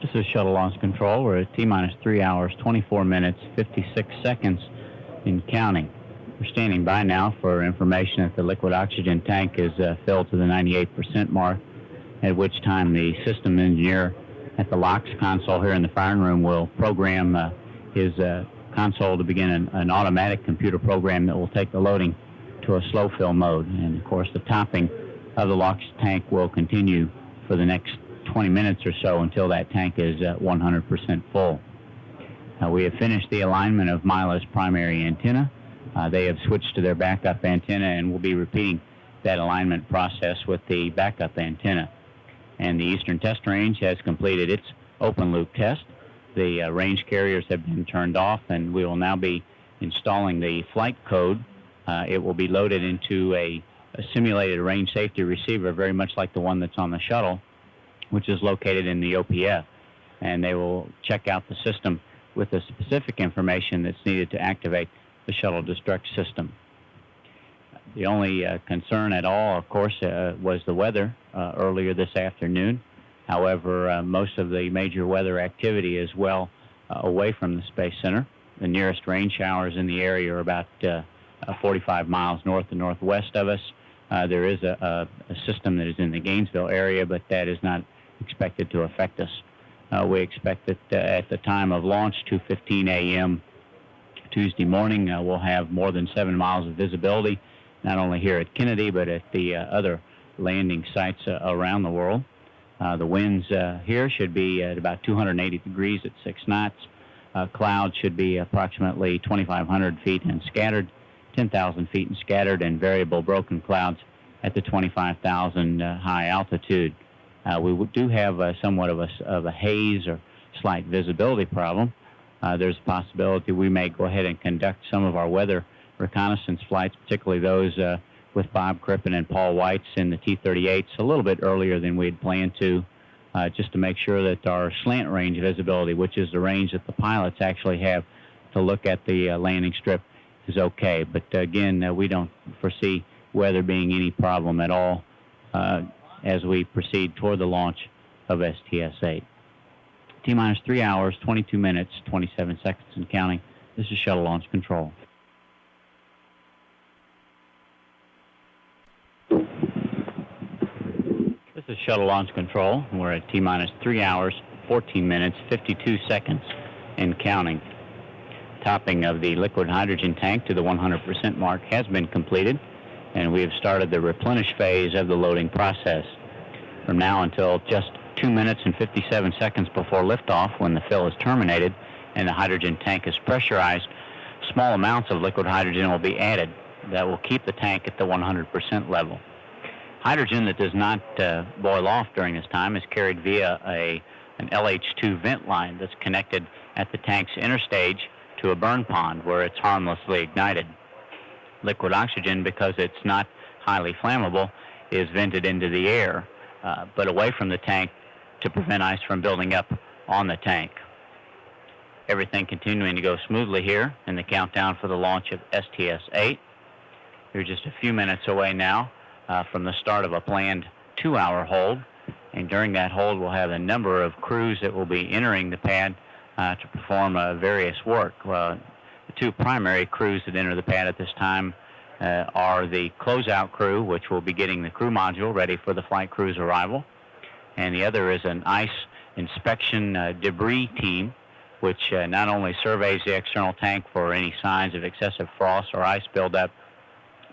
This is Shuttle Launch Control. We're at T-minus 3 hours, 24 minutes, 56 seconds in counting. We're standing by now for information that the liquid oxygen tank is filled to the 98% mark, at which time the system engineer at the LOX console here in the firing room will program his console to begin an automatic computer program that will take the loading to a slow fill mode. And of course, the topping of the LOX tank will continue for the next 20 minutes or so until that tank is 100% full. We have finished the alignment of Mila's primary antenna. They have switched to their backup antenna, and we'll be repeating that alignment process with the backup antenna. And the Eastern Test Range has completed its open loop test. The range carriers have been turned off, and we will now be installing the flight code. It will be loaded into a simulated range safety receiver, very much like the one that's on the shuttle, which is located in the OPF. And they will check out the system with the specific information that's needed to activate the shuttle destruct system. The only concern at all, of course, was the weather earlier this afternoon. However, most of the major weather activity is well away from the Space Center. The nearest rain showers in the area are about 45 miles north and northwest of us. There is a system that is in the Gainesville area, but that is not expected to affect us. We expect that at the time of launch, 2:15 a.m. Tuesday morning, we'll have more than 7 miles of visibility, not only here at Kennedy, but at the other landing sites around the world. The winds here should be at about 280 degrees at 6 knots. Clouds should be approximately 2,500 feet and scattered, 10,000 feet and scattered, and variable broken clouds at the 25,000 high altitude. We do have somewhat of a haze or slight visibility problem. There's a possibility we may go ahead and conduct some of our weather reconnaissance flights, particularly those with Bob Crippen and Paul Weitz in the T-38s, a little bit earlier than we had planned to, just to make sure that our slant range visibility, which is the range that the pilots actually have to look at the landing strip, is okay. But again, we don't foresee weather being any problem at all as we proceed toward the launch of STS-8. T-minus 3 hours, 22 minutes, 27 seconds and counting. This is Shuttle Launch Control. This is Shuttle Launch Control. We're at T-minus 3 hours, 14 minutes, 52 seconds and counting. Topping of the liquid hydrogen tank to the 100% mark has been completed, and we have started the replenish phase of the loading process. From now until just 2 minutes and 57 seconds before liftoff, when the fill is terminated and the hydrogen tank is pressurized, small amounts of liquid hydrogen will be added that will keep the tank at the 100% level. Hydrogen that does not boil off during this time is carried via an LH2 vent line that's connected at the tank's inner stage to a burn pond where it's harmlessly ignited. Liquid oxygen, because it's not highly flammable, is vented into the air, but away from the tank to prevent ice from building up on the tank. Everything continuing to go smoothly here in the countdown for the launch of STS-8. We're just a few minutes away now from the start of a planned 2-hour hold, and during that hold we'll have a number of crews that will be entering the pad to perform various work. The two primary crews that enter the pad at this time are the closeout crew, which will be getting the crew module ready for the flight crew's arrival, and the other is an ice inspection debris team, which not only surveys the external tank for any signs of excessive frost or ice buildup,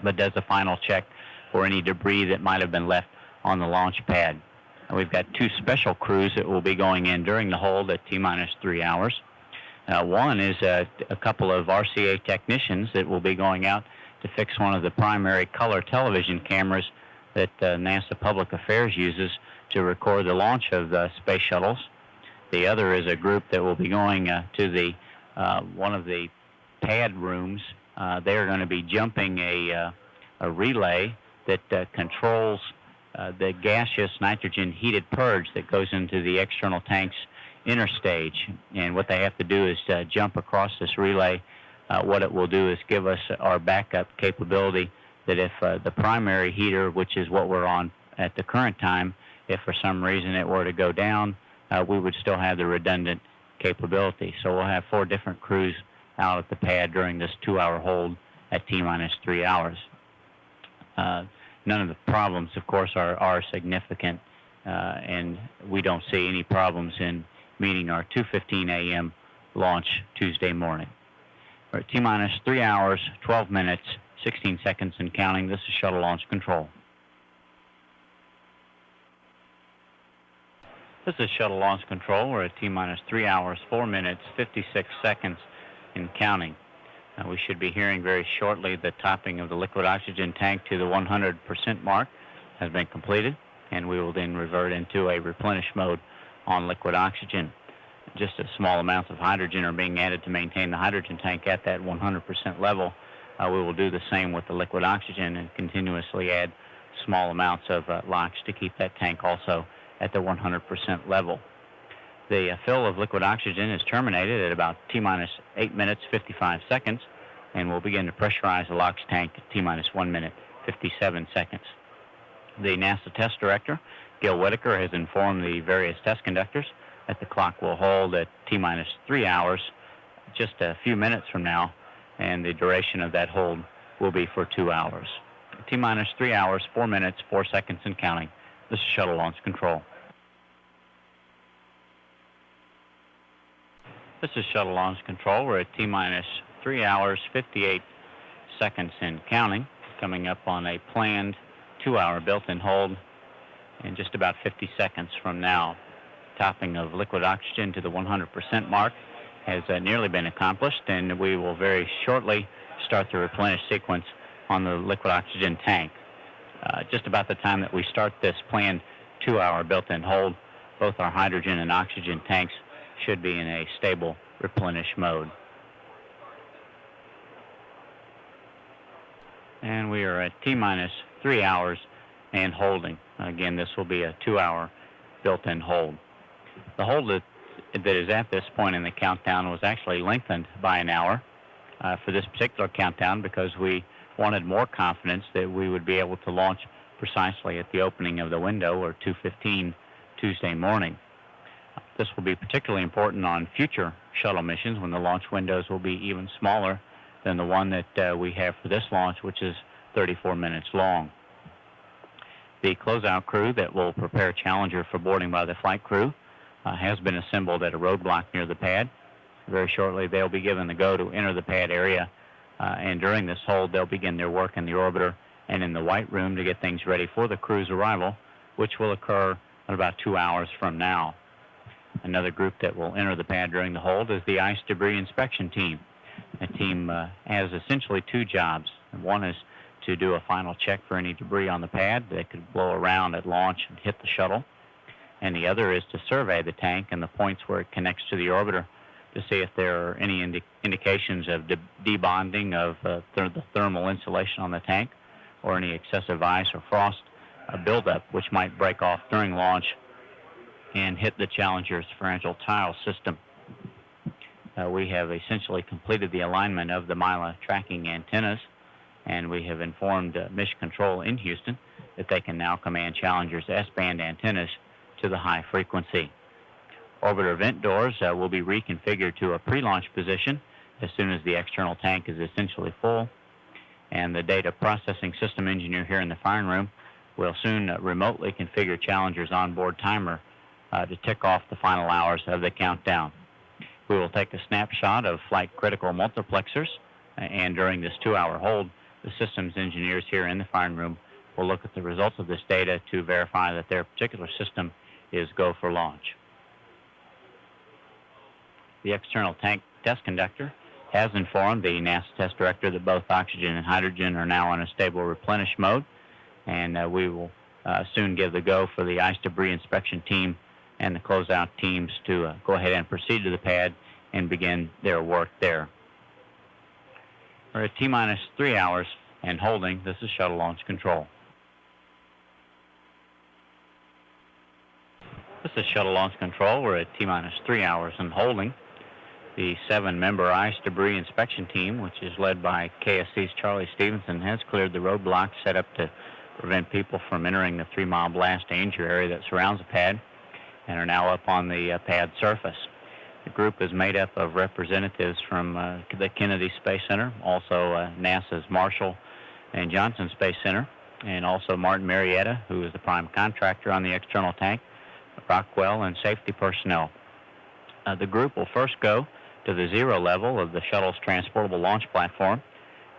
but does a final check for any debris that might have been left on the launch pad. And we've got two special crews that will be going in during the hold at T-minus 3 hours. One is a couple of RCA technicians that will be going out to fix one of the primary color television cameras that NASA Public Affairs uses to record the launch of the space shuttles. The other is a group that will be going to the one of the pad rooms. They are going to be jumping a relay that controls the gaseous nitrogen heated purge that goes into the external tank's inner stage. And what they have to do is jump across this relay. What it will do is give us our backup capability that if the primary heater, which is what we're on at the current time, if for some reason it were to go down, we would still have the redundant capability. So we'll have 4 different crews out at the pad during this 2-hour hold at T-minus 3 hours. None of the problems, of course, are significant, and we don't see any problems in meeting our 2:15 a.m. launch Tuesday morning. We're at T-minus 3 hours, 12 minutes, 16 seconds and counting. This is Shuttle Launch Control. This is Shuttle Launch Control. We're at T-minus 3 hours, 4 minutes, 56 seconds and counting. We should be hearing very shortly the topping of the liquid oxygen tank to the 100% mark has been completed, and we will then revert into a replenish mode on liquid oxygen. Just a small amounts of hydrogen are being added to maintain the hydrogen tank at that 100% level. We will do the same with the liquid oxygen and continuously add small amounts of LOX to keep that tank also at the 100% level. The fill of liquid oxygen is terminated at about T-minus 8 minutes, 55 seconds, and we'll begin to pressurize the LOX tank at T-minus 1 minute, 57 seconds. The NASA test director, Gil Whitaker, has informed the various test conductors that the clock will hold at T-minus 3 hours, just a few minutes from now, and the duration of that hold will be for 2 hours. T-minus 3 hours, 4 minutes, 4 seconds and counting. This is Shuttle Launch Control. This is Shuttle Launch Control. We're at T-minus 3 hours, 58 seconds and counting, coming up on a planned 2-hour built-in hold in just about 50 seconds from now. Topping of liquid oxygen to the 100% mark has nearly been accomplished, and we will very shortly start the replenish sequence on the liquid oxygen tank. Just about the time that we start this planned 2-hour built-in hold, both our hydrogen and oxygen tanks should be in a stable replenish mode. And we are at T-minus 3 hours and holding. Again, this will be a 2-hour built-in hold. The hold that is at this point in the countdown was actually lengthened by an hour for this particular countdown because we wanted more confidence that we would be able to launch precisely at the opening of the window, or 2:15 Tuesday morning. This will be particularly important on future shuttle missions when the launch windows will be even smaller than the one that we have for this launch, which is 34 minutes long. The closeout crew that will prepare Challenger for boarding by the flight crew has been assembled at a roadblock near the pad. Very shortly, they'll be given the go to enter the pad area, and during this hold, they'll begin their work in the orbiter and in the white room to get things ready for the crew's arrival, which will occur in about 2 hours from now. Another group that will enter the pad during the hold is the ice debris inspection team. The team has essentially 2 jobs. One is to do a final check for any debris on the pad that could blow around at launch and hit the shuttle. And the other is to survey the tank and the points where it connects to the orbiter to see if there are any indications of debonding of the thermal insulation on the tank, or any excessive ice or frost buildup which might break off during launch and hit the Challenger's fragile tile system. We have essentially completed the alignment of the Mila tracking antennas, and we have informed Mission Control in Houston that they can now command Challenger's S-band antennas to the high frequency. Orbiter vent doors will be reconfigured to a pre-launch position as soon as the external tank is essentially full, and the data processing system engineer here in the firing room will soon remotely configure Challenger's onboard timer to tick off the final hours of the countdown. We will take a snapshot of flight critical multiplexers, and during this 2-hour hold, the systems engineers here in the firing room will look at the results of this data to verify that their particular system is go for launch. The external tank test conductor has informed the NASA test director that both oxygen and hydrogen are now in a stable replenish mode, and we will soon give the go for the ice debris inspection team and the closeout teams to go ahead and proceed to the pad and begin their work there. We're at T-minus 3 hours and holding. This is Shuttle Launch Control. This is Shuttle Launch Control. We're at T-minus 3 hours and holding. The 7-member ice debris inspection team, which is led by KSC's Charlie Stevenson, has cleared the roadblocks set up to prevent people from entering the 3-mile blast danger area that surrounds the pad. and are now up on the pad surface. The group is made up of representatives from the Kennedy Space Center, also NASA's Marshall and Johnson Space Center, and also Martin Marietta, who is the prime contractor on the external tank, Rockwell, and safety personnel. The group will first go to the 0 level of the shuttle's transportable launch platform.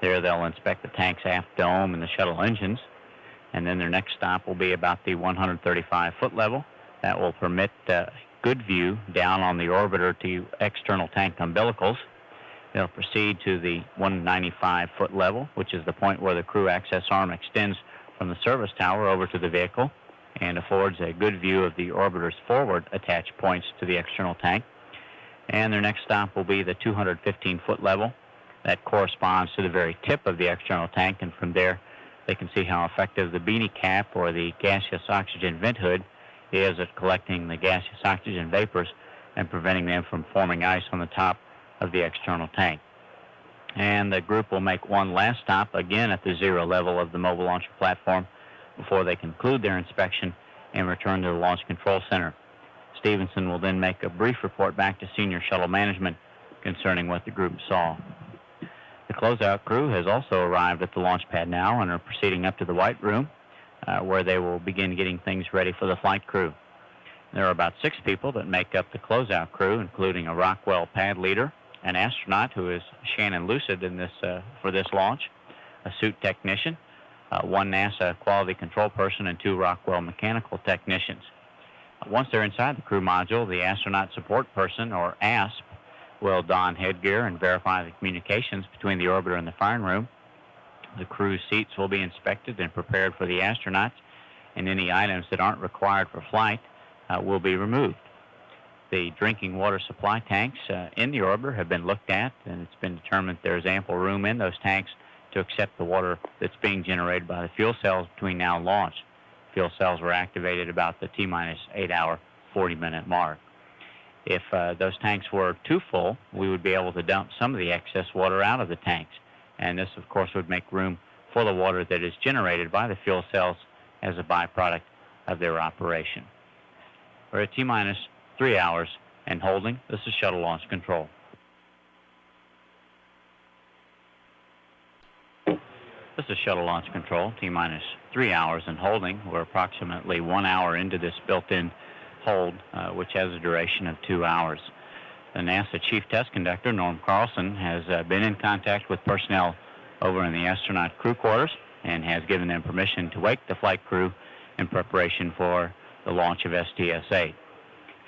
There they'll inspect the tank's aft dome and the shuttle engines, and then their next stop will be about the 135-foot level. That will permit good view down on the orbiter to external tank umbilicals. They'll proceed to the 195-foot level, which is the point where the crew access arm extends from the service tower over to the vehicle and affords a good view of the orbiter's forward attached points to the external tank. And their next stop will be the 215-foot level. That corresponds to the very tip of the external tank, and from there they can see how effective the beanie cap or the gaseous oxygen vent hood is at collecting the gaseous oxygen vapors and preventing them from forming ice on the top of the external tank. And the group will make one last stop, again at the 0 level of the mobile launcher platform, before they conclude their inspection and return to the Launch Control Center. Stevenson will then make a brief report back to senior shuttle management concerning what the group saw. The closeout crew has also arrived at the launch pad now and are proceeding up to the White Room, where they will begin getting things ready for the flight crew. There are about 6 people that make up the closeout crew, including a Rockwell pad leader, an astronaut who is Shannon Lucid in this for this launch, a suit technician, 1 NASA quality control person, and 2 Rockwell mechanical technicians. Once they're inside the crew module, the astronaut support person, or ASP, will don headgear and verify the communications between the orbiter and the firing room. The crew's seats will be inspected and prepared for the astronauts, and any items that aren't required for flight will be removed. The drinking water supply tanks in the orbiter have been looked at, and it's been determined there's ample room in those tanks to accept the water that's being generated by the fuel cells between now and launch. Fuel cells were activated about the T-minus 8-hour, 40-minute mark. If those tanks were too full, we would be able to dump some of the excess water out of the tanks. And this, of course, would make room for the water that is generated by the fuel cells as a byproduct of their operation. We're at T-minus 3 hours and holding. This is Shuttle Launch Control. This is Shuttle Launch Control, T-minus 3 hours and holding. We're approximately 1 hour into this built-in hold, which has a duration of 2 hours. The NASA Chief Test Conductor, Norm Carlson, has been in contact with personnel over in the astronaut crew quarters and has given them permission to wake the flight crew in preparation for the launch of STS-8.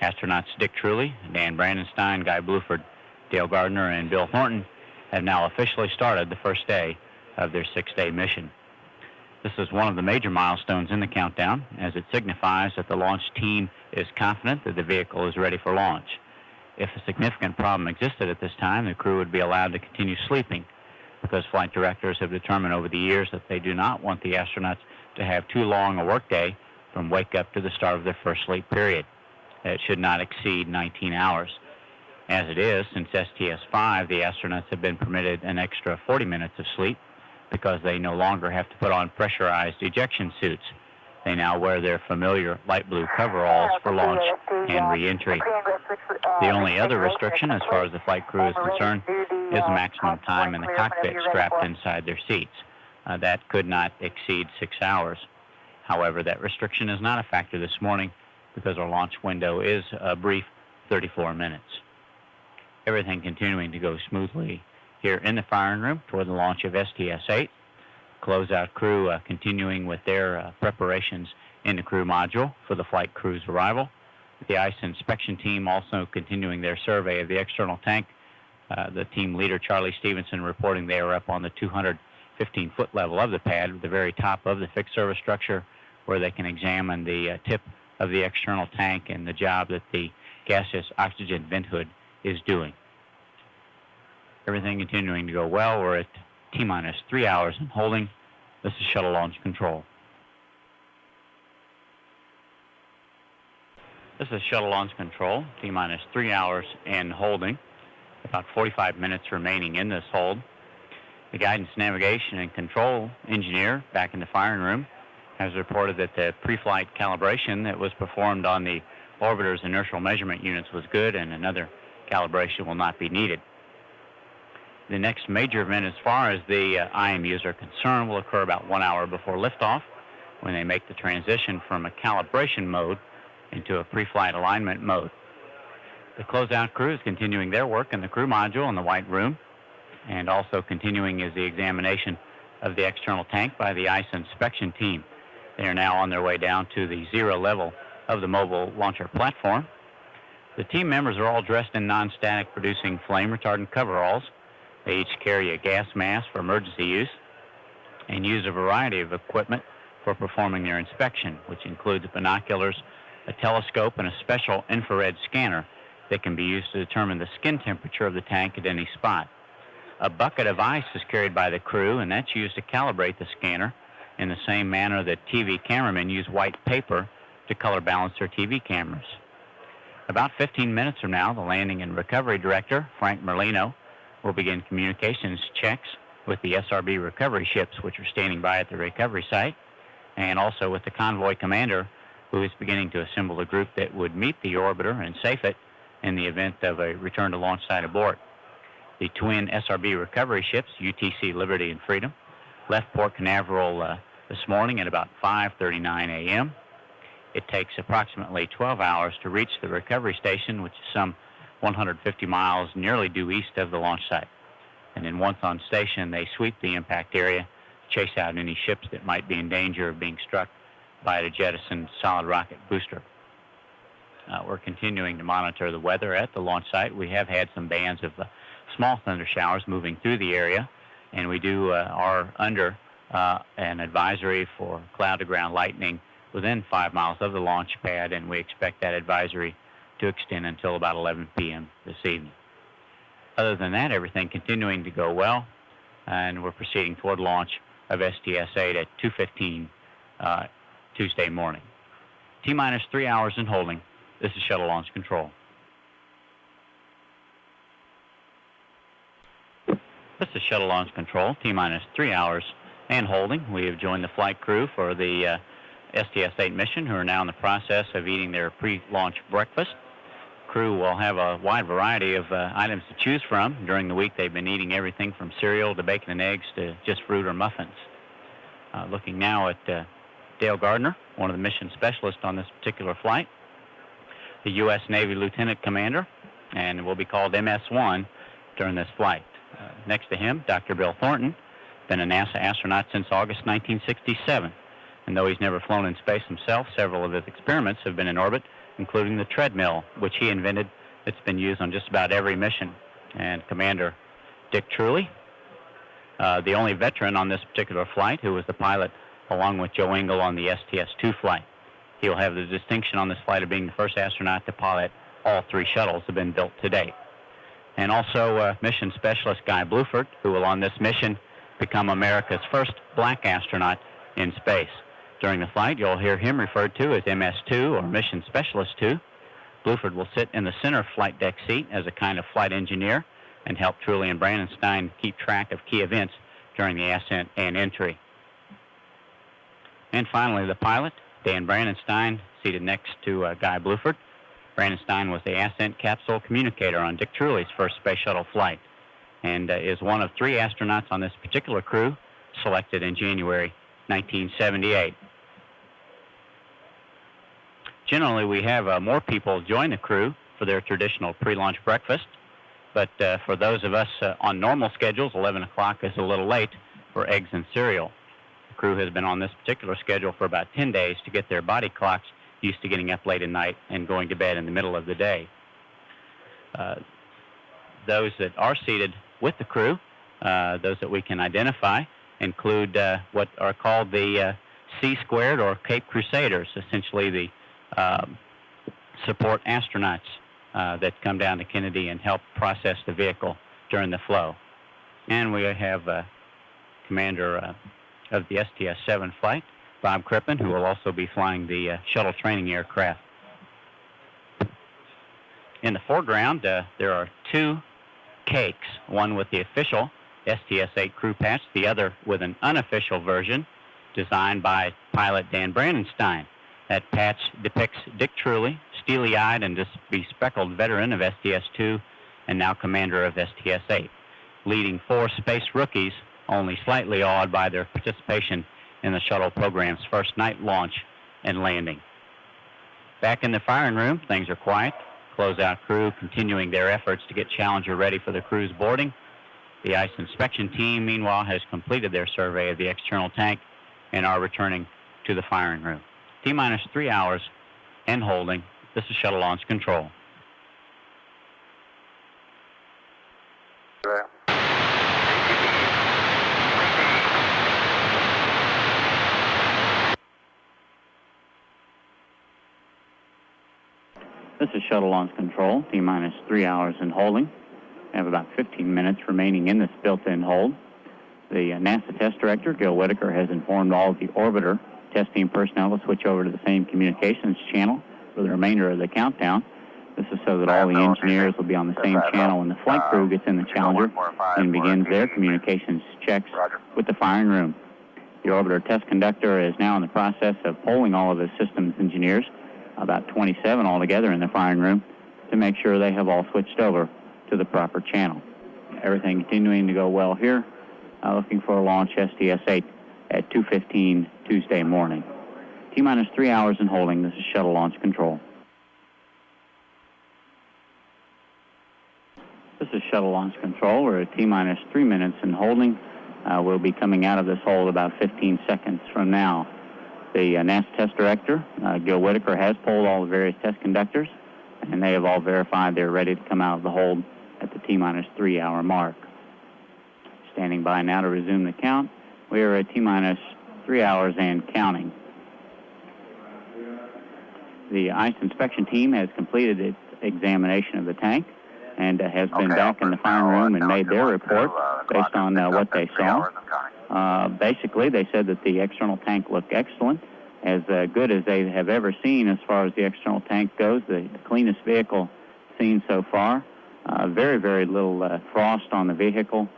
Astronauts Dick Truly, Dan Brandenstein, Guy Bluford, Dale Gardner, and Bill Thornton have now officially started the first day of their 6-day mission. This is one of the major milestones in the countdown, as it signifies that the launch team is confident that the vehicle is ready for launch. If a significant problem existed at this time, the crew would be allowed to continue sleeping, because flight directors have determined over the years that they do not want the astronauts to have too long a workday from wake up to the start of their first sleep period. It should not exceed 19 hours. As it is, since STS-5, the astronauts have been permitted an extra 40 minutes of sleep because they no longer have to put on pressurized ejection suits. They now wear their familiar light blue coveralls for launch and re-entry. The only other restriction as far as the flight crew is concerned is the maximum time in the cockpit strapped inside their seats. That could not exceed 6 hours. However, that restriction is not a factor this morning because our launch window is a brief 34 minutes. Everything continuing to go smoothly here in the firing room toward the launch of STS-8. Closeout crew continuing with their preparations in the crew module for the flight crew's arrival. The ice inspection team also continuing their survey of the external tank. The team leader, Charlie Stevenson, reporting they are up on the 215-foot level of the pad, at the very top of the fixed service structure, where they can examine the tip of the external tank and the job that the gaseous oxygen vent hood is doing. Everything continuing to go well. We're at T-minus 3 hours and holding. This is Shuttle Launch Control. This is Shuttle Launch Control, T-minus 3 hours and holding. About 45 minutes remaining in this hold. The guidance, navigation, and control engineer back in the firing room has reported that the pre-flight calibration that was performed on the orbiter's inertial measurement units was good, and another calibration will not be needed. The next major event as far as the IMUs are concerned will occur about 1 hour before liftoff, when they make the transition from a calibration mode into a pre-flight alignment mode. The closeout crew is continuing their work in the crew module in the White Room, and also continuing is the examination of the external tank by the ice inspection team. They are now on their way down to the 0 level of the mobile launcher platform. The team members are all dressed in non-static producing flame retardant coveralls. They each carry a gas mask for emergency use and use a variety of equipment for performing their inspection, which includes binoculars, a telescope, and a special infrared scanner that can be used to determine the skin temperature of the tank at any spot. A bucket of ice is carried by the crew, and that's used to calibrate the scanner in the same manner that TV cameramen use white paper to color balance their TV cameras. About 15 minutes from now, the Landing and Recovery Director, Frank Merlino, will begin communications checks with the SRB recovery ships, which are standing by at the recovery site, and also with the convoy commander, who is beginning to assemble the group that would meet the orbiter and safe it in the event of a return to launch site abort. The twin SRB recovery ships, UTC Liberty and Freedom, left Port Canaveral this morning at about 5:39 a.m. It takes approximately 12 hours to reach the recovery station, which is some 150 miles nearly due east of the launch site. And then once on station, they sweep the impact area, chase out any ships that might be in danger of being struck by the jettisoned solid rocket booster. We're continuing to monitor the weather at the launch site. We have had some bands of small thunder showers moving through the area, and we are under an advisory for cloud-to-ground lightning within 5 miles of the launch pad, and we expect that advisory to extend until about 11 p.m. this evening. Other than that, everything continuing to go well, and we're proceeding toward launch of STS-8 at 2:15 Tuesday morning. T-minus 3 hours in holding. This is Shuttle Launch Control. This is Shuttle Launch Control, T-minus 3 hours and holding. We have joined the flight crew for the STS-8 mission, who are now in the process of eating their pre-launch breakfast. Crew will have a wide variety of items to choose from. During the week, they've been eating everything from cereal to bacon and eggs to just fruit or muffins. Looking now at Dale Gardner, one of the mission specialists on this particular flight, the U.S. Navy Lieutenant Commander, and will be called MS-1 during this flight. Next to him, Dr. Bill Thornton, been a NASA astronaut since August 1967. And though he's never flown in space himself, several of his experiments have been in orbit, including the treadmill, which he invented. It's been used on just about every mission. And Commander Dick Truly, the only veteran on this particular flight, who was the pilot along with Joe Engle on the STS-2 flight. He will have the distinction on this flight of being the first astronaut to pilot all 3 shuttles that have been built to date. And also mission specialist Guy Bluford, who will on this mission become America's first black astronaut in space. During the flight, you'll hear him referred to as MS-2 or Mission Specialist 2. Bluford will sit in the center flight deck seat as a kind of flight engineer and help Truly and Brandenstein keep track of key events during the ascent and entry. And finally, the pilot, Dan Brandenstein, seated next to Guy Bluford. Brandenstein was the ascent capsule communicator on Dick Truly's first space shuttle flight and is one of 3 astronauts on this particular crew selected in January 1978. Generally, we have more people join the crew for their traditional pre-launch breakfast, but for those of us on normal schedules, 11 o'clock is a little late for eggs and cereal. The crew has been on this particular schedule for about 10 days to get their body clocks used to getting up late at night and going to bed in the middle of the day. Those that are seated with the crew, those that we can identify, include what are called the C-squared or Cape Crusaders, essentially the support astronauts that come down to Kennedy and help process the vehicle during the flow. And we have commander of the STS-7 flight, Bob Crippen, who will also be flying the shuttle training aircraft. In the foreground, there are 2 cakes, one with the official STS-8 crew patch, the other with an unofficial version designed by pilot Dan Brandenstein. That patch depicts Dick Truly, steely-eyed and bespectacled veteran of STS-2 and now commander of STS-8, leading 4 space rookies, only slightly awed by their participation in the shuttle program's first night launch and landing. Back in the firing room, things are quiet. Closeout crew continuing their efforts to get Challenger ready for the crew's boarding. The ice inspection team, meanwhile, has completed their survey of the external tank and are returning to the firing room. T-minus 3 hours and holding. This is Shuttle Launch Control. This is Shuttle Launch Control, T-minus 3 hours and holding. We have about 15 minutes remaining in this built-in hold. The NASA test director, Gil Whitaker, has informed all of the orbiter test team personnel to switch over to the same communications channel for the remainder of the countdown. This is so that all the engineers will be on the same channel when the flight crew gets in the Challenger and begins their communications checks with the firing room. The orbiter test conductor is now in the process of polling all of the systems engineers, about 27 altogether in the firing room, to make sure they have all switched over to the proper channel. Everything continuing to go well here. Looking for a launch STS-8 at 2:15 Tuesday morning. T-minus 3 hours and holding. This is Shuttle Launch Control. This is Shuttle Launch Control. We're at T-minus 3 minutes and holding. We'll be coming out of this hold about 15 seconds from now. The NASA test director, Gil Whitaker, has polled all the various test conductors, and they have all verified they're ready to come out of the hold at the T-minus 3 hour mark. Standing by now to resume the count. We are at T-minus 3 hours and counting. The ice inspection team has completed its examination of the tank and has been back in the firing room and made their report based on what they saw. Basically, they said that the external tank looked excellent, as good as they have ever seen as far as the external tank goes, the cleanest vehicle seen so far. Very, very little frost on the vehicle,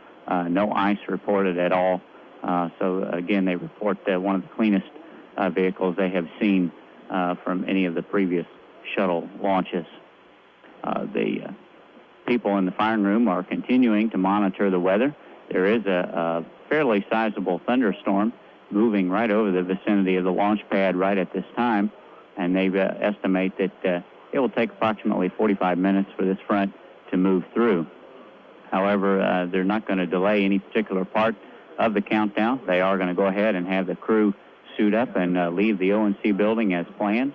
no ice reported at all. So again, they report one of the cleanest vehicles they have seen from any of the previous shuttle launches. The people in the firing room are continuing to monitor the weather. There is a fairly sizable thunderstorm moving right over the vicinity of the launch pad right at this time, and they estimate that it will take approximately 45 minutes for this front to move through. However, they're not going to delay any particular part of the countdown. They are going to go ahead and have the crew suit up and leave the O&C building as planned.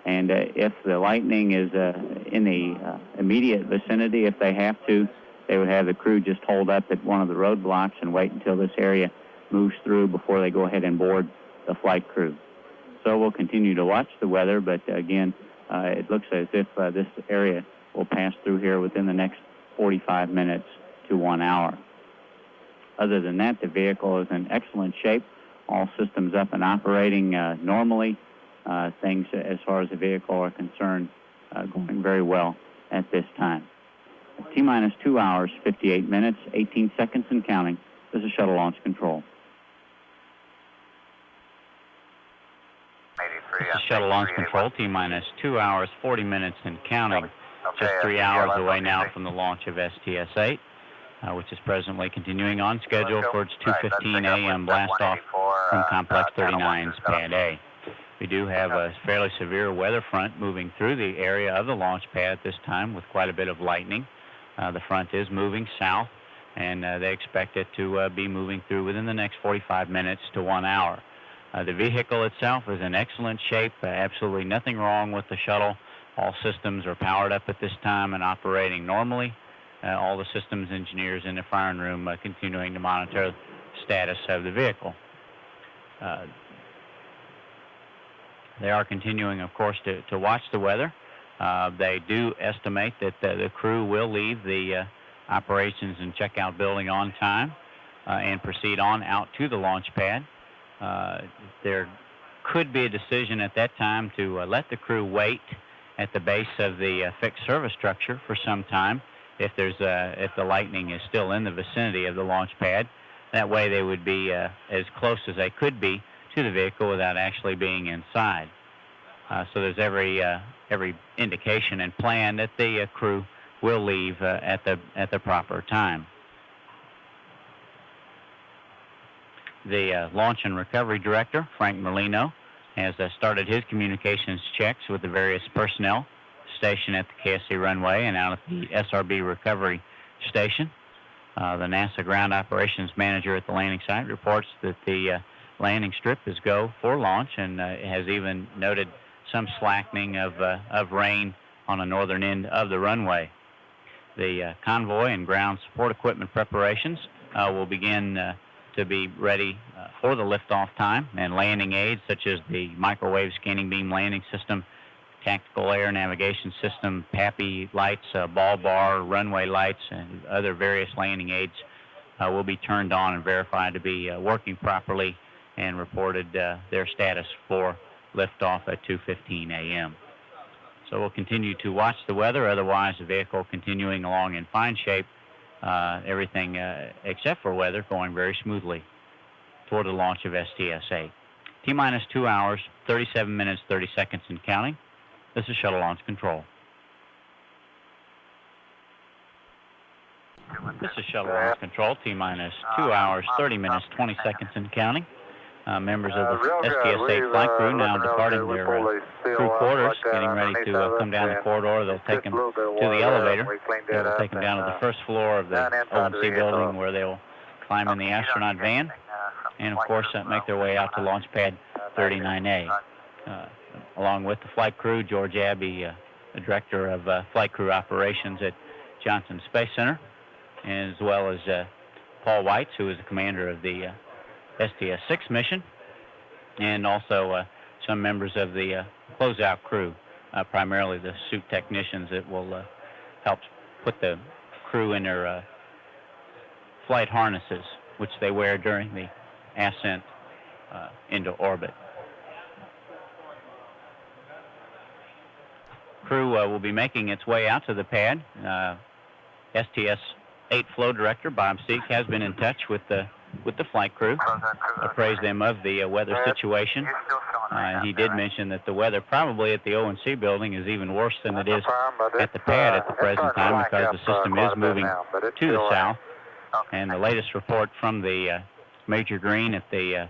And if the lightning is in the immediate vicinity, if they have to, they would have the crew just hold up at one of the roadblocks and wait until this area moves through before they go ahead and board the flight crew. So we'll continue to watch the weather, but again, it looks as if this area will pass through here within the next 45 minutes to 1 hour. Other than that, the vehicle is in excellent shape. All systems up and operating normally. Things as far as the vehicle are concerned going very well at this time. T-minus 2 hours, 58 minutes, 18 seconds and counting. This is Shuttle Launch Control. This is Shuttle Launch Control, T-minus 2 hours, 40 minutes and counting. Just 3 hours away now from the launch of STS-8, which is presently continuing on schedule for its 2:15 a.m. blastoff from Complex 39's Pad A. We do have a fairly severe weather front moving through the area of the launch pad at this time with quite a bit of lightning. The front is moving south, and they expect it to be moving through within the next 45 minutes to 1 hour. The vehicle itself is in excellent shape, absolutely nothing wrong with the shuttle. All systems are powered up at this time and operating normally. All the systems engineers in the firing room continuing to monitor the status of the vehicle. They are continuing, of course, to watch the weather. They do estimate that the crew will leave the operations and checkout building on time and proceed on out to the launch pad. There could be a decision at that time to let the crew wait at the base of the fixed service structure for some time if the lightning is still in the vicinity of the launch pad. That way they would be as close as they could be to the vehicle without actually being inside. So there's every indication and plan that the crew will leave at the proper time. The Launch and Recovery Director, Frank Merlino, has started his communications checks with the various personnel stationed at the KSC runway and out at the SRB recovery station. The NASA Ground Operations Manager at the landing site reports that the landing strip is go for launch and has even noted some slackening of rain on the northern end of the runway. The convoy and ground support equipment preparations will begin to be ready for the liftoff time, and landing aids such as the microwave scanning beam landing system, tactical air navigation system, PAPI lights, ball bar, runway lights, and other various landing aids will be turned on and verified to be working properly and reported their status for liftoff at 2:15 a.m. So we'll continue to watch the weather. Otherwise, the vehicle continuing along in fine shape. Everything except for weather going very smoothly toward the launch of STS-8. T-minus 2 hours, 37 minutes, 30 seconds and counting. This is Shuttle Launch Control. This is Shuttle Launch Control, T-minus 2 hours, 30 minutes, 20 seconds and counting. Members of the STS-8 flight crew now departing their crew quarters, getting ready to come down the corridor. They'll take them to the elevator. They'll take them down to the first floor of the O&C building where they'll climb in the astronaut van and, of course, make their way out to launch pad 39A. Along with the flight crew, George Abbey, the Director of Flight Crew Operations at Johnson Space Center, as well as Paul Weitz, who is the commander of the STS-6 mission, and also some members of the closeout crew, primarily the suit technicians that will help put the crew in their flight harnesses, which they wear during the ascent into orbit. Crew will be making its way out to the pad. STS-8 flow director Bob Seek has been in touch with the flight crew, appraised them of the weather situation. He did mention that the weather probably at the O&C building is even worse than it is at the pad at the present time because the system is moving to the south. And the latest report from the Major Green at the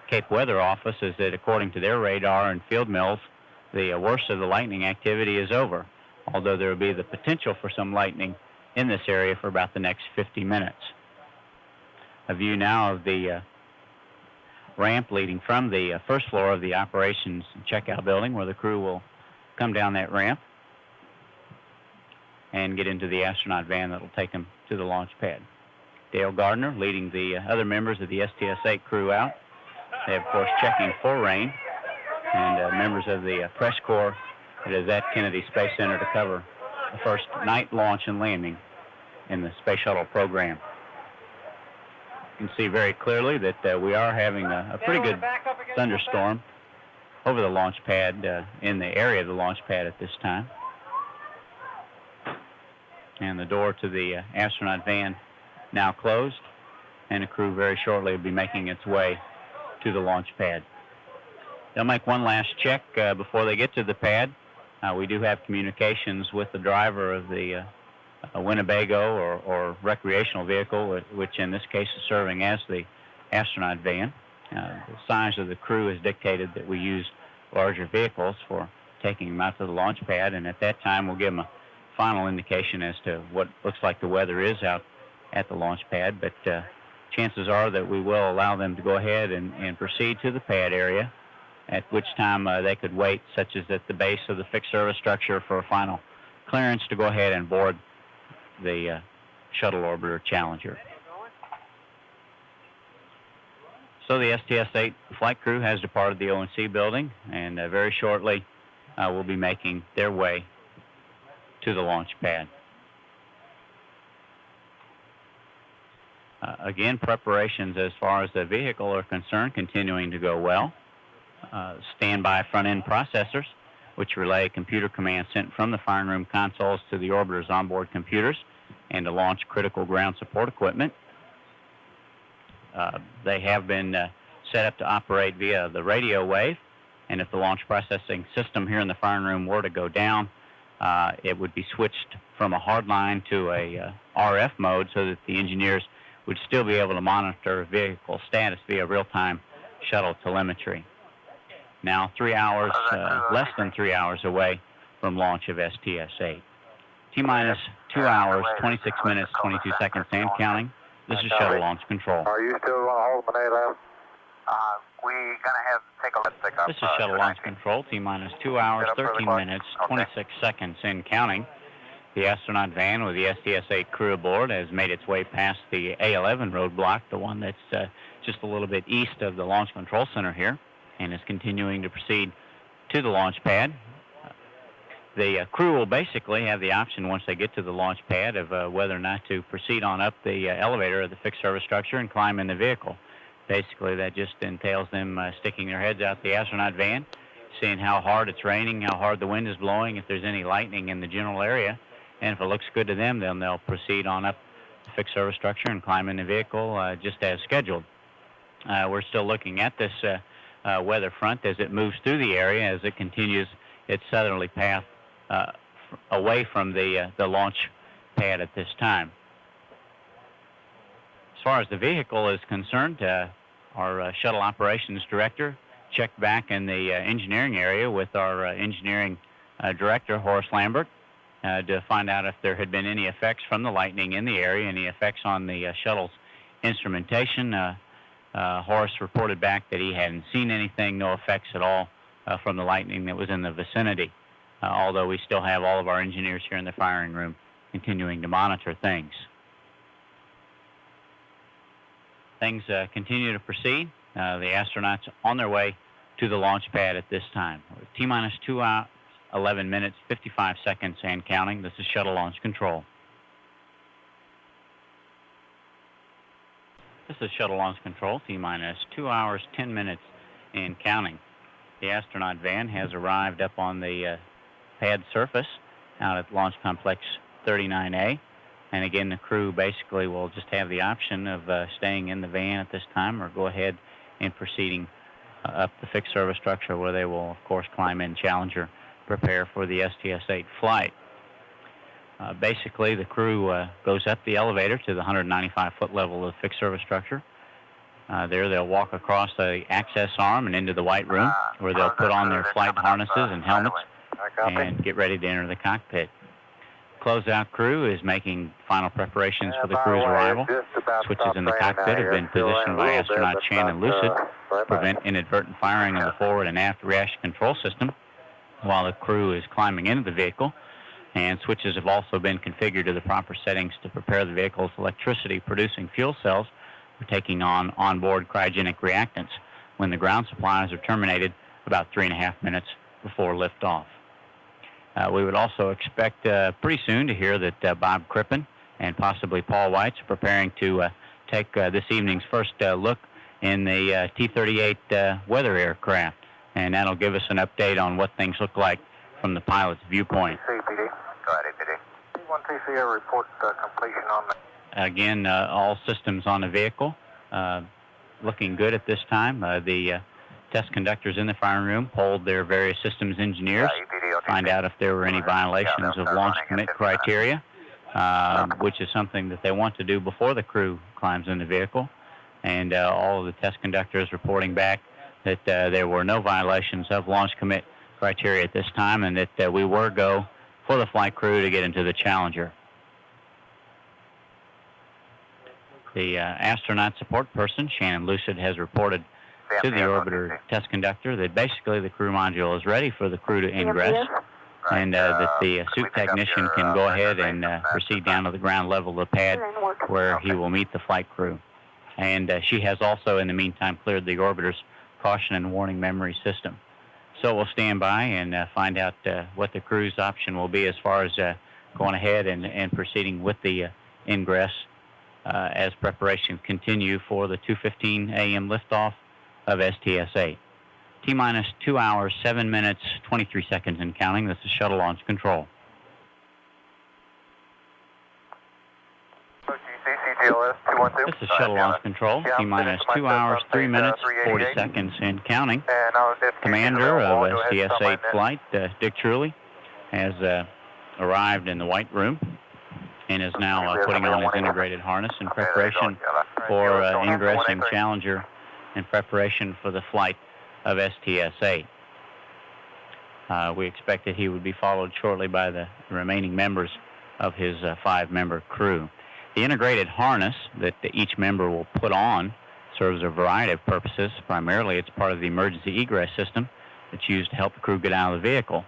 Cape Weather Office is that according to their radar and field mills, the worst of the lightning activity is over, although there will be the potential for some lightning in this area for about the next 50 minutes. A view now of the ramp leading from the first floor of the operations checkout building, where the crew will come down that ramp and get into the astronaut van that will take them to the launch pad. Dale Gardner leading the other members of the STS-8 crew out. They, of course, checking for rain, and members of the press corps that is at Kennedy Space Center to cover the first night launch and landing in the Space Shuttle program. You can see very clearly that we are having a pretty good thunderstorm over the launch pad, in the area of the launch pad at this time. And the door to the astronaut van now closed, and the crew very shortly will be making its way to the launch pad. They'll make one last check before they get to the pad. We do have communications with the driver of the Winnebago or recreational vehicle, which in this case is serving as the astronaut van. The size of the crew has dictated that we use larger vehicles for taking them out to the launch pad, and at that time we'll give them a final indication as to what looks like the weather is out at the launch pad, but chances are that we will allow them to go ahead and proceed to the pad area, at which time they could wait, such as at the base of the fixed service structure, for a final clearance to go ahead and board the shuttle orbiter Challenger. So the STS-8 flight crew has departed the O&C building, and very shortly will be making their way to the launch pad. Again, preparations as far as the vehicle are concerned continuing to go well. Standby front-end processors, which relay computer commands sent from the firing room consoles to the orbiter's onboard computers and to launch critical ground support equipment. They have been set up to operate via the radio wave, And if the launch processing system here in the firing room were to go down, it would be switched from a hard line to a RF mode so that the engineers would still be able to monitor vehicle status via real-time shuttle telemetry. Now 3 hours, less than 3 hours away from launch of STS-8. T-minus 2 hours, 26 minutes, 22 seconds and counting. This is shuttle launch control. Are you still on hold, Manila? We're going to have to take a look pick up. This is shuttle launch control. T-minus 2 hours, 13 minutes, 26 seconds and counting. The astronaut van with the STS-8 crew aboard has made its way past the A11 roadblock, the one that's just a little bit east of the Launch Control Center here, and is continuing to proceed to the launch pad. The crew will basically have the option once they get to the launch pad of whether or not to proceed on up the elevator of the fixed service structure and climb in the vehicle. Basically, that just entails them sticking their heads out the astronaut van, seeing how hard it's raining, how hard the wind is blowing, if there's any lightning in the general area. And if it looks good to them, then they'll proceed on up the fixed service structure and climb in the vehicle just as scheduled. We're still looking at this weather front as it moves through the area, as it continues its southerly path away from the launch pad at this time. As far as the vehicle is concerned, our shuttle operations director checked back in the engineering area with our engineering director, Horace Lambert, to find out if there had been any effects from the lightning in the area, any effects on the shuttle's instrumentation. Horace reported back that he hadn't seen anything, no effects at all from the lightning that was in the vicinity, although we still have all of our engineers here in the firing room continuing to monitor things. Things continue to proceed. The astronauts on their way to the launch pad at this time. T-minus 2 hours, 11 minutes, 55 seconds and counting. This is shuttle launch control. This is shuttle launch control. T-minus 2 hours, 10 minutes and counting. The astronaut van has arrived up on the pad surface out at Launch Complex 39A. And again, the crew basically will just have the option of staying in the van at this time or go ahead and proceeding up the fixed service structure, where they will, of course, climb in Challenger, prepare for the STS-8 flight. Basically, the crew goes up the elevator to the 195-foot level of the fixed service structure. There they'll walk across the access arm and into the white room, where they'll put on their flight harnesses and helmets and get ready to enter the cockpit. Closeout crew is making final preparations for the crew's arrival. Switches in the cockpit have been positioned by astronaut Shannon Lucid to prevent inadvertent firing of the forward and aft reaction control system while the crew is climbing into the vehicle. And switches have also been configured to the proper settings to prepare the vehicle's electricity-producing fuel cells for taking on onboard cryogenic reactants when the ground supplies are terminated about 3.5 minutes before liftoff. We would also expect pretty soon to hear that Bob Crippen and possibly Paul Weitz are preparing to take this evening's first look in the T-38 weather aircraft. And that'll give us an update on what things look like from the pilot's viewpoint. Go ahead, APD. T1TC report completion on the... Again, all systems on the vehicle looking good at this time. The test conductors in the firing room polled their various systems engineers, find out if there were any violations of launch commit criteria, which is something that they want to do before the crew climbs in the vehicle. And all of the test conductors reporting back that there were no violations of launch commit criteria at this time, and that we were go for the flight crew to get into the Challenger. The astronaut support person, Shannon Lucid, has reported to the orbiter test conductor that basically the crew module is ready for the crew to ingress, and that the suit technician can go ahead and proceed down to the ground level of the pad where he will meet the flight crew. And she has also, in the meantime, cleared the orbiter's caution and warning memory system. So we'll stand by and find out what the crew's option will be as far as going ahead and proceeding with the ingress as preparations continue for the 2:15 a.m. liftoff of STS-8. T-minus 2 hours, 7 minutes, 23 seconds and counting. This is shuttle launch control. CCJ TLS-212. This is Shuttle Launch Control, T-minus 2 hours, 3 minutes, 40 seconds and counting. Commander of STS-8 flight, Dick Truly, has arrived in the White Room and is now putting on his integrated harness in preparation for ingressing Challenger in preparation for the flight of STS-8. We expect that he would be followed shortly by the remaining members of his 5-member crew. The integrated harness that each member will put on serves a variety of purposes. Primarily, it's part of the emergency egress system that's used to help the crew get out of the vehicle.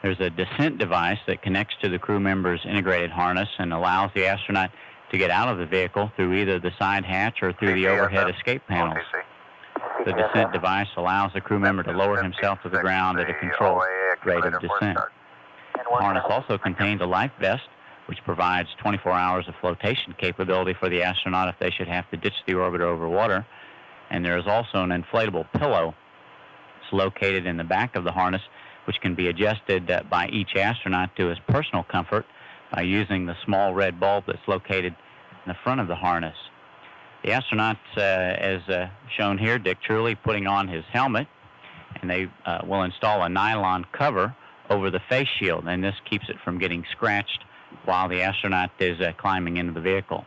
There's a descent device that connects to the crew member's integrated harness and allows the astronaut to get out of the vehicle through either the side hatch or through the overhead escape panels. The descent device allows the crew member to lower himself to the ground at a controlled rate of descent. The harness also contains a life vest, which provides 24 hours of flotation capability for the astronaut if they should have to ditch the orbiter over water. And there is also an inflatable pillow. It's located in the back of the harness, which can be adjusted by each astronaut to his personal comfort by using the small red bulb that's located in the front of the harness. The astronauts, as shown here, Dick Truly putting on his helmet, and they will install a nylon cover over the face shield, and this keeps it from getting scratched while the astronaut is climbing into the vehicle.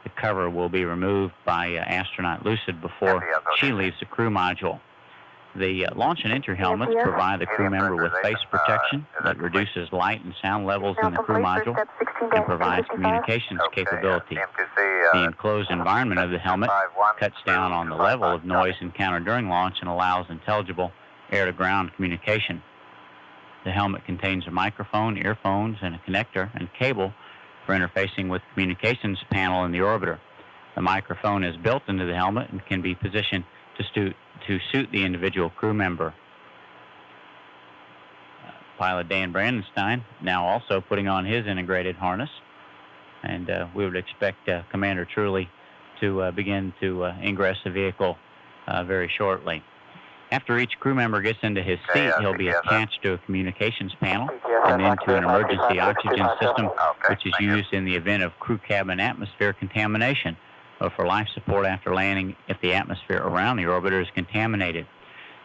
The cover will be removed by astronaut Lucid before she leaves the crew module. The launch and entry helmets provide the crew member with face protection that reduces light and sound levels in the crew module and provides communications capability. The enclosed environment of the helmet cuts down on the level of noise encountered during launch and allows intelligible air-to-ground communication. The helmet contains a microphone, earphones, and a connector and cable for interfacing with the communications panel in the orbiter. The microphone is built into the helmet and can be positioned to suit the individual crew member. Pilot Dan Brandenstein now also putting on his integrated harness, and we would expect Commander Truly to begin to ingress the vehicle very shortly. After each crew member gets into his seat, he'll be attached to a communications panel and then to an emergency oxygen system, which is used in the event of crew cabin atmosphere contamination or for life support after landing if the atmosphere around the orbiter is contaminated.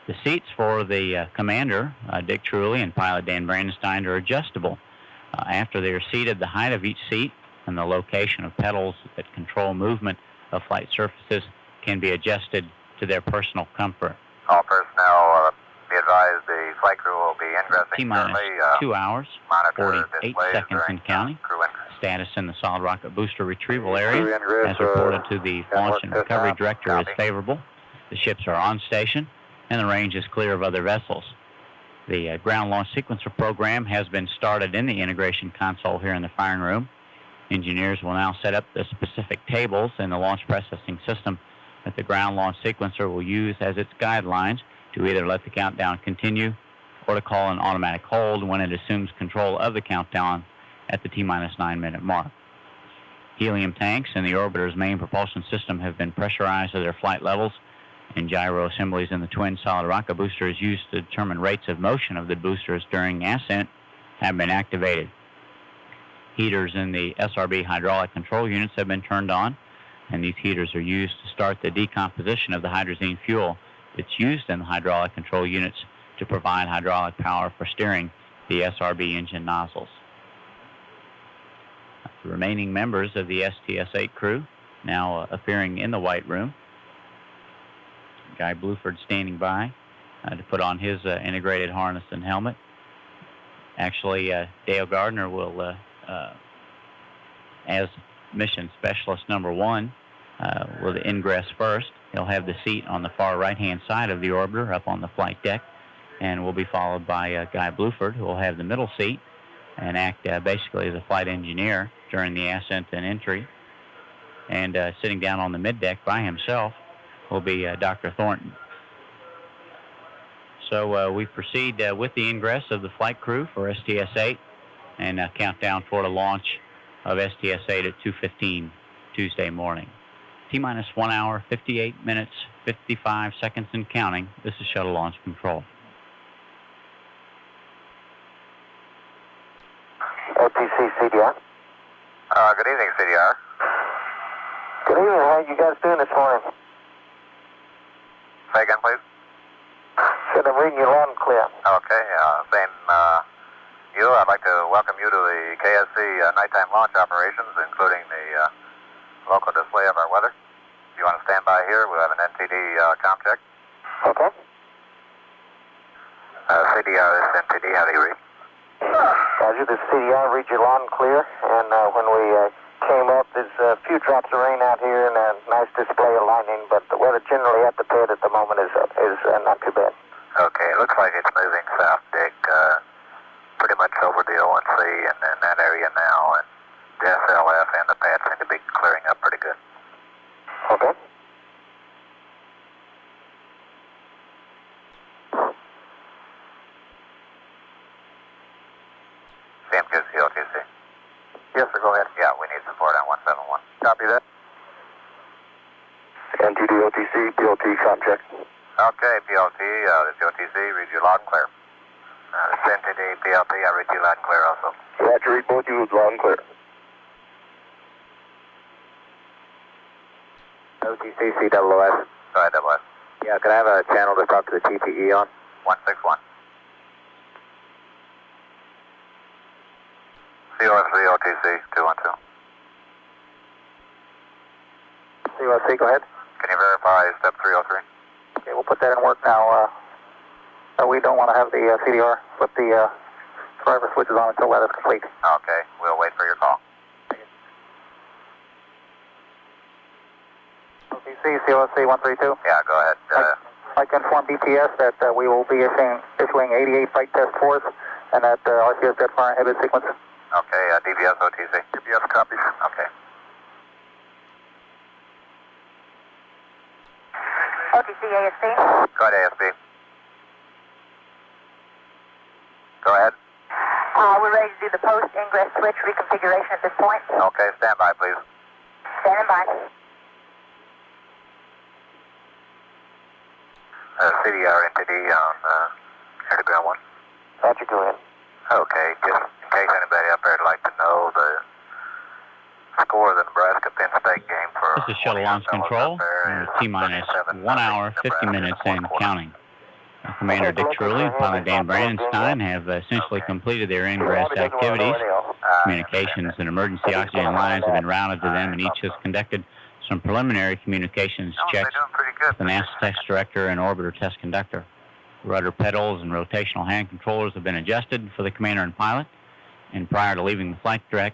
The seats for the commander, Dick Truly, and pilot Dan Brandenstein are adjustable. After they are seated, the height of each seat and the location of pedals that control movement of flight surfaces can be adjusted to their personal comfort. All personnel be advised the flight crew will be ingressing T-minus 2 hours, 48 seconds and counting. Status in the solid rocket booster retrieval area, as reported to the launch and recovery director, is favorable. The ships are on station, and the range is clear of other vessels. The ground launch sequencer program has been started in the integration console here in the firing room. Engineers will now set up the specific tables in the launch processing system that the ground launch sequencer will use as its guidelines to either let the countdown continue or to call an automatic hold when it assumes control of the countdown at the T-minus 9-minute mark. Helium tanks in the orbiter's main propulsion system have been pressurized to their flight levels, and gyro assemblies in the twin solid rocket boosters used to determine rates of motion of the boosters during ascent have been activated. Heaters in the SRB hydraulic control units have been turned on, and these heaters are used to start the decomposition of the hydrazine fuel that's used in the hydraulic control units to provide hydraulic power for steering the SRB engine nozzles. The remaining members of the STS-8 crew now appearing in the White Room. Guy Bluford standing by to put on his integrated harness and helmet. Actually, Dale Gardner will, as mission specialist number 1, will ingress first. He'll have the seat on the far right-hand side of the orbiter up on the flight deck, and will be followed by Guy Bluford, who will have the middle seat and act basically as a flight engineer during the ascent and entry. And sitting down on the middeck by himself will be Dr. Thornton. So we proceed with the ingress of the flight crew for STS-8 and count down toward a launch of STS-8 at 2:15 Tuesday morning. T-minus 1 hour, 58 minutes, 55 seconds and counting. This is Shuttle Launch Control. OTC CDR. Good evening, CDR. Good evening. How you guys doing this morning? Say again, please. Said I'm reading you loud and clear. Okay. Saying I'd like to welcome you to the KSC nighttime launch operations, including the local display of our weather. If you want to stand by here, we'll have an NTD comm check. Okay. CDR, this is NTD. How do you read? Roger, this CDR reads you loud and clear. And when we came up, there's a few drops of rain out here and a nice display of lightning, but the weather generally at the pad at the moment is not too bad. Okay, it looks like it's moving south, Dick. Pretty much over the ONC and in that area now, and the SLF and the pad seem to be clearing up pretty good. Okay. CMQC OTC. Yes, sir, go ahead. Yeah, we need support on 171. Copy that. NTD OTC, PLT, comm check. Okay, PLT, this is OTC, read you loud and clear. This is NTD, PLT, I read you loud and clear also. Roger, read both you loud and clear. OTC, COOS. Go ahead, OOS. Yeah, can I have a channel to talk to the TTE on? 161. COSV, OTC, 212. COSV, go ahead. Can you verify step 303? Okay, we'll put that in work now. We don't want to have the CDR put the driver switches on until that is complete. Okay, we'll wait for your call. OTC, COSC 132. Yeah, go ahead. I can inform BTS that we will be issuing 88 flight test fours and that RCS jet fire inhibit sequence. Okay, DBS, OTC. DBS copies. Okay. OTC, ASP. Go ahead, ASP. Go ahead. We're ready to do the post-ingress switch reconfiguration at this point. Okay, stand by, please. Standing by. CDR NTD on air to ground 1. Roger, go ahead. Okay, just in case anybody up there would like to know the score of the Nebraska-Penn State game for... This is Shuttle Launch Control. T-minus 1 hour, 50 minutes and counting. Commander Dick Truly and Pilot Dan Brandenstein have essentially completed their ingress activities. Communications and emergency oxygen lines have been routed to them, and each has conducted some preliminary communications checks with the NASA test director and orbiter test conductor. Rudder pedals and rotational hand controllers have been adjusted for the commander and pilot, and prior to leaving the flight deck,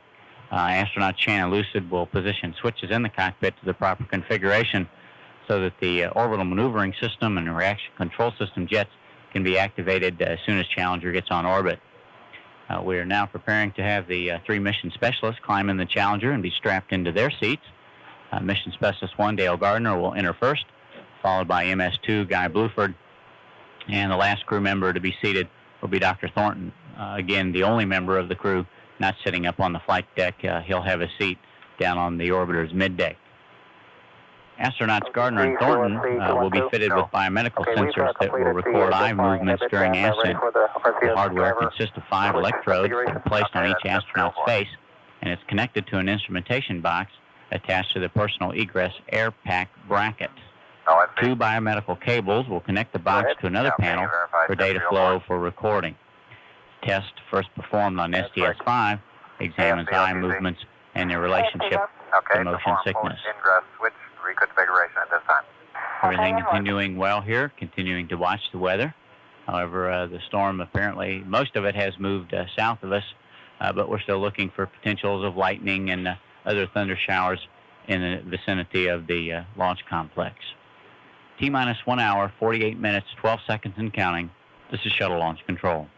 astronauts Chan and Lucid will position switches in the cockpit to the proper configuration so that the orbital maneuvering system and the reaction control system jets can be activated as soon as Challenger gets on orbit. We are now preparing to have the 3 mission specialists climb in the Challenger and be strapped into their seats. Mission Specialist 1, Dale Gardner, will enter first, followed by MS2, Guy Bluford, and the last crew member to be seated will be Dr. Thornton. Again, the only member of the crew not sitting up on the flight deck. He'll have a seat down on the orbiter's middeck. Astronauts Gardner and Thornton will be fitted with biomedical sensors that will record eye movements during ascent. The hardware consists of 5 electrodes that are placed on each astronaut's face, and it's connected to an instrumentation box attached to the personal egress air pack bracket. 2 biomedical cables will connect the box to another panel for data flow for recording. Test first performed on STS-8 examines eye movements and their relationship to motion sickness. Ingress switch reconfiguration at this time. Everything continuing well here, continuing to watch the weather. However, the storm apparently, most of it has moved south of us, but we're still looking for potentials of lightning and other thunder showers in the vicinity of the launch complex. T-minus 1 hour, 48 minutes, 12 seconds and counting. This is Shuttle Launch Control.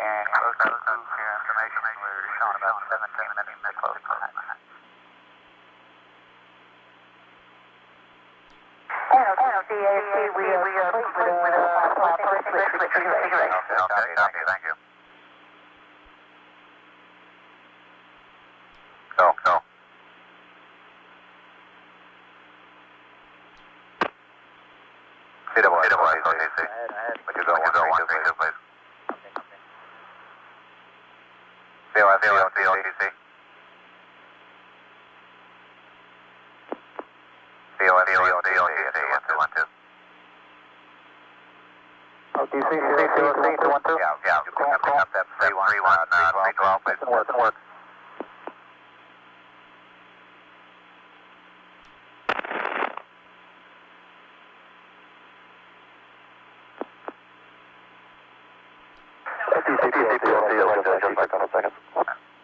And close to your information, we're showing about 17 minutes to close time. We are complete with post-ingress switch reconfiguration. Okay, copy, thank you. Go. OTC. Would you go 132, please? COS, OTC. COS, OTC, 212. OTC, COC, 212. Yeah, you pick up that 312, please. Doesn't work.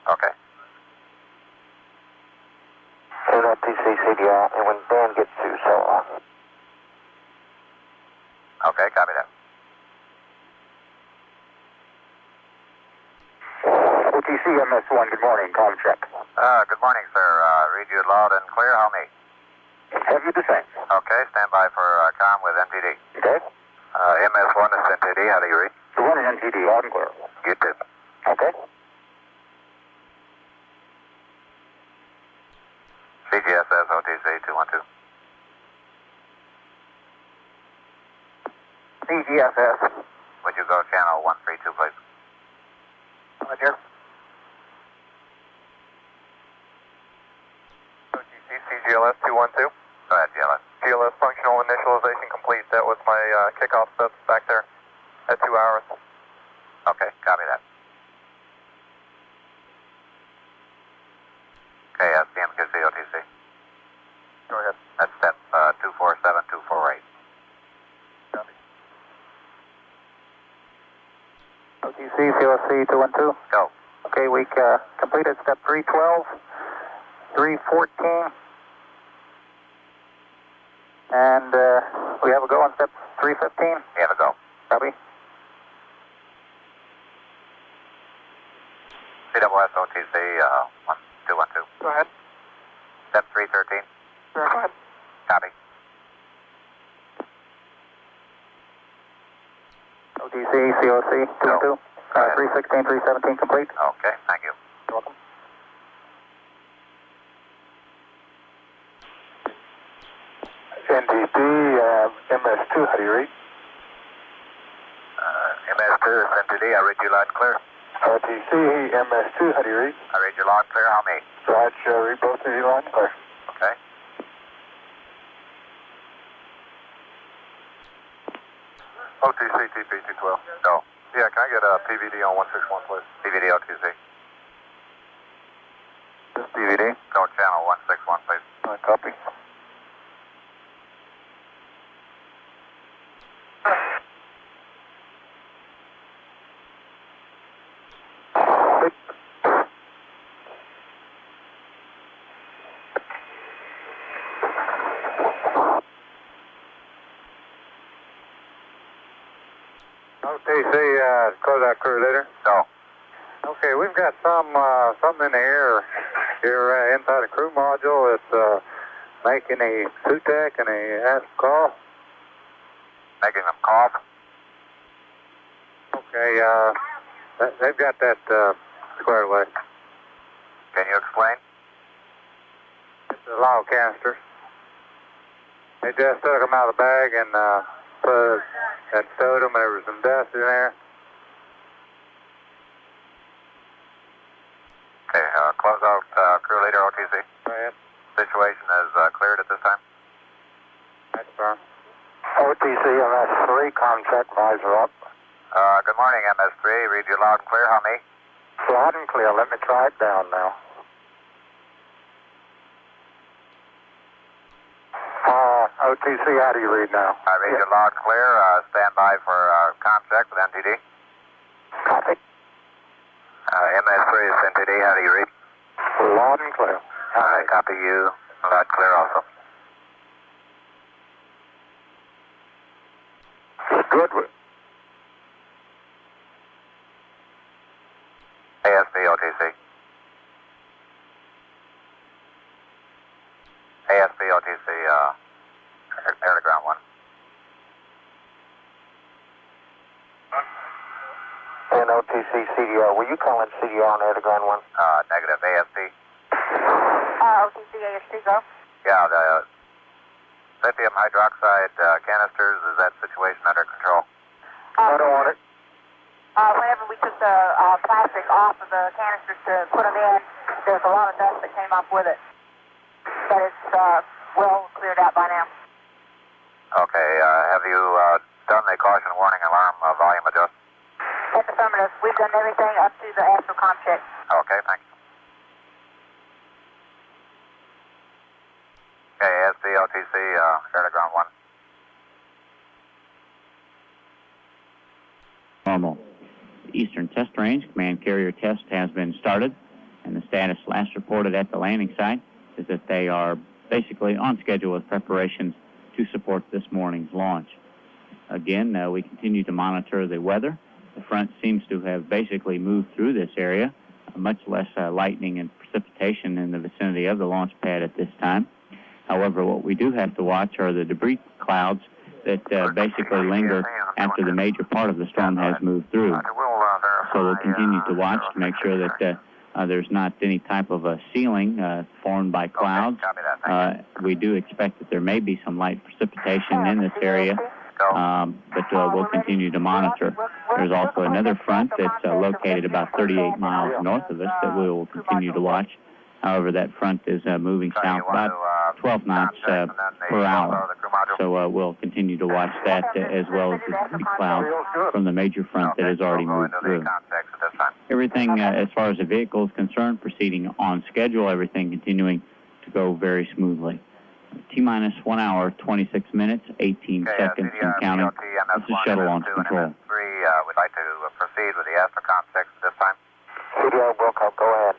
Okay. And OTC CDR, and when Dan gets to, so on. Okay, copy that. OTC MS1, good morning, com check. Good morning, sir. Read you loud and clear. How me? Have you the same? Okay, stand by for comm with NTD. Okay. MS1 is NTD. How do you read? The one is NTD, loud and clear. You did. Okay. CGSS OTC 212. CGSS. Would you go channel 132, please? Roger. OTC CGLS 212. Go ahead, GLS. GLS functional initialization complete. That was my kickoff steps back there at 2 hours. Okay, copy that. Okay, SPMQC OTC. Go ahead. That's step 247248. Copy. OTC, COC, 212. Go. Okay, we completed step 312, 314, and we have a go on step 315. You have a go. Copy. CWS OTC 1212. Go ahead. Step 313. Sure, go ahead. Copy. OTC, COC, 212. 316, 317 complete. Okay, thank you. You're welcome. NTD, MS2, how do you read? MS2 is NTD. I read you loud and clear. OTC, MS2, how do you read? I read you loud and clear. How me? Roger, read both of you loud and clear. Okay. OTC, TP212. Go. Yeah, can I get a PVD on 161, please? DVD OTC. Just PVD. Go channel 161, please. Copy. OTC, close out crew leader. Go. Okay, we've got something in the air here inside the crew module. It's making a SUTEC and a ask call. Making them cough. Okay, they've got that squared away. Can you explain? It's the log canisters. They just took them out of the bag and put and stowed them, and there was some dust in there. Okay, close out crew leader OTC. Go ahead. Situation is cleared at this time. That's fine. OTC, MS3, contract visor up. Good morning, MS3. Read you loud and clear. How me? Loud and clear. Let me try it down now. OTC, how do you read now? I read you loud and clear. Stand by for comm check with NTD. Copy. MS3 is NTD. How do you read? Loud and clear. I copy you. Loud and clear also. Good. ASB OTC. ASB OTC, air to ground 1. And OTC CDR. Were you calling CDR on air to ground 1? Negative. ASB. OTC, ASC, go. Yeah, lithium hydroxide canisters, is that situation under control? I don't want it. Whenever we took the plastic off of the canisters to put them in, there's a lot of dust that came up with it. But it's well cleared out by now. Okay, have you done the caution, warning, alarm, volume adjust? That's affirmative. We've done everything up to the astrocom check. Okay, thank you. Okay, SBOTC, air to ground 1. Normal. The Eastern Test Range command carrier test has been started, and the status last reported at the landing site is that they are basically on schedule with preparations to support this morning's launch. Again, we continue to monitor the weather. The front seems to have basically moved through this area, much less lightning and precipitation in the vicinity of the launch pad at this time. However, what we do have to watch are the debris clouds that basically linger after the major part of the storm has moved through. So we'll continue to watch to make sure that there's not any type of a ceiling formed by clouds. We do expect that there may be some light precipitation in this area, but we'll continue to monitor. There's also another front that's located about 38 miles north of us that we will continue to watch. However, that front is moving south about 12 knots per hour. So we'll continue to watch that as well as the debris clouds from the major front that has already moved through. Everything as far as the vehicle is concerned, proceeding on schedule, everything continuing to go very smoothly. T-minus 1 hour, 26 minutes, 18 seconds and counting. This is shuttle launch control. We'd like to proceed with the astrocom checks at this time. CDR Wilco, go ahead.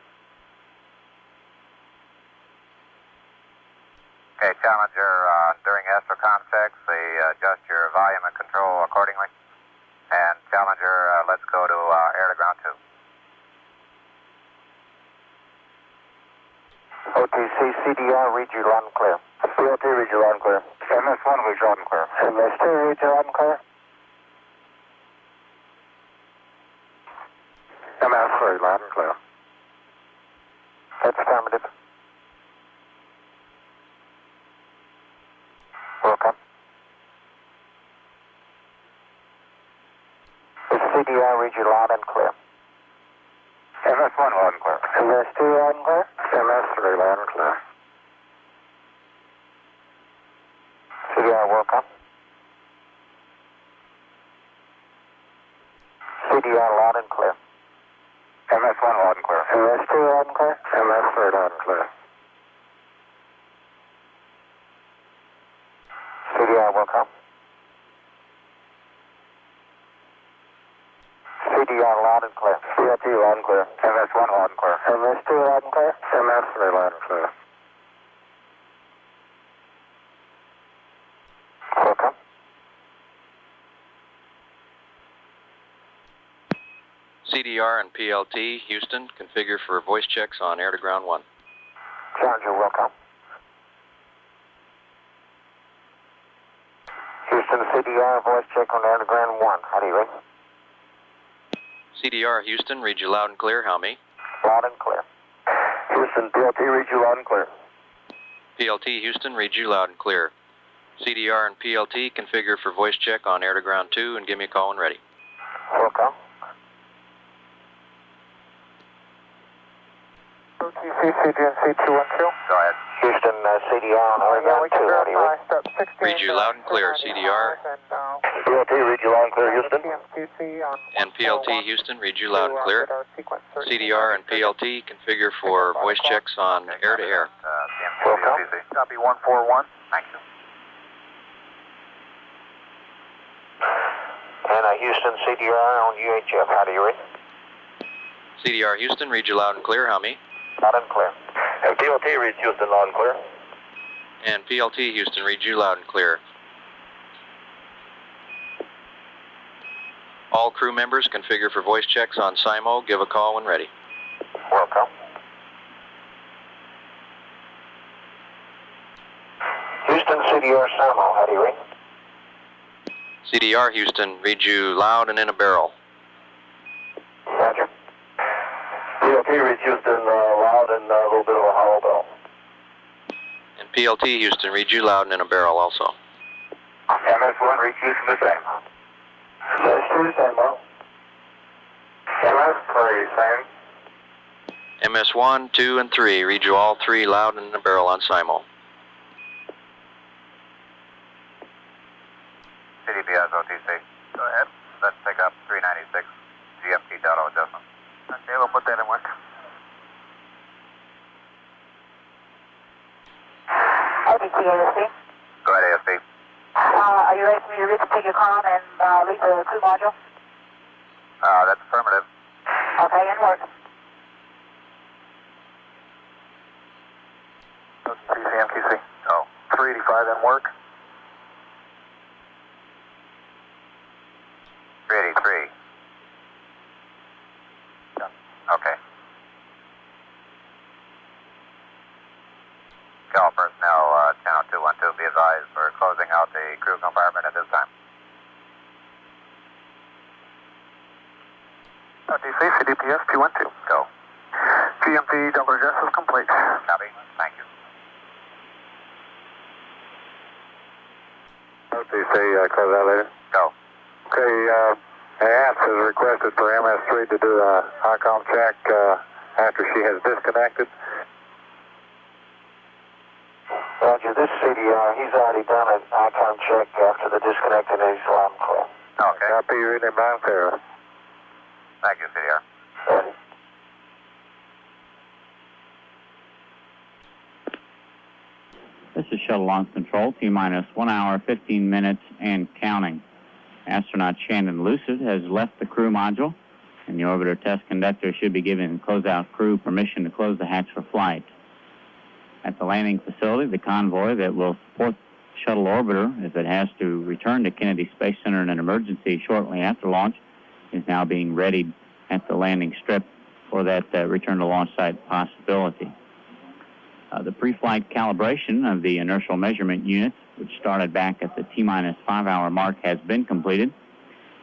Okay, Challenger, during astrocom checks, adjust your volume and control accordingly. And Challenger, let's go to air to ground 2. OTC, CDR, read you loud and clear. PLT, read you loud and clear. MS1, read you loud and clear. MS2, read you loud and clear. MS3, loud and clear. That's affirmative. Welcome. Is CDR, read you loud and clear. MS1, loud and clear. MS2, loud and clear. MS3, loud and clear. CDR, welcome. CDR, loud and clear. MS1, loud and clear. MS2, loud and clear. MS3, loud and clear. CDR, welcome. CDR, loud and clear. CLT, loud and clear. MS1, loud and clear. MS2, loud and clear. MS3, loud and clear. Welcome. CDR and PLT, Houston, configure for voice checks on air to ground 1. Challenger, welcome. Houston, CDR, voice check on air to ground 1. How do you read? CDR, Houston, read you loud and clear. How me? Loud and clear. Houston, PLT, read you loud and clear. PLT, Houston, read you loud and clear. CDR and PLT, configure for voice check on air to ground 2 and give me a call when ready. Welcome. OTC, CDNC 212. Go ahead. Houston, CDR on air ground 2. How do you read? Read you loud and clear, CDR. PLT, read you loud and clear, Houston. And PLT, Houston, read you loud and clear. CDR and PLT, configure for voice checks on air to air. Welcome. Copy 141. Thank you. And Houston, CDR on UHF. How do you read? CDR, Houston, read you loud and clear. How me? Loud and clear. And PLT reads Houston loud and clear. And PLT, Houston, read you loud and clear. All crew members configure for voice checks on SIMO. Give a call when ready. Welcome. Houston, CDR, SIMO. How do you read? CDR, Houston, read you loud and in a barrel. Roger. PLT reads Houston loud and a little bit of a hollow bell. And And PLT Houston, read you loud and in a barrel also. MS1, read you from the same. Let's do the same, Mo. MS3, same. MS1, 2, and 3, read you all 3 loud and in a barrel on SIMO. CDPS OTC. Go ahead. Let's pick up 396. GFT data adjustment. Okay, we'll put that in work. OTC, ASC. Go ahead, ASP. Are you ready for me to take your comm and leave the crew module? That's affirmative. Okay, in work. CMTC. Oh, 385 in work. 383. Okay. Cal personnel, channel 212, be advised we're closing out the crew compartment at this time. OTC, CDPS 212. Go. GMT double adjust is complete. Copy. Thank you. OTC, close out later. Go. Okay, ASP has requested for MS3 to do a ICOM check after she has disconnected. Roger, this CDR, he's already done an ICOM check after the disconnect and he's loud and clear. Okay. Copy, you're in bound clear. Thank you, CDR. Ready. This is Shuttle Launch Control, T-minus 1 hour, 15 minutes, and counting. Astronaut Shannon Lucid has left the crew module, and the orbiter test conductor should be giving the closeout crew permission to close the hatch for flight. At the landing facility, the convoy that will support the shuttle orbiter, if it has to return to Kennedy Space Center in an emergency shortly after launch, is now being readied at the landing strip for that return to launch site possibility. The pre-flight calibration of the inertial measurement units, which started back at the T-minus 5 hour mark, has been completed.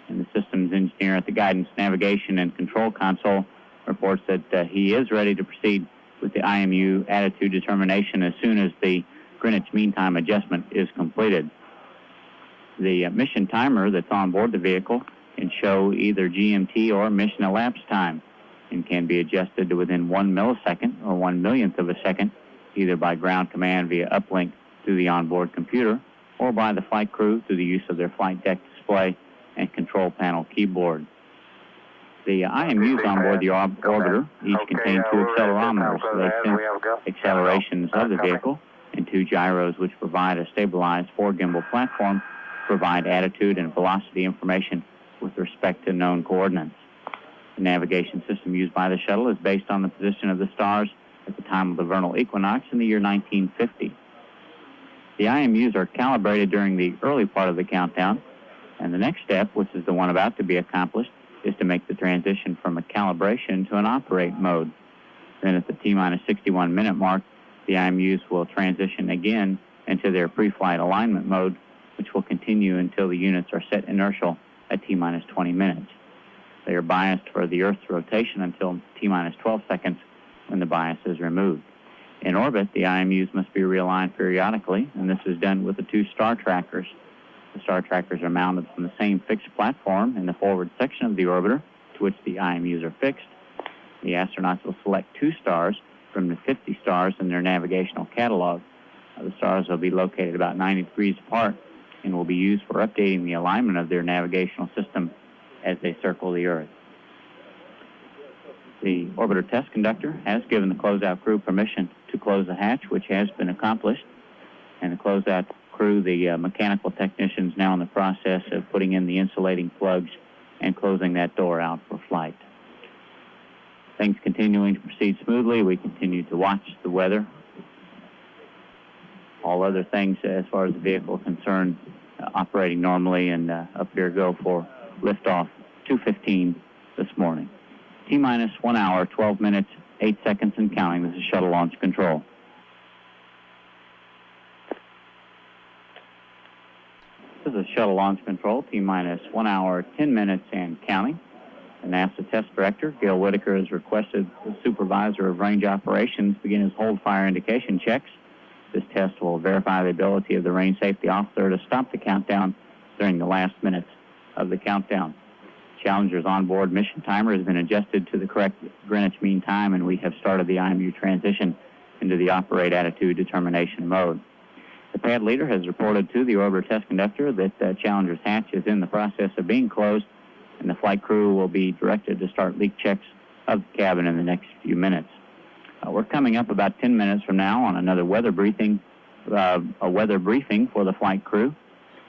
And the systems engineer at the guidance, navigation, and control console reports that he is ready to proceed with the IMU attitude determination as soon as the Greenwich Mean Time adjustment is completed. The mission timer that's on board the vehicle can show either GMT or mission elapsed time and can be adjusted to within 1 millisecond or 1 millionth of a second, either by ground command via uplink through the onboard computer or by the flight crew through the use of their flight deck display and control panel keyboard. The IMUs on board the orbiter each contain 2 accelerometers. They sense accelerations of the vehicle, and 2 gyros which provide a stabilized 4-gimbal platform to provide attitude and velocity information with respect to known coordinates. The navigation system used by the shuttle is based on the position of the stars at the time of the vernal equinox in the year 1950. The IMUs are calibrated during the early part of the countdown, and the next step, which is the one about to be accomplished, is to make the transition from a calibration to an operate mode. Then at the T-minus 61 minute mark, the IMUs will transition again into their pre-flight alignment mode, which will continue until the units are set inertial at T-minus 20 minutes. They are biased for the Earth's rotation until T-minus 12 seconds when the bias is removed. In orbit, the IMUs must be realigned periodically, and this is done with the 2 star trackers. The star trackers are mounted from the same fixed platform in the forward section of the orbiter to which the IMUs are fixed. The astronauts will select 2 stars from the 50 stars in their navigational catalog. The stars will be located about 90 degrees apart and will be used for updating the alignment of their navigational system as they circle the Earth. The orbiter test conductor has given the closeout crew permission to close the hatch, which has been accomplished, and the closeout crew, the mechanical technicians, now in the process of putting in the insulating plugs and closing that door out for flight. Things continuing to proceed smoothly. We continue to watch the weather. All other things, as far as the vehicle is concerned, operating normally, and up here go for liftoff 2:15 this morning. T-minus 1 hour, 12 minutes, 8 seconds and counting. This is Shuttle Launch Control. This is Shuttle Launch Control, T-minus 1 hour, 10 minutes and counting. The NASA Test Director, Gail Whitaker, has requested the Supervisor of Range Operations begin his hold fire indication checks. This test will verify the ability of the range safety officer to stop the countdown during the last minutes of the countdown. Challenger's onboard mission timer has been adjusted to the correct Greenwich Mean Time, and we have started the IMU transition into the operate attitude determination mode. The pad leader has reported to the orbiter test conductor that Challenger's hatch is in the process of being closed, and the flight crew will be directed to start leak checks of the cabin in the next few minutes. We're coming up about 10 minutes from now on another weather briefing, a weather briefing for the flight crew,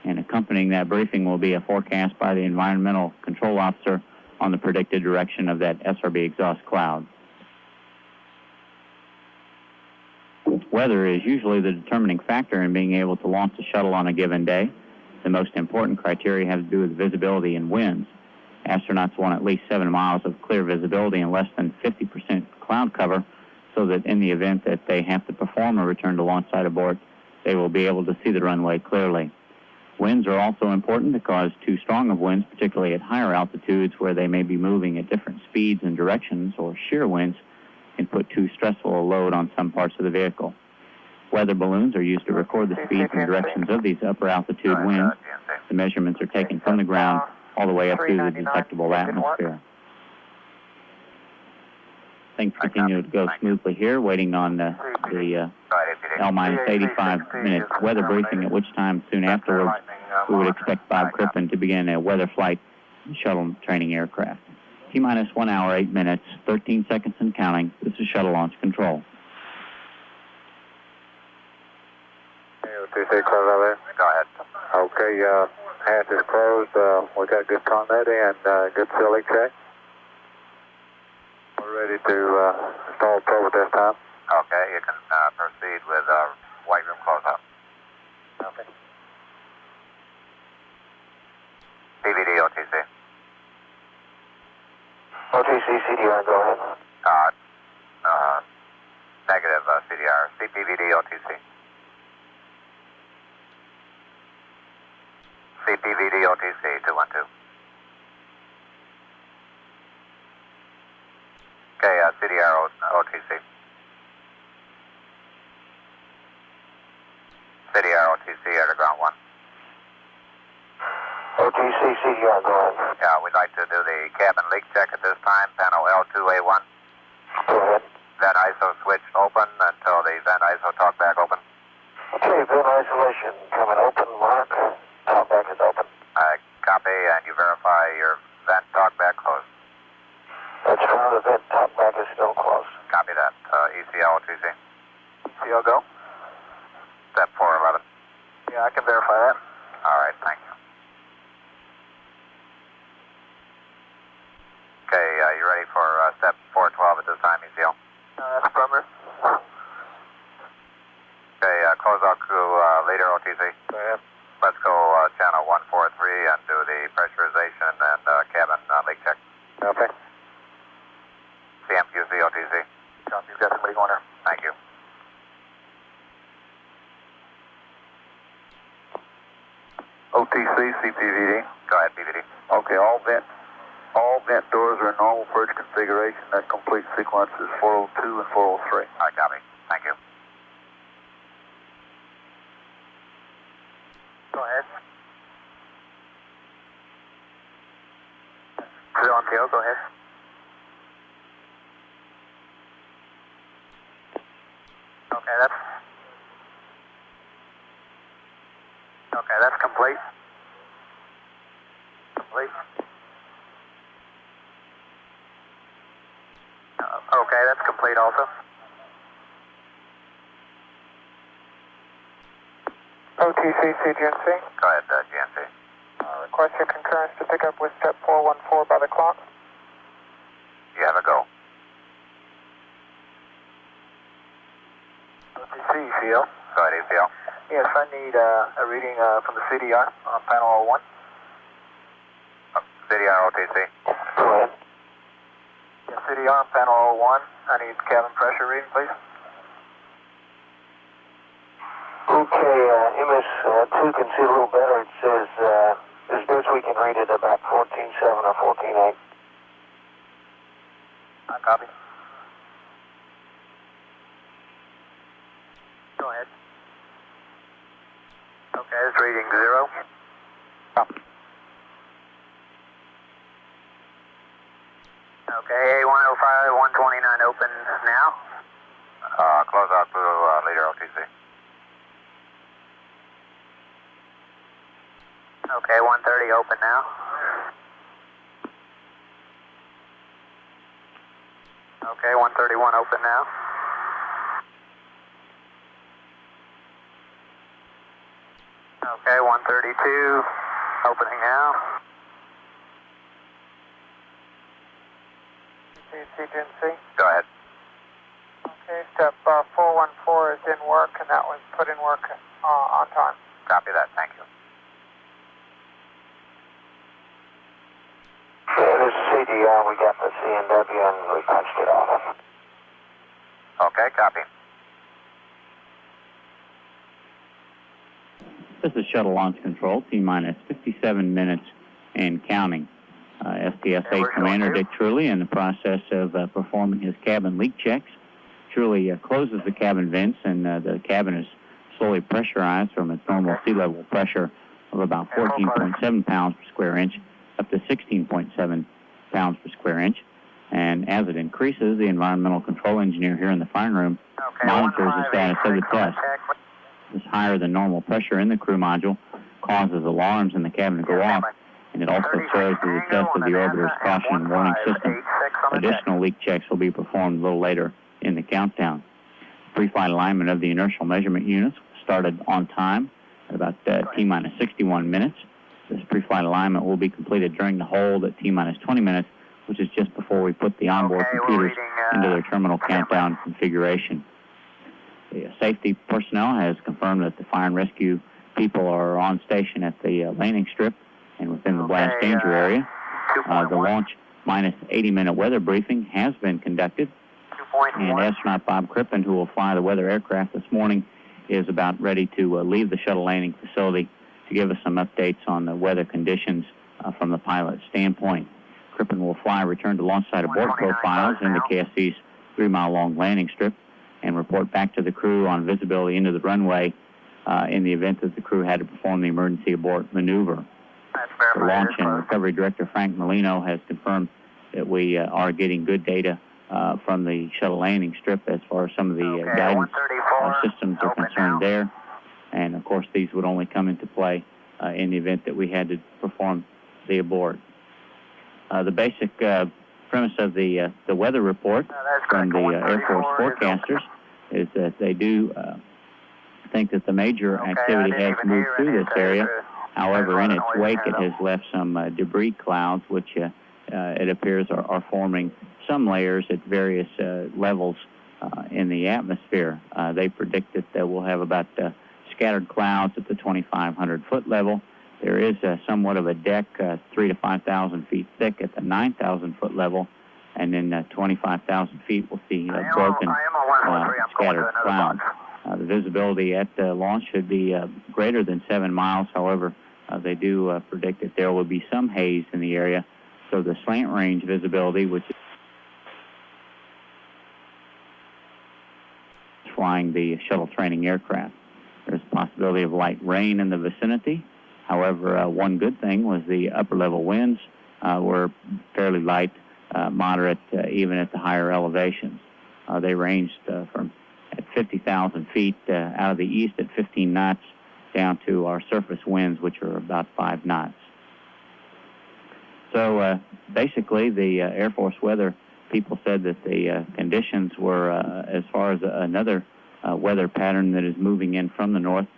and accompanying that briefing will be a forecast by the environmental control officer on the predicted direction of that SRB exhaust cloud. Weather is usually the determining factor in being able to launch the shuttle on a given day. The most important criteria have to do with visibility and winds. Astronauts want at least 7 miles of clear visibility and less than 50% cloud cover, so that in the event that they have to perform a return to launch site abort, they will be able to see the runway clearly. Winds are also important because too strong of winds, particularly at higher altitudes where they may be moving at different speeds and directions, or shear winds, can put too stressful a load on some parts of the vehicle. Weather balloons are used to record the speeds and directions of these upper altitude winds. The measurements are taken from the ground all the way up to the detectable atmosphere. Things continue to go smoothly here, waiting on the L-minus 85 minutes weather briefing, at which time soon afterwards we would expect Bob Crippen to begin a weather flight shuttle training aircraft. T-minus 1 hour, 8 minutes, 13 seconds and counting. This is shuttle launch control. Go ahead. Okay, hatch is closed. We got good contact and good facility check. We're ready to install probe at this time. Okay, you can proceed with white room close-up. Okay. PVD, OTC. OTC, CDR, go ahead. Negative CDR. CPVD, OTC. CPVD, OTC, 212. Okay, CDR, OTC. CDR, OTC, air to ground 1. OTC, CDR, go ahead. Yeah, we'd like to do the cabin leak check at this time, panel L2A1. Go ahead. Vent ISO switch open until the vent ISO talkback open. Okay, vent isolation coming open, Mark. Talkback is open. Copy, and you verify your vent talkback closed. That's from the vent talkback is still closed. Copy that. ECL, OTC. ECL, go. Step 411. Yeah, I can verify that. All right, thank you. Okay, you ready for step 412 at this time, ECL? That's Brummer. Okay, close out crew leader, OTC. Go ahead. Let's go channel 143 and do the pressurization and cabin leak check. Okay. CMQC, OTC. You've got somebody going there. Thank you. OTC, CPVD. Go ahead, PVD. Okay, all vent doors are in normal purge configuration. That complete sequence is 402 and 403. All right, copy. Thank you. Go ahead. Clear on tail, go ahead. Okay, that's complete. Complete. Okay, that's complete also. OTC, CGNC. Go ahead, GNC. Request your concurrence to pick up with step 414 by the clock. You have a go. OTC, ECL. Go ahead, ECL. Yes, I need a reading from the CDR on panel 01. CDR, OTC. Go ahead. Yes, CDR on panel 01. I need cabin pressure reading, please. Okay, MS2 can see a little better. It says, as best we can read it, about 14.7 or 14.8. I copy. Go ahead. Okay, it's reading 0. Okay, A105, 129 open now. Close out to leader OTC. Okay, 130 open now. Okay, 131 open now. Okay, 132 opening now. CGNC. Go ahead. Okay, step 414 is in work, and that was put in work on time. Copy that. Thank you. Yeah, this is CDR. We got the CNW and we punched it off. Okay, copy. This is Shuttle Launch Control, T-minus 57 minutes and counting. STS-8 Commander Dick Truly in the process of performing his cabin leak checks. Truly closes the cabin vents, and the cabin is slowly pressurized from its normal sea level pressure of about 14.7 pounds per square inch up to 16.7 pounds per square inch. And as it increases, the environmental control engineer here in the firing room monitors the status of the test. This higher than normal pressure in the crew module causes alarms in the cabin to go off, and it also serves as a test of the orbiter's caution and warning system. Additional leak checks will be performed a little later in the countdown. Pre-flight alignment of the inertial measurement units started on time at about T-minus 61 minutes. This pre-flight alignment will be completed during the hold at T-minus 20 minutes, which is just before we put the onboard computers into their terminal countdown configuration. The safety personnel has confirmed that the fire and rescue people are on station at the landing strip and within the blast danger area. The launch minus 80-minute weather briefing has been conducted, and astronaut Bob Crippen, who will fly the weather aircraft this morning, is about ready to leave the shuttle landing facility to give us some updates on the weather conditions from the pilot's standpoint. Crippen will fly return to launch site abort profiles in the KSC's 3-mile-long landing strip and report back to the crew on visibility into the runway in the event that the crew had to perform the emergency abort maneuver. The Launch and Recovery Director Frank Molino has confirmed that we are getting good data from the shuttle landing strip as far as some of the guidance systems are concerned there. And, of course, these would only come into play in the event that we had to perform the abort. The basic premise of the weather report from the Air Force forecasters is that they do think that the major activity has moved through this area. However, in its wake, it has left some debris clouds, which it appears are forming some layers at various levels in the atmosphere. They predict that we'll have about scattered clouds at the 2,500-foot level. There is somewhat of a deck, 3,000 to 5,000 feet thick at the 9,000-foot level, and then 25,000 feet we'll see broken scattered clouds. The visibility at launch should be greater than 7 miles. However, they do predict that there will be some haze in the area. So the slant range visibility, which is flying the shuttle training aircraft. There's a possibility of light rain in the vicinity. However, one good thing was the upper-level winds were fairly light, moderate, even at the higher elevations. They ranged from at 50,000 feet out of the east at 15 knots down to our surface winds, which are about 5 knots. So basically, the Air Force weather people said that the conditions were, as far as another weather pattern that is moving in from the north,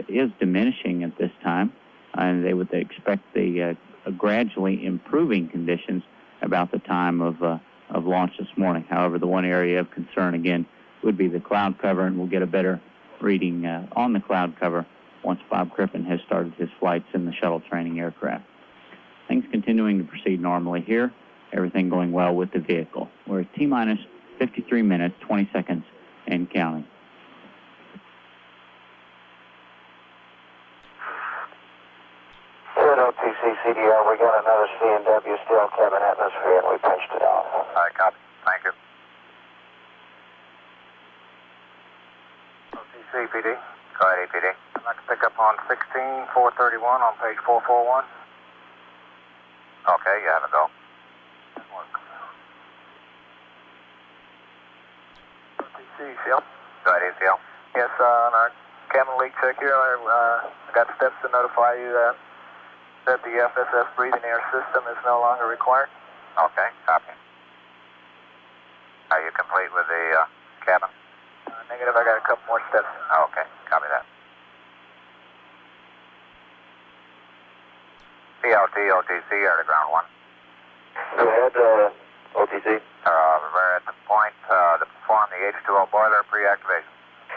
is diminishing at this time. And they would expect the gradually improving conditions about the time of launch this morning. However, the one area of concern, again, would be the cloud cover, and we'll get a better reading on the cloud cover once Bob Crippen has started his flights in the shuttle training aircraft. Things continuing to proceed normally here. Everything going well with the vehicle. We're at T-minus 53 minutes, 20 seconds, and counting. OTC CDR, we got another CNW still cabin atmosphere, and we punched it off. All right, copy. Thank you. OTC PD. Go ahead, APD. I'd like to pick up on 16431 on page 441. Okay, you have a go. ECL. Go ahead, ECL. Yes, on our cabin leak check here, I got steps to notify you that the FSS breathing air system is no longer required. Okay, copy. Are you complete with the cabin? Negative, I got a couple more steps. Okay, copy that. PLT, OTC, air to ground 1. Go ahead, OTC. We're at the point to perform the H2O boiler pre-activation.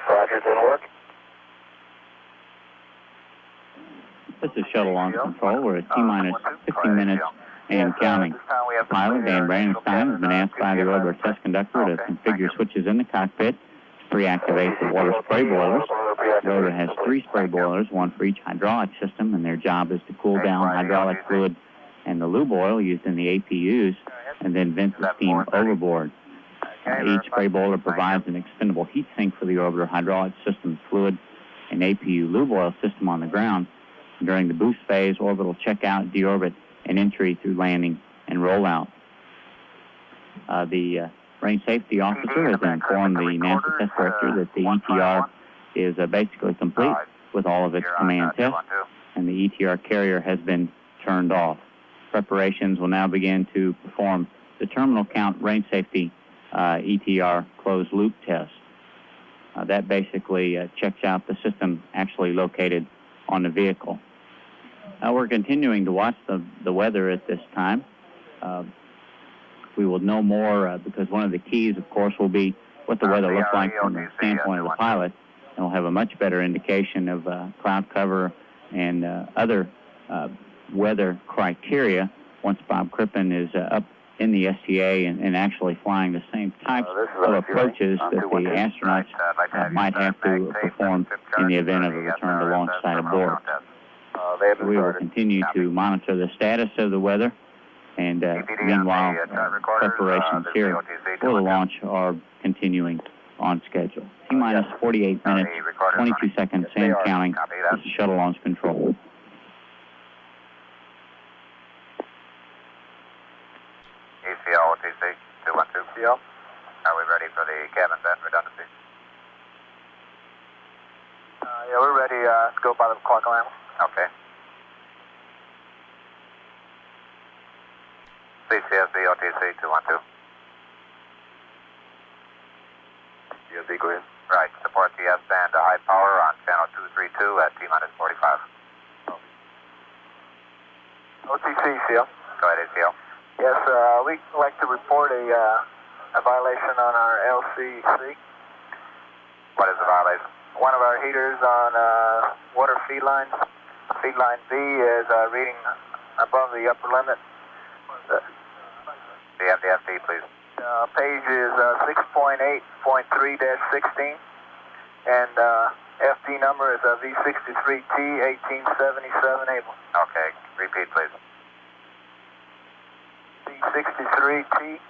Roger, didn't work. This is Shuttle Launch Control. We're at T-minus 15 minutes and counting. Pilot Dan Brandenstein has been asked by the Orbiter test conductor to configure switches in the cockpit to pre-activate the water spray boilers. The rotor has 3 spray boilers, one for each hydraulic system, and their job is to cool down hydraulic fluid and the lube oil used in the APUs, and then vent the steam overboard. Each spray boiler provides an expendable heat sink for the orbiter hydraulic system's fluid and APU lube oil system on the ground. During the boost phase, orbital checkout, deorbit, and entry through landing and rollout. The range safety officer has informed the NASA test director that the ETR is basically complete with all of its command tests, and the ETR carrier has been turned off. Preparations will now begin to perform the terminal count range safety ETR closed loop test. That basically checks out the system actually located on the vehicle. We're continuing to watch the weather at this time. We will know more because one of the keys, of course, will be what the weather looks like from the standpoint of the pilot, and we'll have a much better indication of cloud cover and other weather criteria once Bob Crippen is up in the STA and actually flying the same types of approaches that the astronauts might have to perform in the event of a return to launch site aboard. We will continue to monitor the status of the weather, and meanwhile, preparations here for the launch are continuing on schedule. T-minus 48 minutes, 22 seconds, and counting. This is Shuttle Launch Control. ECL, OTC, 212. ECL. Are we ready for the cabin vent redundancy? Yeah, we're ready to go by the clock alarm. Okay. CCSB, OTC, 212. CSB, go ahead. Right, support the S-band to high power on channel 232 at T-minus 45. OTC, CL. Go ahead, ACL. Yes, we'd like to report a violation on our LCC. What is the violation? One of our heaters on water feed lines, feed line B, is reading above the upper limit. Do you have the FD, please? Page is 6.8.3-16, and FD number is V63T1877 Able. Okay, repeat, please. V63T1877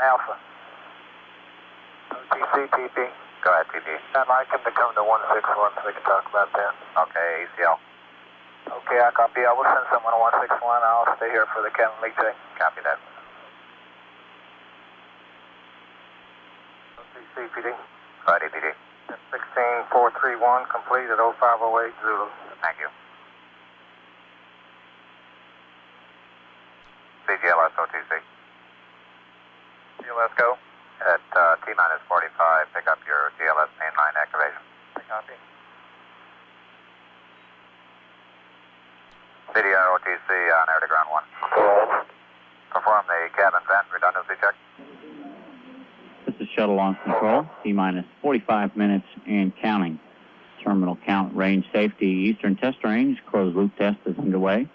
Alpha. OTC TP. Go ahead, TP. I'd like him to come to 161 so we can talk about that. Okay, ACL. Okay, I copy. I will send someone to 161. I'll stay here for the cabin leak check. Copy that. OTC PD. Go ahead, EPD. 16431, complete at 0508 Zulu. Thank you. CGLS OTC. GLS go. At T-minus 45, pick up your GLS mainline activation. Copy. CDR OTC on air to ground 1. Perform the cabin vent redundancy check. This is Shuttle Launch Control, T-minus 45 minutes and counting. Terminal count range safety Eastern test range closed loop test is underway.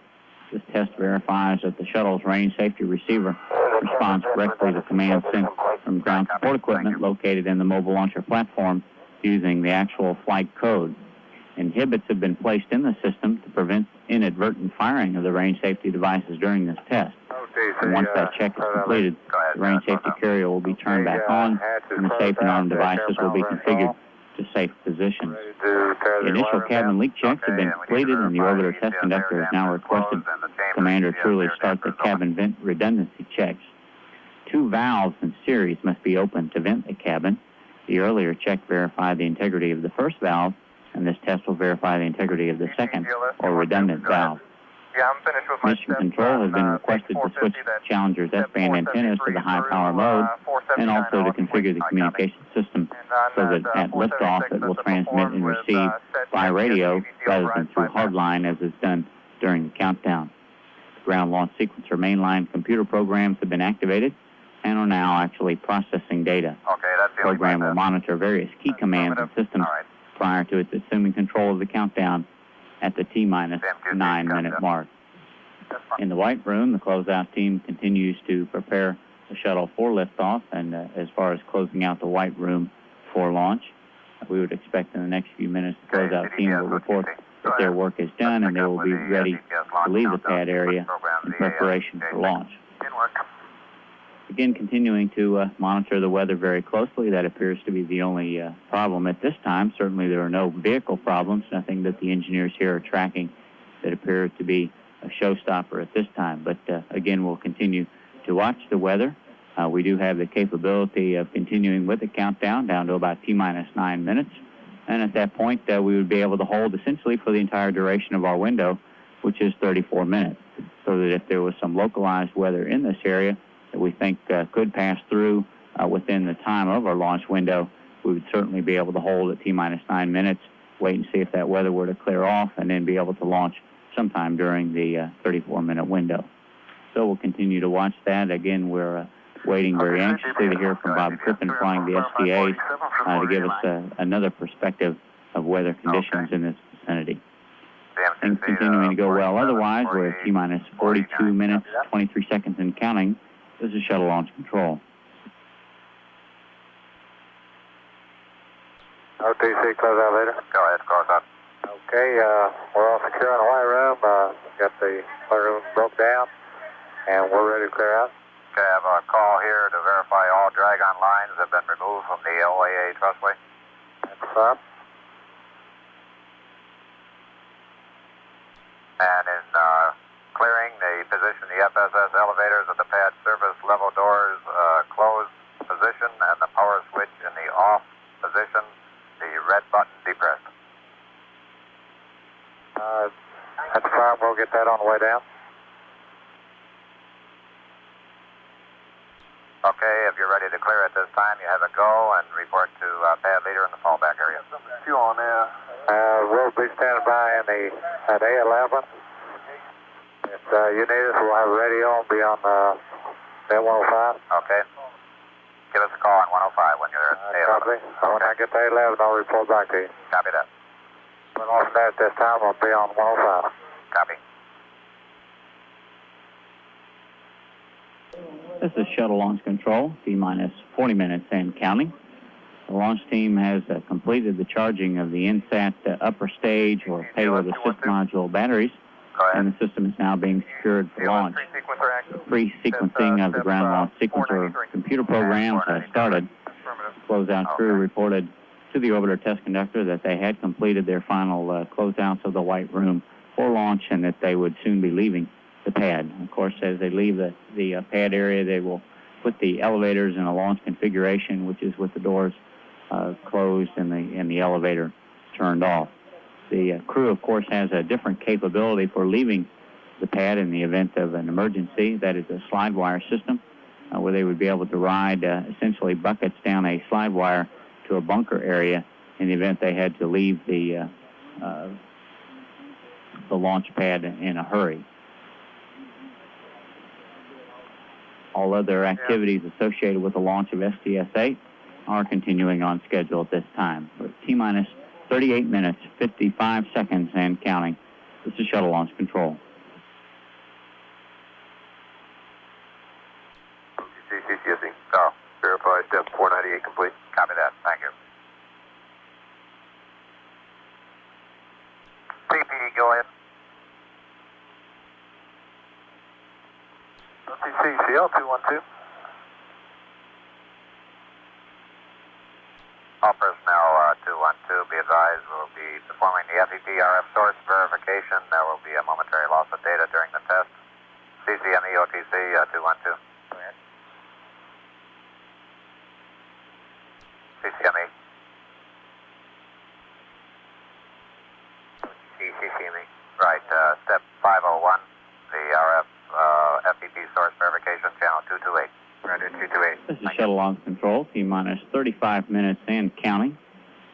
This test verifies that the shuttle's range safety receiver responds correctly to commands sent from ground support equipment located in the mobile launcher platform using the actual flight code. Inhibits have been placed in the system to prevent inadvertent firing of the range safety devices during this test. And once that check is completed, the range safety carrier will be turned back on and the safe and arm devices will be configured to safe positions. Ready to tear The initial cabin leak checks have been completed, and the orbiter test conductor has now requested Commander Truly start the cabin vent redundancy checks. 2 valves in series must be opened to vent the cabin. The earlier check verified the integrity of the first valve, and this test will verify the integrity of the second or redundant valve. Yeah, I'm finished with my Mission Control has been requested to switch Challenger's S-band antennas to the high-power mode and also to configure the communication system so that at liftoff it will transmit and receive by radio rather than through hardline as is done during the countdown. Ground launch sequencer mainline computer programs have been activated and are now actually processing data. The program will monitor various key commands and systems prior to its assuming control of the countdown at the T-minus 9-minute mark. In the White Room, the closeout team continues to prepare the shuttle for liftoff, and as far as closing out the White Room for launch, we would expect in the next few minutes the closeout team will report that their work is done and they will be ready to leave the pad area in preparation for launch. Again, continuing to monitor the weather very closely. That appears to be the only problem at this time. Certainly there are no vehicle problems, nothing that the engineers here are tracking that appears to be a showstopper at this time. But again, we'll continue to watch the weather. We do have the capability of continuing with the countdown down to about T-minus 9 minutes. And at that point, we would be able to hold essentially for the entire duration of our window, which is 34 minutes. So that if there was some localized weather in this area that we think could pass through within the time of our launch window, we would certainly be able to hold at T-minus 9 minutes, wait and see if that weather were to clear off, and then be able to launch sometime during the 34-minute window. So we'll continue to watch that. Again, we're waiting very anxiously to hear from Bob Crippen flying the ST-8 to give us another perspective of weather conditions in this vicinity. Things continuing to go well. Otherwise, we're at T-minus 42 minutes, 23 seconds and counting. This is shuttle launch control. OTC, close out later. Go ahead, close out. Okay, we're all secure in the White Room. Got the White Room broke down, and we're ready to clear out. Okay, I have a call here to verify all drag-on lines have been removed from the OAA trussway. That's up. And in clearing, they position the FSS elevators at the pad surface level doors closed position and the power switch in the off position, the red button depressed. That's fine. We'll get that on the way down. Okay, if you're ready to clear at this time, you have a go and report to pad leader in the fallback area. Fuel on there. We'll be standing by at A11. If you need us, we'll have radio and be on that 105. Okay. Give us a call on 105 when you're at A11. Copy. When I get to A11, I'll report back to you. Copy that. But off that at this time, I'll be on 105. Copy. This is shuttle launch control, T-minus 40 minutes and counting. The launch team has completed the charging of the INSAT upper stage or payload assist module batteries, and the system is now being secured for launch. The pre-sequencing of the ground launch sequencer computer programs has started. Closeout crew reported to the orbiter test conductor that they had completed their final closeouts of the White Room for launch and that they would soon be leaving the pad. Of course, as they leave the pad area, they will put the elevators in a launch configuration, which is with the doors closed and the elevator turned off. The crew, of course, has a different capability for leaving the pad in the event of an emergency. That is a slide wire system where they would be able to ride essentially buckets down a slide wire to a bunker area in the event they had to leave the launch pad in a hurry. All other activities associated with the launch of STS-8 are continuing on schedule at this time. We're at T-minus 38 minutes, 55 seconds and counting. This is shuttle launch control. CCSE. Go. Verify step 498 complete. Copy that. Thank you. CP, go ahead. CCL 212. All personnel to 212, be advised we'll be performing the FET RF source verification. There will be a momentary loss of data during the test. CCME OTC 212. CCME. CCME. Right, step 501, the RF FET source verification, channel 228. Roger, 228. This is Shuttle Launch Control, T-minus 35 minutes and counting.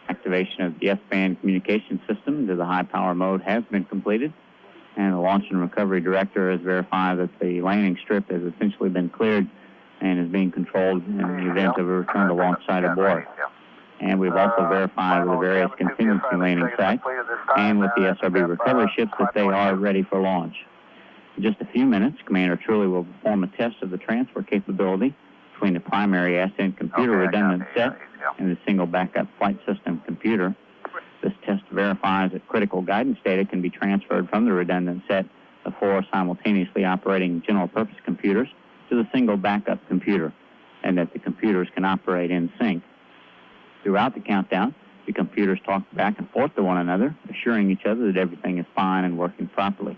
Activation of the S-band communication system to the high-power mode has been completed, and the Launch and Recovery Director has verified that the landing strip has essentially been cleared and is being controlled in the event of a return to launch site abort. And we've also verified with the various contingency landing sites and with the SRB recovery ships that they are ready for launch. In just a few minutes, Commander Truly will perform a test of the transfer capability between the primary Ascent computer redundant set and the single backup flight system computer. This test verifies that critical guidance data can be transferred from the redundant set of 4 simultaneously operating general purpose computers to the single backup computer, and that the computers can operate in sync. Throughout the countdown, the computers talk back and forth to one another, assuring each other that everything is fine and working properly.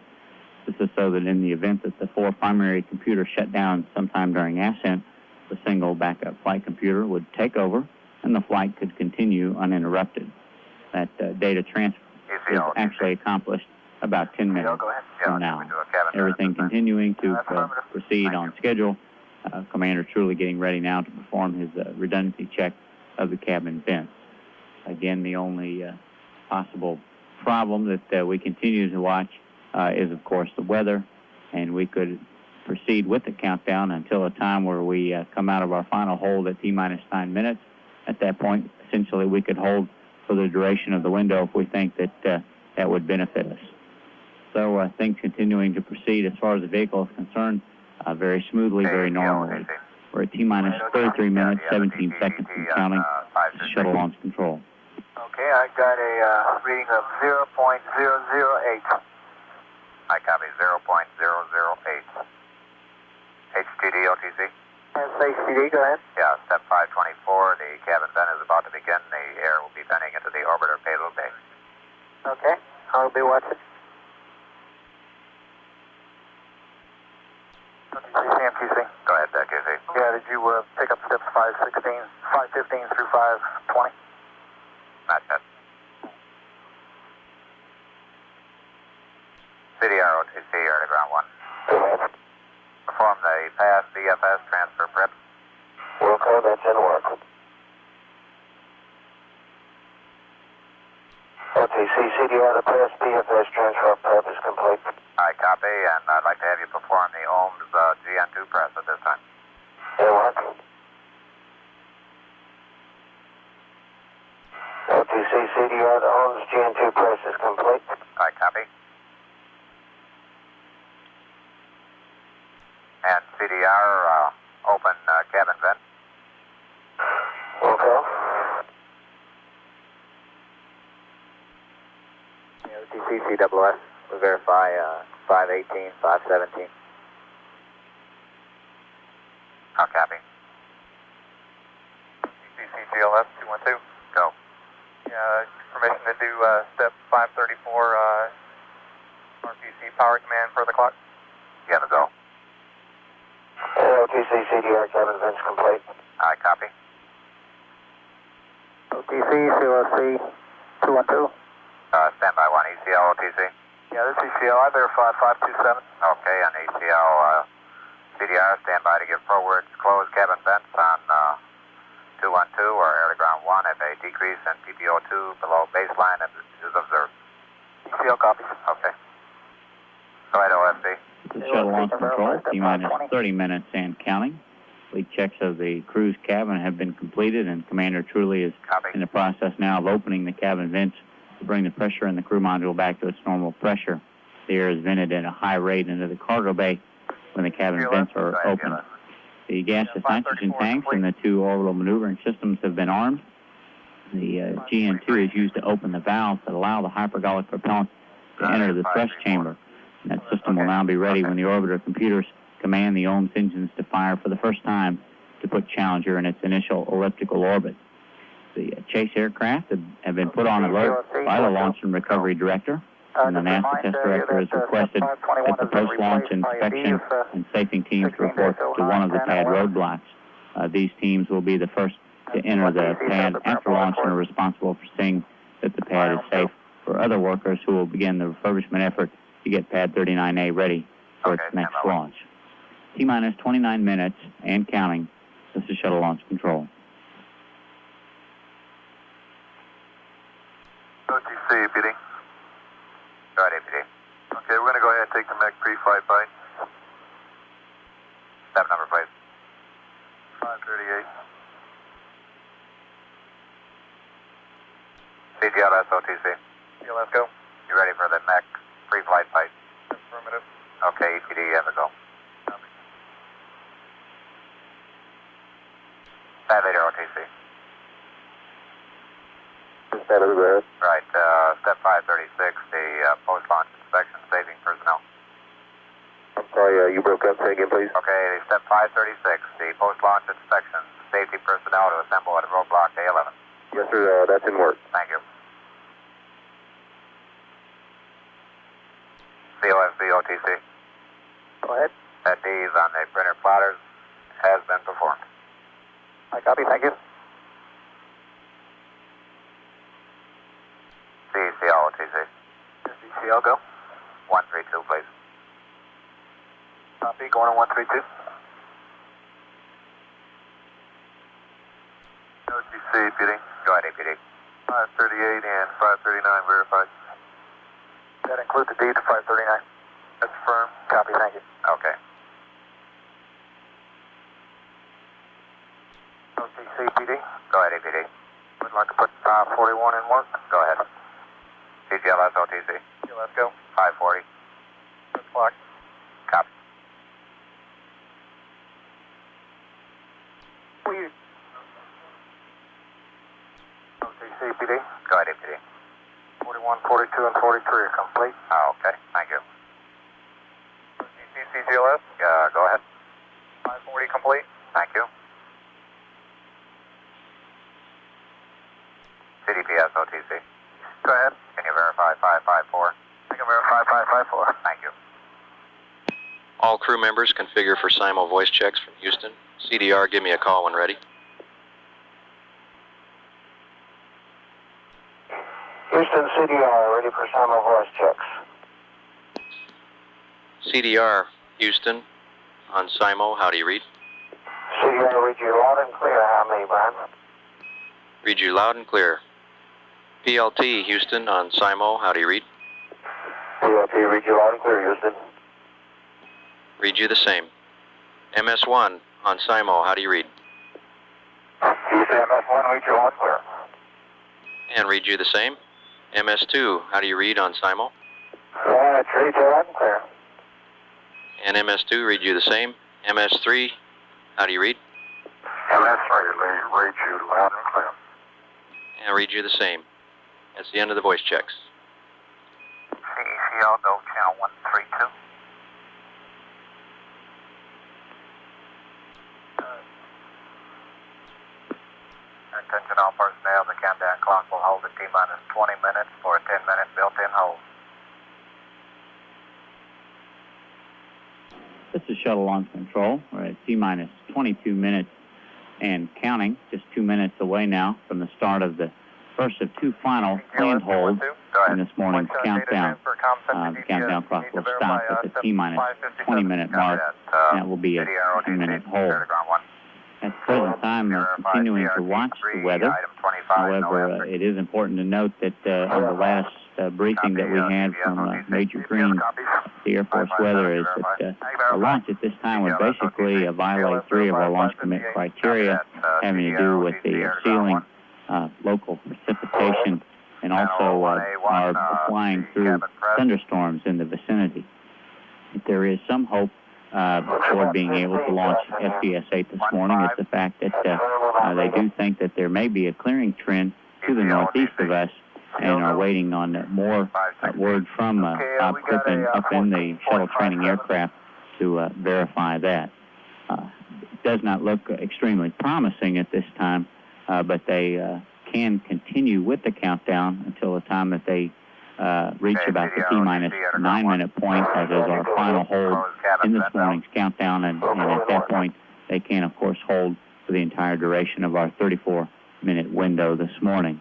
This is so that in the event that the 4 primary computers shut down sometime during ascent, the single backup flight computer would take over and the flight could continue uninterrupted. That data transfer is actually accomplished about 10 minutes from now. Everything continuing to proceed on schedule. Commander Truly getting ready now to perform his redundancy check of the cabin vents. Again, the only possible problem that we continue to watch is, of course, the weather, and we could proceed with the countdown until a time where we come out of our final hold at T-minus 9 minutes. At that point, essentially, we could hold for the duration of the window if we think that that would benefit us. So things continuing to proceed as far as the vehicle is concerned, very smoothly, very normally. We're at T-minus 33 minutes, 17 seconds and counting. This is Shuttle Launch Control. Okay, I got a reading of 0.008. I copy 0.008. HTD OTC? Yes, HTD, go ahead. Yeah, step 524, the cabin vent is about to begin. The air will be venting into the orbiter payload bay. Okay, I'll be watching. CMTC. Go ahead, QC. Yeah, did you pick up steps 515 through 520? Not yet. CDR OTC, air to ground 1. Perform the pass VFS transfer prep. Will call, that's in work. OTC, CDR, the pass VFS transfer prep is complete. I copy, and I'd like to have you perform the OHMS GN2 press at this time. In work. OTC, CDR, the OHMS GN2 press is complete. I copy. And CDR, open cabin vent. Will call. OTC, CWS, we verify 518, 517. I'll copy. CCGLS 212. Go. Yeah, permission to do step 534 RPC power command for the clock. You have a go. OTC, CDR, cabin vents complete. I copy. OTC, CLSC 212. Stand by 1, ECL OTC. Yeah, this is ECL. I verified 527. Okay, on ECL, CDR, stand by to give forwards closed cabin vents on 212 or air to ground 1 if a decrease in PPO2 below baseline is observed. ECL copies. Okay. Go ahead, OFC. The Shuttle Launch Control, T-minus 30 minutes and counting. Leak checks of the crew's cabin have been completed, and Commander Truly is in the process now of opening the cabin vents to bring the pressure in the crew module back to its normal pressure. The air is vented at a high rate into the cargo bay when the cabin vents are opened. The gaseous nitrogen tanks and the 2 orbital maneuvering systems have been armed. The GN2 is used to open the valves that allow the hypergolic propellant to enter the thrust chamber. That system will now be ready when the orbiter computers command the OHMS engines to fire for the first time to put Challenger in its initial elliptical orbit. The chase aircraft have been put on alert by the Launch and Recovery Director, and the NASA Test Director has requested that the post-launch inspection and safing teams report to one of the pad roadblocks. These teams will be the first to enter the pad after launch and are responsible for seeing that the pad is safe for other workers who will begin the refurbishment effort to get pad 39A ready for its next launch. T-minus 29 minutes and counting. This is Shuttle Launch Control. OTC, PD. All right, APD. Okay, we're going to go ahead and take the mech pre-flight bite. Step number, please. 538. CGLS, OTC. Yeah, let's go. You ready for the mech pre-flight bite? Affirmative. Okay, EPD, you have a go. Pad leader, OTC. Right, step 536, the post-launch inspection saving personnel. I'm sorry, you broke up. Say again, please. Okay, step 536, the post-launch inspection safety personnel to assemble at roadblock A11. Yes, sir, that's in work. Thank you. COSB, OTC. Go ahead. Set Ds on the printer plotters has been performed. I copy, thank you. CCL, OTC. CCL, go. 132, please. Copy, going on 132. OTC, PD. Go ahead, APD. 538 and 539 verified. That include the D to 539. That's firm. Copy, thank you. Okay. OTC, PD. Go ahead, APD. Would like to put 541 in work. Go ahead. CGLS, OTC. Yeah, let's go. 540. Good clock. Copy. Please. OTC, PD. Go ahead, APD. 41, 42, and 43 are complete. Oh, okay. Thank you. OTC, CGLS. Go ahead. 540 complete. Thank you. CDPS, OTC. Go ahead. Can you verify 554? I can verify 554. Thank you. All crew members configure for SIMO voice checks from Houston. CDR, give me a call when ready. Houston, CDR, ready for SIMO voice checks. CDR, Houston, on SIMO, how do you read? CDR, read you loud and clear. How many, Brian? Read you loud and clear. PLT, Houston, on SIMO, how do you read? PLT, read you loud and clear, Houston. Read you the same. MS1, on SIMO, how do you read? Houston, MS1, read you loud and clear. And read you the same. MS2, how do you read on SIMO? It's read you loud and clear. And MS2, read you the same. MS3, how do you read? MS3, read you loud and clear. And read you the same. That's the end of the voice checks. CECL, go channel 132. Attention all personnel, the countdown clock will hold at T-minus 20 minutes for a 10-minute built-in hold. This is Shuttle Launch Control. We're at T-minus 22 minutes and counting, just 2 minutes away now from the start of the first of two final planned holds in this morning's countdown. The countdown clock will stop at the T-minus 20-minute mark, and that will be a 10-minute hold. At the present time, we're continuing to watch the weather. However, it is important to note that on the last briefing that we had from Major Green, the Air Force weather is that a launch at this time would basically violate three of our launch commit criteria, having to do with the ceiling, local precipitation, and also our flying through thunderstorms in the vicinity. There is some hope for being able to launch STS-8 this morning. It's the fact that they do think that there may be a clearing trend to the northeast of us, and are waiting on more word from Bob Crippen up in the shuttle training aircraft to verify that. It does not look extremely promising at this time, but they can continue with the countdown until the time that they reach about the T-minus 9-minute point, as is our final hold in this morning's countdown, and at that point, they can, of course, hold for the entire duration of our 34-minute window this morning.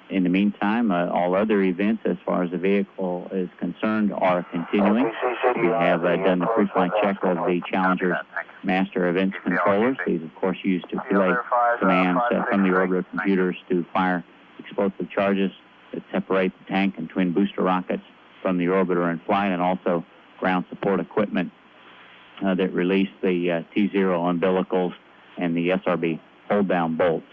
In the meantime, all other events as far as the vehicle is concerned are continuing. We have done the pre-flight check of the Challenger's master events controllers. These, of course, used to relay commands from the Orbital computers to fire explosive charges that separate the tank and twin booster rockets from the orbiter in flight, and also ground support equipment that release the T0 umbilicals and the SRB hold-down bolts.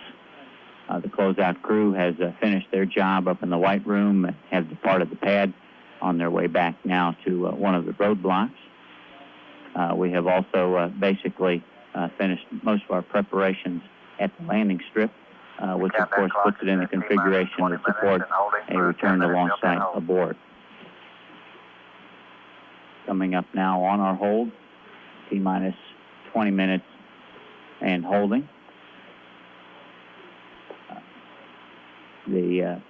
The closeout crew has finished their job up in the White Room and have departed the pad on their way back now to one of the roadblocks. We have also basically finished most of our preparations at the landing strip, which of course puts it in the configuration to support a return to launch site aboard. Coming up now on our hold, T-minus 20 minutes and holding. The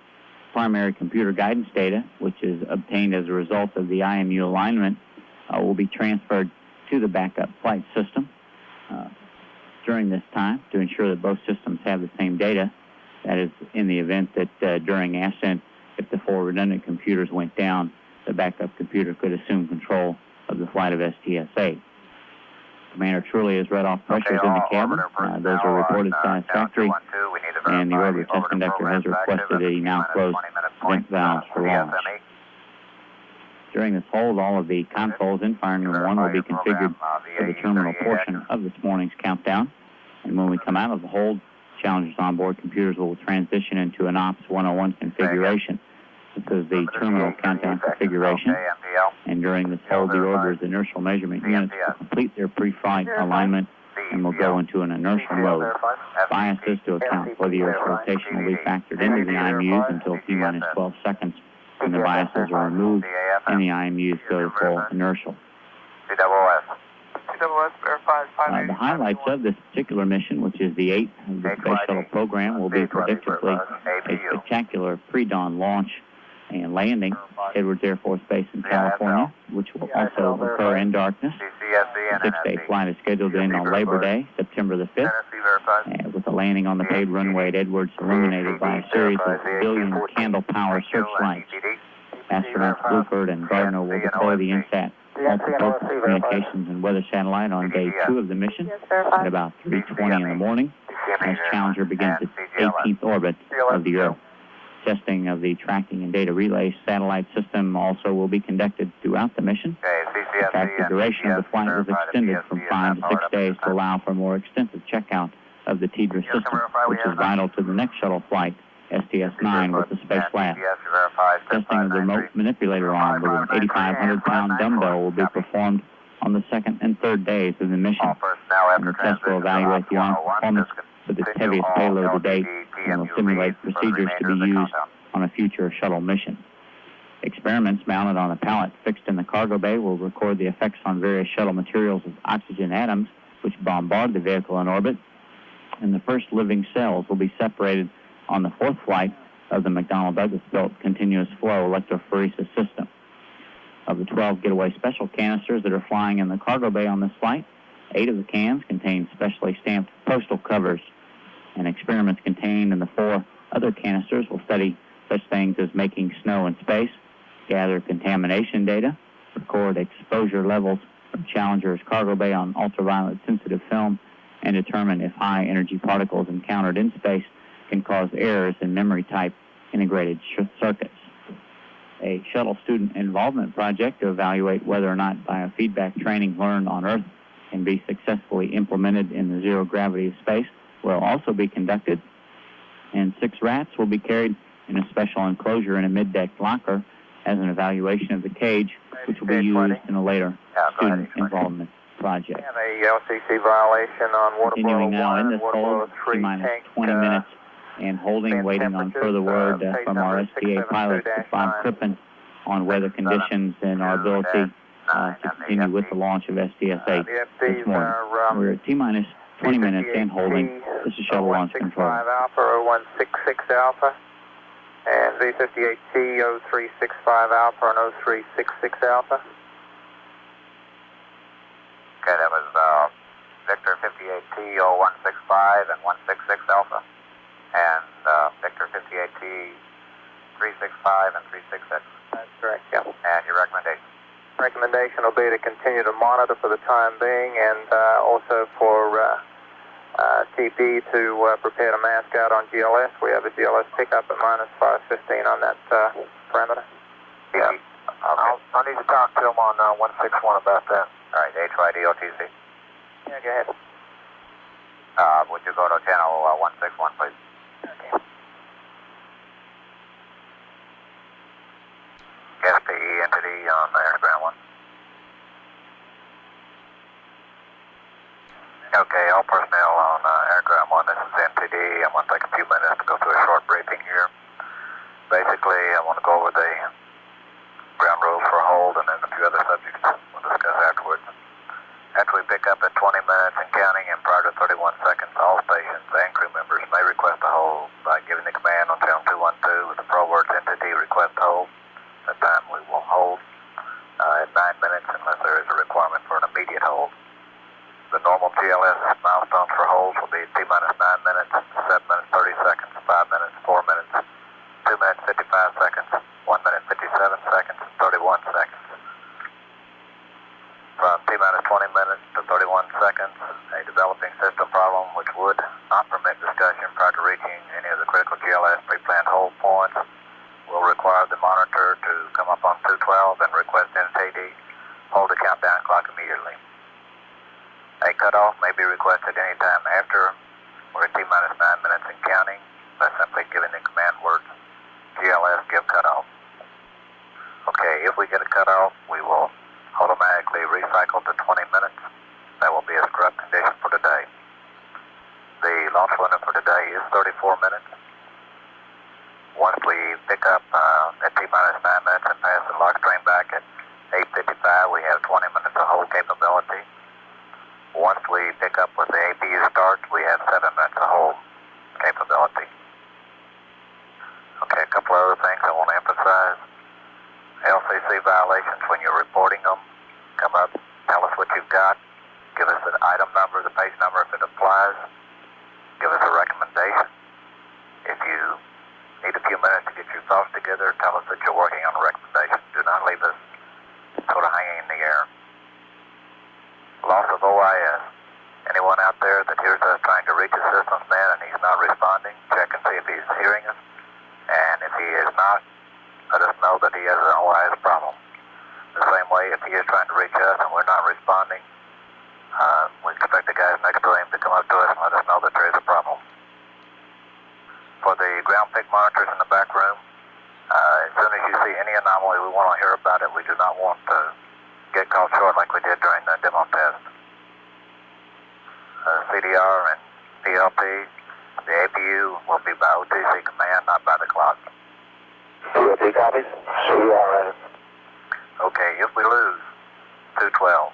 primary computer guidance data, which is obtained as a result of the IMU alignment, will be transferred to the backup flight system during this time to ensure that both systems have the same data. That is, in the event that during Ascent, if the 4 redundant computers went down, the backup computer could assume control of the flight of STS-8. Commander truly has read off pressures in the cabin. Those are reported satisfactory, and the orbiter test conductor has requested that he now close vent valves for launch. During this hold, all of the consoles in Firing Room 1 will be configured for the terminal portion of this morning's countdown. And when we come out of the hold, Challenger's onboard computers will transition into an Ops 101 configuration. This is the terminal countdown configuration. And during this hold, the orbiter's inertial measurement units will complete their pre-flight alignment and will go into an inertial mode. Biases to account for the Earth's rotation will be factored into the IMUs until T-minus 12 seconds, when the biases are removed and the IMUs go to full inertial. The highlights of this particular mission, which is the 8th of the Space Shuttle program, will be predictably a spectacular pre-dawn launch and landing at Edwards Air Force Base in California, which will also occur in darkness. The 6-day flight is scheduled to end on Labor Day, September the 5th, with a landing on the paved runway at Edwards illuminated by a series of billion candle power searchlights. Astronauts Bluford and Gardner will deploy the INSAT multi-purpose communications and weather satellite on day 2 of the mission at about 3:20 in the morning, as Challenger begins its 18th orbit of the Earth. Testing of the tracking and data relay satellite system also will be conducted throughout the mission. In fact, the duration of the flight was extended from 5 to 6 days to allow for more extensive checkout of the TDRA system, which is vital to the next shuttle flight, STS-9, with the Space Lab. Testing of the remote manipulator arm with an 8,500-pound dumbbell will be performed on the 2nd and 3rd days of the mission. And the test will evaluate the arm's performance with its heaviest payload to date and will simulate procedures to be used on a future shuttle mission. Experiments mounted on a pallet fixed in the cargo bay will record the effects on various shuttle materials of oxygen atoms which bombard the vehicle in orbit, and the first living cells will be separated on the 4th flight of the McDonnell Douglas-built continuous flow electrophoresis system. Of the 12 getaway special canisters that are flying in the cargo bay on this flight, 8 of the cans contain specially stamped postal covers, and experiments contained in the 4 other canisters will study such things as making snow in space, gather contamination data, record exposure levels from Challenger's cargo bay on ultraviolet sensitive film, and determine if high energy particles encountered in space can cause errors in memory type integrated circuits. A shuttle student involvement project to evaluate whether or not biofeedback training learned on Earth can be successfully implemented in the zero gravity of space will also be conducted, and 6 rats will be carried in a special enclosure in a mid-deck locker as an evaluation of the cage, which will be used in a later student involvement project. LCC violation on water Continuing now in this hold, T-minus 20 minutes and holding, waiting on further word from our STA pilots, Bob Crippen, on weather conditions and our ability to continue with the launch of STS-8 this morning. We're at T-minus 20 minutes and holding. This is Shuttle Launch Control. 165 Alpha, 0166 Alpha, and V58T 0365 Alpha and 0366 Alpha. Okay, that was Victor 58T 0165 and 166 Alpha, and Victor 58T 365 and 366. That's correct, yeah. And your recommendation? Recommendation will be to continue to monitor for the time being, and also for TP to prepare to mask out on GLS. We have a GLS pickup at minus 515 on that parameter. Yeah. I'll need to talk to him on 161 about that. All right, HYDOTC. Yeah, go ahead. Would you go to channel 161, please? Okay. SPE entity on airground 1. Okay, all personnel on airground 1, this is NTD. I'm going to take a few minutes to go through a short briefing here. Basically, I want to go over the ground rules for hold and then a few other subjects we'll discuss afterwards. After we pick up at 20 minutes and counting and prior to 31 seconds, all stations and crew members may request a hold by giving the command on channel 212 with the pro words entity request hold. At that time we will hold at 9 minutes unless there is a requirement for an immediate hold. The normal GLS milestones for holds will be T-minus 9 minutes, 7 minutes 30 seconds, 5 minutes, 4 minutes, 2 minutes 55 seconds, 1 minute 57 seconds, and 31 seconds. From T-minus 20 minutes to 31 seconds, a developing system problem which would not permit discussion prior to reaching any of the critical GLS pre-planned hold points will require the monitor to come up on 212 and request NTD hold the countdown clock immediately. A cutoff may be requested any time after or at T-minus 9 minutes and counting by simply giving the command words GLS give cutoff. Okay, if we get a cutoff, we will automatically recycle to 20 minutes. That will be a scrub condition for today. The launch window for today is 34 minutes. Once we pick up at T-minus 9 minutes and pass the lock stream back at 8:55, we have 20 minutes of hold capability. Once we pick up with the APU start, we have 7 minutes of hold capability. Okay, a couple other things I want to emphasize. LCC violations, when you're reporting them, come up, tell us what you've got, give us the item number, the page number if it applies, give us a recommendation. If you need a few minutes to get your thoughts together, tell us that you're working on a recommendation. Do not leave us sort of hanging in the air. Loss of OIS. Anyone out there that hears us trying to reach a systems man and he's not responding, check and see if he's hearing us. And if he is not, let us know that he has an OIS problem. The same way, if he is trying to reach us and we're not responding, we expect the guys next to him to come up to us and let us know that there is a problem. For the ground pick monitors in the back room, as soon as you see any anomaly, we want to hear about it. We do not want to get caught short like we did during the demo test. CDR and PLT, the APU will be by OTC command, not by the clock. PLT copies. CDR ready. Okay, if we lose 212,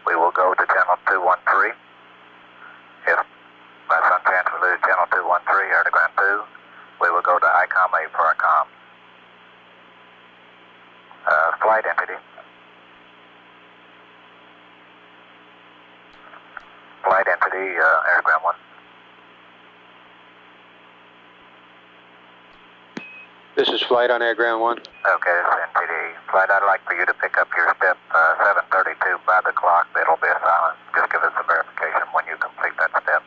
we will go to channel 213. If by some chance we lose channel 213, air to ground 2, we will go to ICOM 8 for our comm. Flight entity. Flight entity, air ground 1. This is Flight on Air Ground 1. Okay, this is NTD. Flight, I'd like for you to pick up your step 732 by the clock. It'll be a silence. Just give us a verification when you complete that step.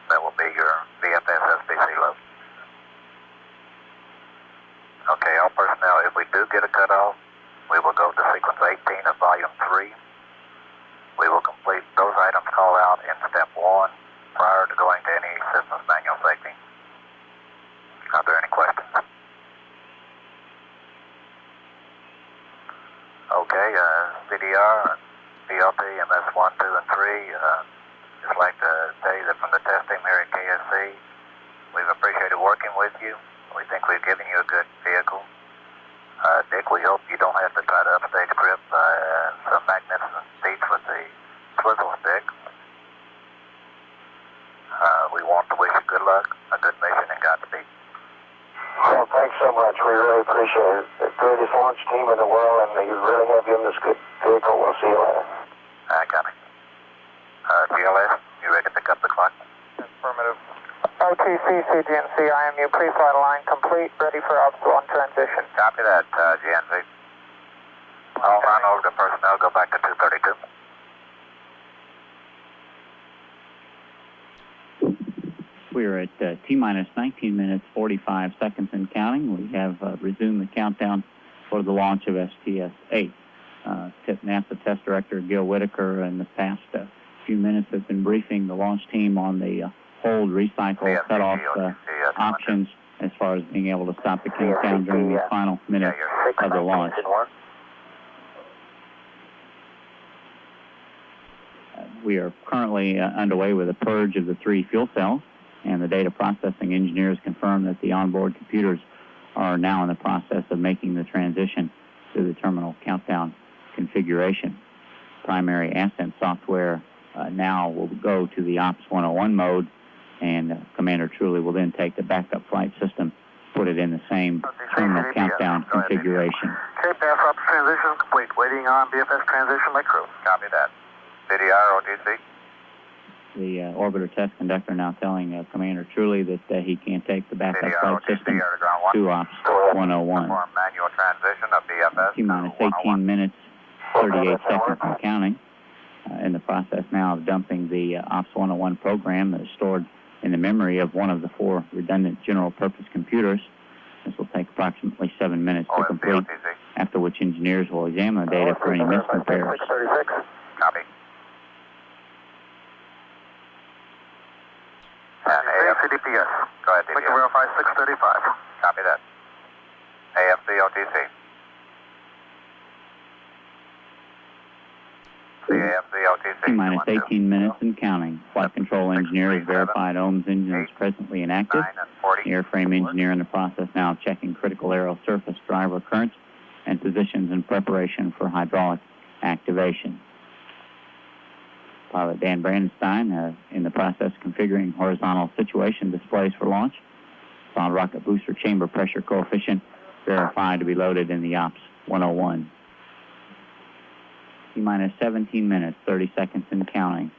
That will be your VFS SBC load. Okay, all personnel, if we do get a cutoff, we will go to sequence 18 of volume 3. We will complete those items called out in step 1 prior to going to any systems manual safety. Are there any questions? Okay, CDR, PLT, MS1, 2, and 3. Just like to say that from the test team here at KSC, we've appreciated working with you. We think we've given you a good vehicle. Dick, we hope you don't have to try to upstage grip some magnificent seats with the swivel stick. We want to wish you good luck, a good mission, and Godspeed. Well, thanks so much. We really appreciate it. The greatest launch team in the world, and you really have given us good vehicle. We'll see you later. Copy. GLS, you ready to pick up the clock? Affirmative. OTC, CGNC, IMU, pre-flight line complete, ready for Ops 1 transition. Copy that, GNC. I'll run over to personnel, go back to 232. We are at T-minus 19 minutes, 45 seconds and counting. We have resumed the countdown for the launch of STS-8. NASA Test Director Gil Whitaker in the past few minutes has been briefing the launch team on the hold, recycle, cut-off options as far as being able to stop the countdown during the final minutes of the launch. We are currently underway with a purge of the 3 fuel cells, and the data processing engineers confirm that the onboard computers are now in the process of making the transition to the terminal countdown configuration. Primary Ascent software now will go to the Ops 101 mode, and Commander Truly will then take the backup flight system, put it in the same terminal countdown configuration. Cape F Ops transition complete. Waiting on BFS transition by crew. Copy that. CDR, OTC. The orbiter test conductor now telling Commander Truly that he can't take the backup flight system to Ops 101. Manual transition of BFS. T-minus 18 minutes, 38 seconds and counting. In the process now of dumping the Ops 101 program that is stored in the memory of one of the 4 redundant general-purpose computers. This will take approximately 7 minutes to complete, after which engineers will examine the data for any missing pairs. Copy. AFCDPS. Go ahead, DPS. We can verify 635. Copy that. AFC, OTC. T-minus 18 minutes and counting. Flight control engineer has verified OMS engine is presently inactive. The airframe engineer in the process now of checking critical aero surface driver currents and positions in preparation for hydraulic activation. Pilot Dan Brandenstein in the process configuring horizontal situation displays for launch. Solid rocket booster chamber pressure coefficient verified to be loaded in the Ops 101. T-minus 17 minutes, 30 seconds and counting.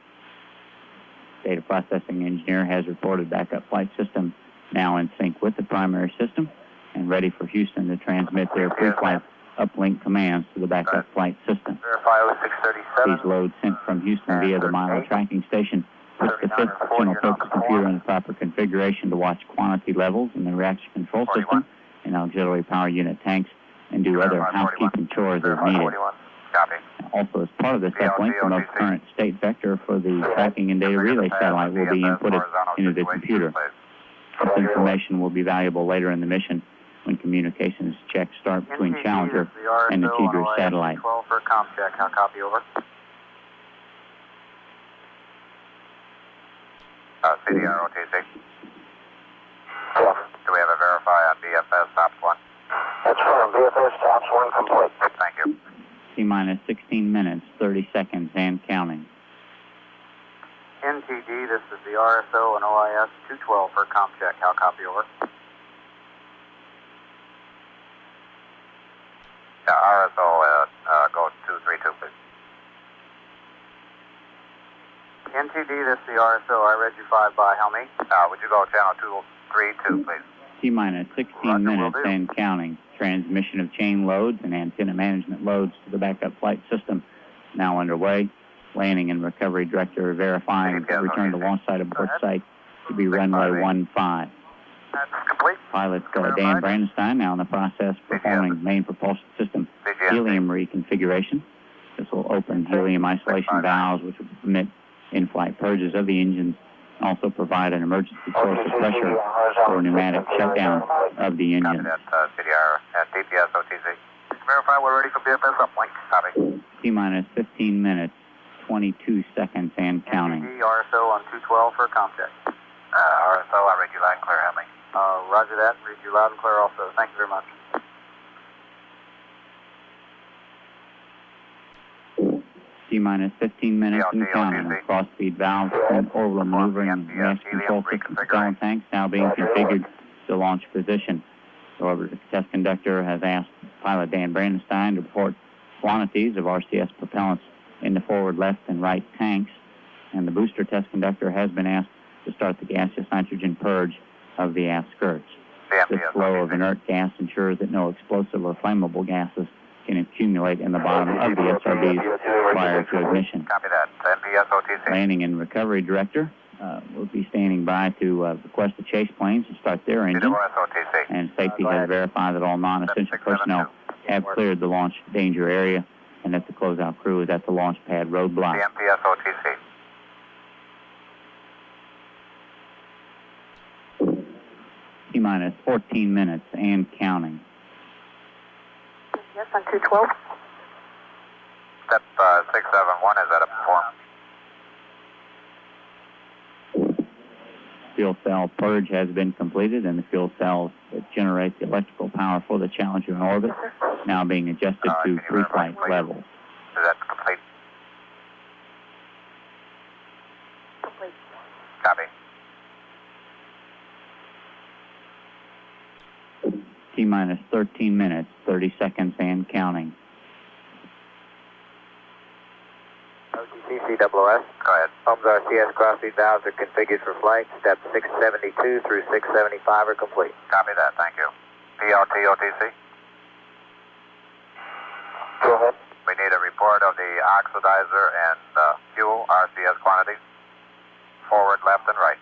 Data processing engineer has reported backup flight system now in sync with the primary system and ready for Houston to transmit their pre-flight uplink commands to the backup flight system. These loads sent from Houston via the Milo tracking station puts the 5th general-purpose computer in the proper configuration to watch quantity levels in the reaction control system and auxiliary power unit tanks and do other housekeeping chores as needed. Also, as part of this uplink, the most current state vector for the tracking and data relay satellite will be inputted into the computer. This information will be valuable later in the mission when communications checks start between Challenger and the Tigris satellite. 12 for com check. How copy, over? CDR, OTC. Do we have a verify on BFS Ops 1? That's from BFS Ops 1 complete. Thank you. T-minus 16 minutes, 30 seconds and counting. NTD, this is the RSO and OIS 212 for com check. How copy, over? Yeah, RSO goes 232, please. NTD, this is the RSO. I read you 5 by. How many? Would you go channel 232, please? T-minus 16 minutes and counting. Transmission of chain loads and antenna management loads to the backup flight system now underway. Landing and recovery director verifying the return to launch site abort site to be runway 15. That's complete. Pilot Dan Brandenstein now in the process performing main propulsion system helium reconfiguration. This will open helium isolation valves which will permit in-flight purges of the engines and also provide an emergency source of pressure for pneumatic shutdown of the engine. CDR and DPS OTC. Verify we're ready for BFS uplink. Copy. T-minus 15 minutes, 22 seconds and counting. NTD, RSO on 212 for com check. RSO, I read you loud and clear, Henley. Roger that. Read you loud and clear also. Thank you very much. T-minus 15 minutes and counting. Cross-feed valves and orbital maneuvering and reaction control system propellant tanks now being configured to launch position. The orbiter test conductor has asked pilot Dan Brandenstein to report quantities of RCS propellants in the forward left and right tanks, and the booster test conductor has been asked to start the gaseous nitrogen purge of the aft skirts. This flow of inert gas ensures that no explosive or flammable gases can accumulate in the bottom of the SRBs prior to ignition. Copy that. NPS OTC. Landing and recovery director will be standing by to request the chase planes to start their engine. OTC. And safety has verified that all non-essential personnel have cleared the launch danger area and that the closeout crew is at the launch pad roadblock. NPS OTC. T-minus 14 minutes and counting. Yes, on 212. Step 671 is at a perform. Fuel cell purge has been completed, and the fuel cells that generate the electrical power for the Challenger in orbit now being adjusted to pre-flight levels. Is that complete? Complete. Copy. T-minus 13 minutes, 30 seconds and counting. OTC COOS. Go ahead. Homes RCS cross-feed valves are configured for flight. Steps 672 through 675 are complete. Copy that. Thank you. PLT OTC. Go ahead. We need a report of the oxidizer and fuel RCS quantities. Forward, left, and right.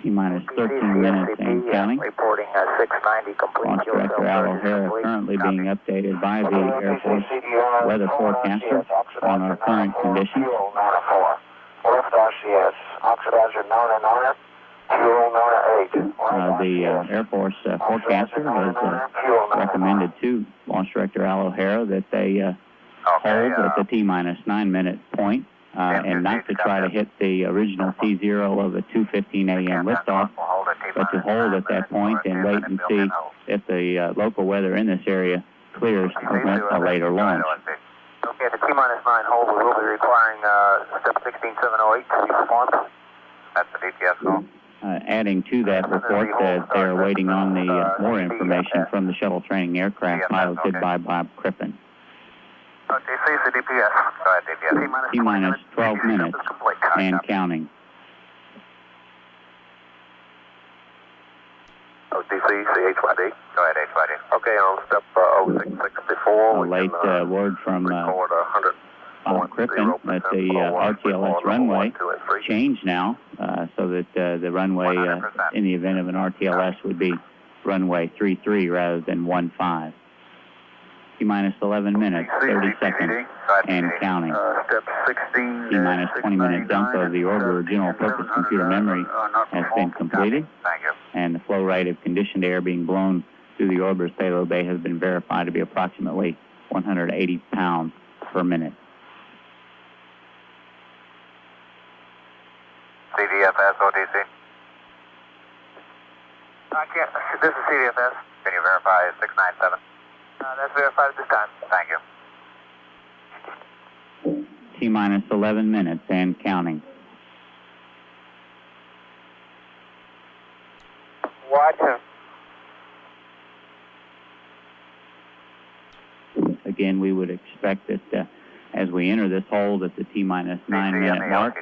T-minus 13 minutes and counting. Reporting 690 complete. Launch Director Al O'Hara currently being updated by the Air Force weather forecaster on our current conditions. Left RCS, oxidizer Nona, fuel Nona 8. The Air Force forecaster has recommended to Launch Director Al O'Hara that they hold at the T-minus 9 minute point. And not to try to hit the original T0 of a 2:15 a.m. liftoff, but to hold at that point and wait and see if the local weather in this area clears to prevent a later launch. Okay, at the T-minus 9 hold, we will be requiring step 16708 to be performed. That's the DTS call. Adding to that report, they're waiting on the more information from the shuttle training aircraft piloted by Bob Crippen. OTC, CDPS. Go ahead, DPS. T-minus 12 minutes and counting. OTC, CHYD. Go ahead, HYD. Okay, on step 0664. A late word from Bob Crippen that the RTLS runway changed now so that the runway in the event of an RTLS would be runway 33 rather than 15. T-minus 11 minutes, 30 seconds, and counting. Step 16. T-minus 20-minute dump of the orbiter general purpose computer memory has been completed. Thank you. And the flow rate of conditioned air being blown through the orbiter's payload bay has been verified to be approximately 180 pounds per minute. CDFS, OTC. This is CDFS. Can you verify 697? That's verified at this time. Thank you. T-minus 11 minutes and counting. Watch. Again, we would expect that as we enter this hold at the T-minus 9 minute mark,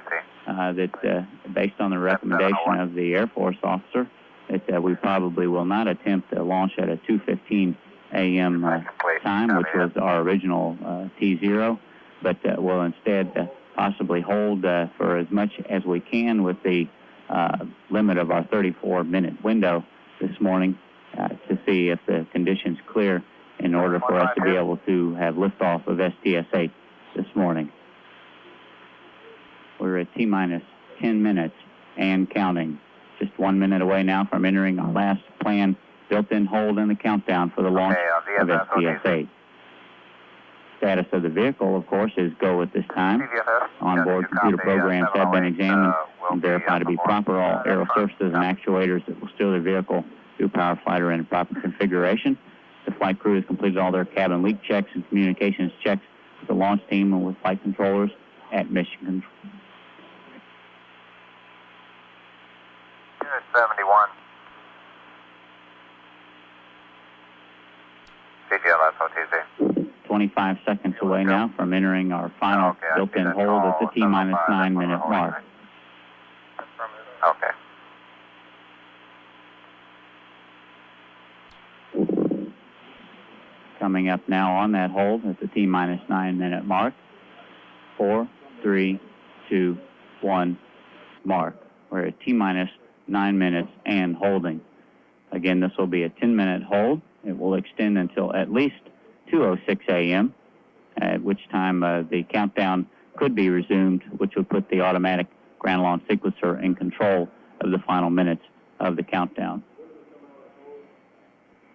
that based on the recommendation of the Air Force officer, that we probably will not attempt to launch at a 2:15 a.m. time, which was our original T0, but we'll instead possibly hold for as much as we can with the limit of our 34-minute window this morning to see if the conditions clear in order for us to be able to have liftoff of STS-8 this morning. We're at T-minus 10 minutes and counting. Just 1 minute away now from entering our last planned built-in hold in the countdown for the launch of STS-8. Status of the vehicle, of course, is go at this time. Onboard computer programs have been examined and verified to be proper. All aero surfaces and actuators that will steer the vehicle through power fighter in proper configuration. The flight crew has completed all their cabin leak checks and communications checks with the launch team and with flight controllers at mission control. Unit 71. CGLS OTC. 25 seconds away now from entering our final built-in hold at the T-minus 9-minute mark. Okay. Coming up now on that hold at the T-minus 9-minute mark. 4, 3, 2, 1, mark. We're at T-minus 9 minutes and holding. Again, this will be a 10-minute hold. It will extend until at least 2:06 a.m., at which time the countdown could be resumed, which would put the automatic ground launch sequencer in control of the final minutes of the countdown.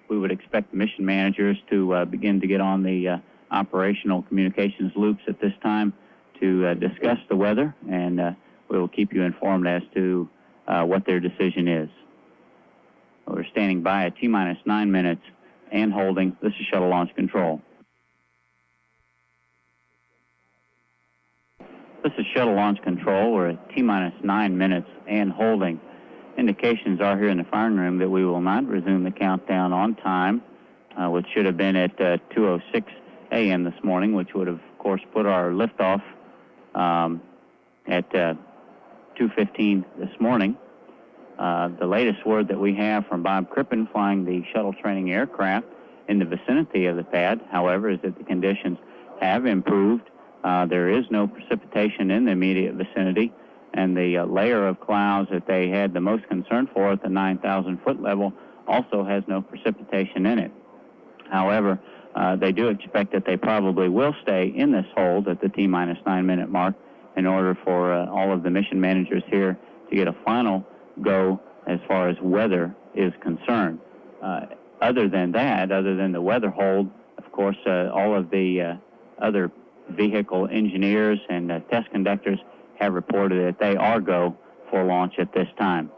We would expect the mission managers to begin to get on the operational communications loops at this time to discuss the weather, and we will keep you informed as to what their decision is. We're standing by at T-minus 9 minutes and holding. This is Shuttle Launch Control. This is Shuttle Launch Control. We're at T-minus 9 minutes and holding. Indications are here in the firing room that we will not resume the countdown on time, which should have been at 2:06 a.m. this morning, which would have, of course, put our liftoff at 2:15 this morning. The latest word that we have from Bob Crippen flying the shuttle training aircraft in the vicinity of the pad, however, is that the conditions have improved. There is no precipitation in the immediate vicinity, and the layer of clouds that they had the most concern for at the 9,000-foot level also has no precipitation in it. However, they do expect that they probably will stay in this hold at the T-minus 9-minute mark in order for all of the mission managers here to get a final go as far as weather is concerned. Other than that, other than the weather hold, of course, all of the other vehicle engineers and test conductors have reported that they are go for launch at this time.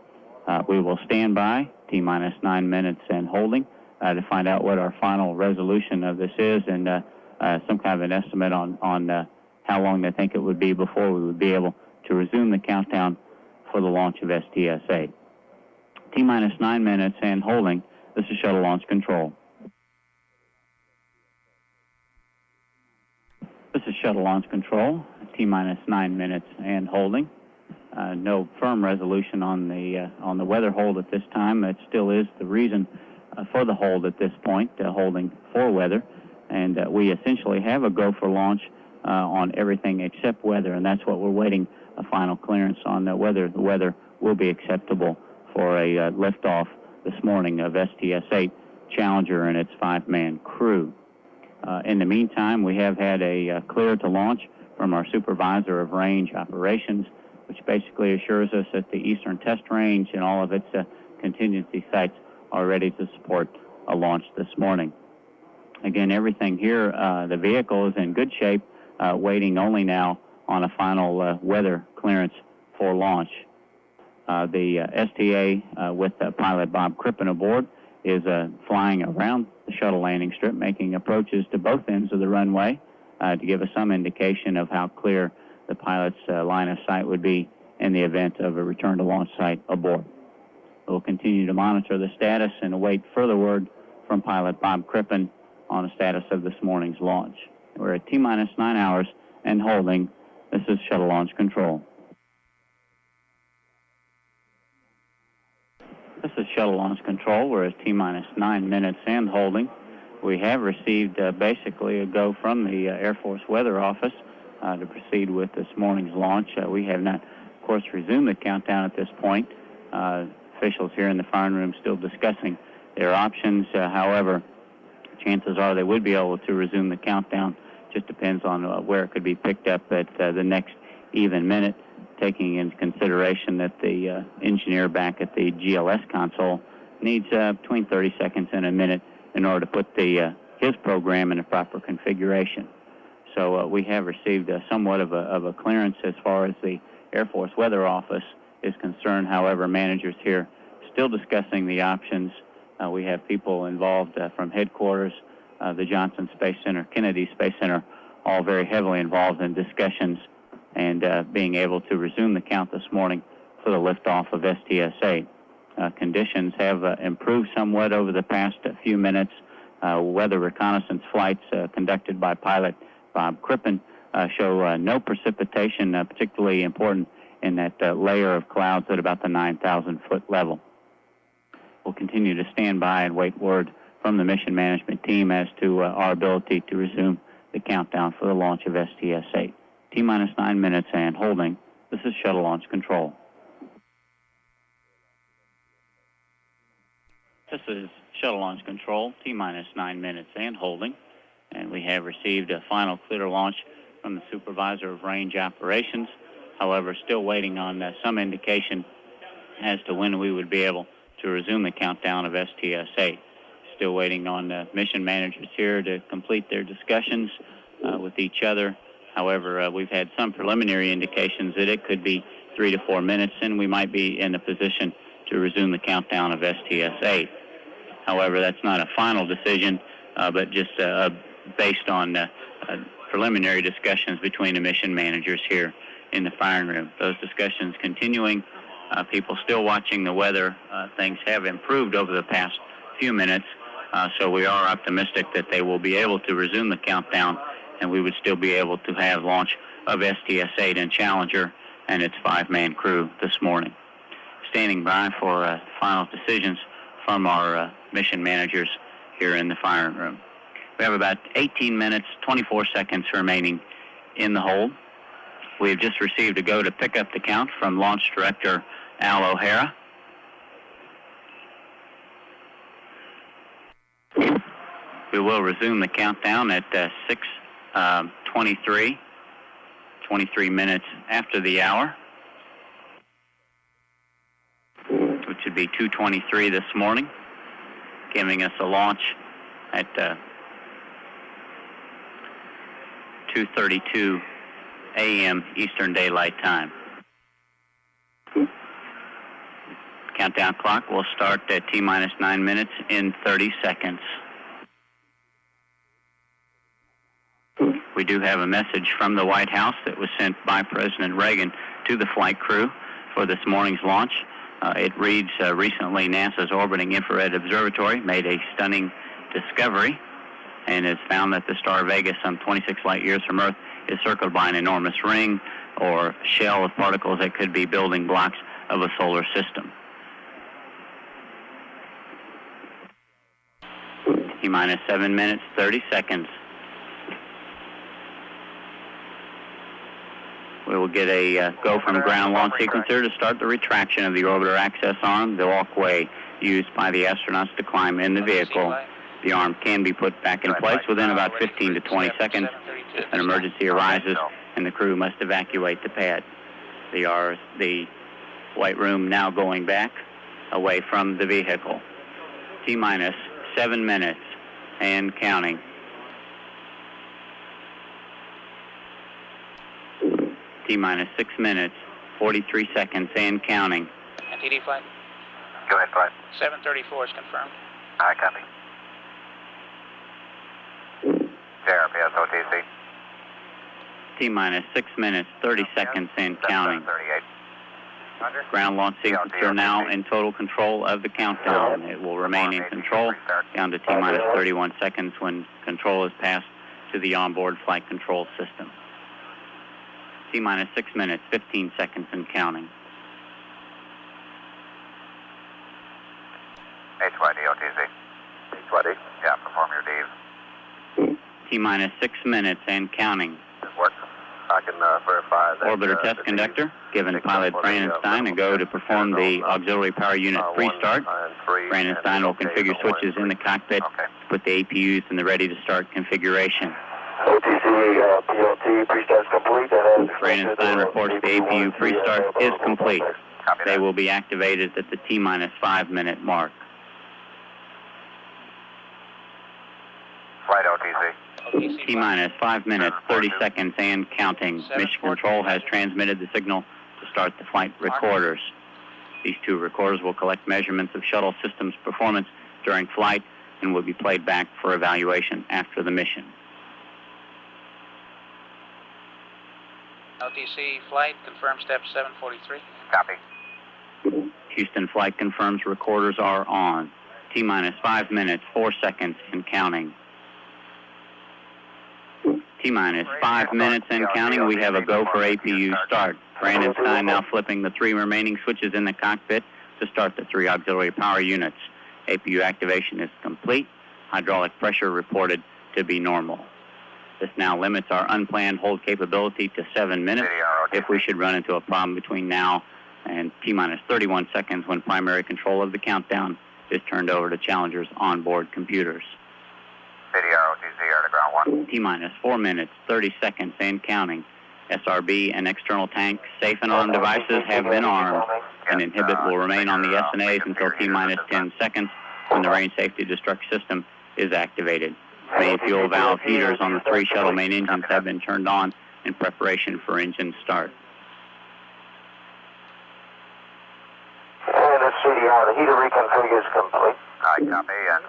We will stand by T-minus 9 minutes and holding to find out what our final resolution of this is, and some kind of an estimate on how long they think it would be before we would be able to resume the countdown for the launch of STS-8. T-minus 9 minutes and holding. This is Shuttle Launch Control. This is Shuttle Launch Control. T-minus 9 minutes and holding. No firm resolution on the weather hold at this time. That still is the reason for the hold at this point, holding for weather. And we essentially have a go for launch on everything except weather, and that's what we're waiting a final clearance on whether the weather will be acceptable for a liftoff this morning of STS-8 Challenger and its 5-man crew. In the meantime, we have had a clear to launch from our supervisor of range operations, which basically assures us that the Eastern Test Range and all of its contingency sites are ready to support a launch this morning. Again, everything here, the vehicle is in good shape, waiting only now on a final weather clearance for launch. The STA with pilot Bob Crippen aboard is flying around the shuttle landing strip, making approaches to both ends of the runway to give us some indication of how clear the pilot's line of sight would be in the event of a return to launch site aboard. We'll continue to monitor the status and await further word from pilot Bob Crippen on the status of this morning's launch. We're at T-minus 9 hours and holding. This is Shuttle Launch Control. This is Shuttle Launch Control. We're at T-minus 9 minutes and holding. We have received basically a go from the Air Force Weather Office to proceed with this morning's launch. We have not, of course, resumed the countdown at this point. Officials here in the firing room still discussing their options. However, chances are they would be able to resume the countdown. Just depends on where it could be picked up at the next even minute, taking into consideration that the engineer back at the GLS console needs between 30 seconds and a minute in order to put his program in a proper configuration. So we have received somewhat of a clearance as far as the Air Force Weather Office is concerned. However, managers here still discussing the options We have people involved from headquarters, the Johnson Space Center, Kennedy Space Center, all very heavily involved in discussions and being able to resume the count this morning for the liftoff of STS-8. Conditions have improved somewhat over the past few minutes. Weather reconnaissance flights conducted by pilot Bob Crippen show no precipitation, particularly important in that layer of clouds at about the 9,000-foot level. We'll continue to stand by and wait word from the mission management team as to our ability to resume the countdown for the launch of STS-8. T-minus 9 minutes and holding. This is Shuttle Launch Control. This is Shuttle Launch Control, T-minus 9 minutes and holding. And we have received a final clear launch from the Supervisor of Range Operations. However, still waiting on some indication as to when we would be able to resume the countdown of STS-8. Still waiting on mission managers here to complete their discussions with each other. However, we've had some preliminary indications that it could be 3 to 4 minutes, and we might be in a position to resume the countdown of STS-8. However, that's not a final decision, but just based on preliminary discussions between the mission managers here in the firing room. Those discussions continuing, people still watching the weather. Things have improved over the past few minutes, so we are optimistic that they will be able to resume the countdown, and we would still be able to have launch of STS-8 and Challenger and its 5-man crew this morning. Standing by for final decisions from our mission managers here in the firing room. We have about 18 minutes, 24 seconds remaining in the hold. We have just received a go to pick up the count from Launch Director Al O'Hara. We will resume the countdown at 6:23, 23 minutes after the hour, which would be 2:23 this morning, giving us a launch at 2:32 a.m. Eastern Daylight Time. Countdown clock will start at T-minus 9 minutes in 30 seconds. We do have a message from the White House that was sent by President Reagan to the flight crew for this morning's launch. It reads, recently NASA's Orbiting Infrared Observatory made a stunning discovery and has found that the star Vega, some 26 light years from Earth, is circled by an enormous ring or shell of particles that could be building blocks of a solar system. T-minus 7 minutes, 30 seconds. We will get a go from ground launch sequencer to start the retraction of the orbiter access arm, the walkway used by the astronauts to climb in the vehicle. The arm can be put back in place within about 15 to 20 seconds if an emergency arises and the crew must evacuate the pad. The white room now going back away from the vehicle. T-minus 7 minutes and counting. T-minus 6 minutes, 43 seconds and counting. TD flight. Go ahead, flight. 734 is confirmed. I copy. JRPS OTC. T-minus 6 minutes, 30 seconds and counting. 38. Ground launch sequencer now in total control of the countdown. It will remain in control down to T-minus 31 seconds when control is passed to the onboard flight control system. T-minus 6 minutes, 15 seconds and counting. HYD OTC. HYD? Yeah, perform your Ds. T-minus 6 minutes and counting. This works. I can verify that. Orbiter test conductor, given pilot Brandon Stein a go to perform the auxiliary power unit pre-start. Brandon Stein will configure switches in the cockpit to put the APUs in the ready-to-start configuration. OTC, PLT, pre-start complete. Brandon Stein reports the APU pre-start is complete. They will be activated at the T-minus 5 minute mark. Flight OTC. T-minus 5 minutes, 30 seconds and counting. Mission Control has transmitted the signal to start the flight recorders. These two recorders will collect measurements of shuttle systems performance during flight and will be played back for evaluation after the mission. LTC flight, confirm step 743. Copy. Houston flight confirms recorders are on. T-minus 5 minutes, 4 seconds and counting. T-minus 5 minutes and counting. We have a go for APU start. Brandon Stein now flipping the 3 remaining switches in the cockpit to start the 3 auxiliary power units. APU activation is complete. Hydraulic pressure reported to be normal. This now limits our unplanned hold capability to 7 minutes if we should run into a problem between now and T-minus 31 seconds when primary control of the countdown is turned over to Challenger's onboard computers. City ROTC, to ground 1. T-minus 4 minutes, 30 seconds and counting. SRB and external tank safe and armed devices have been armed. An inhibit will remain on the SNAs until T-minus 10 seconds when the range safety destruct system is activated. Main fuel valve heaters on the 3 shuttle main engines have been turned on in preparation for engine start. And the CDR, the heater reconfig is complete.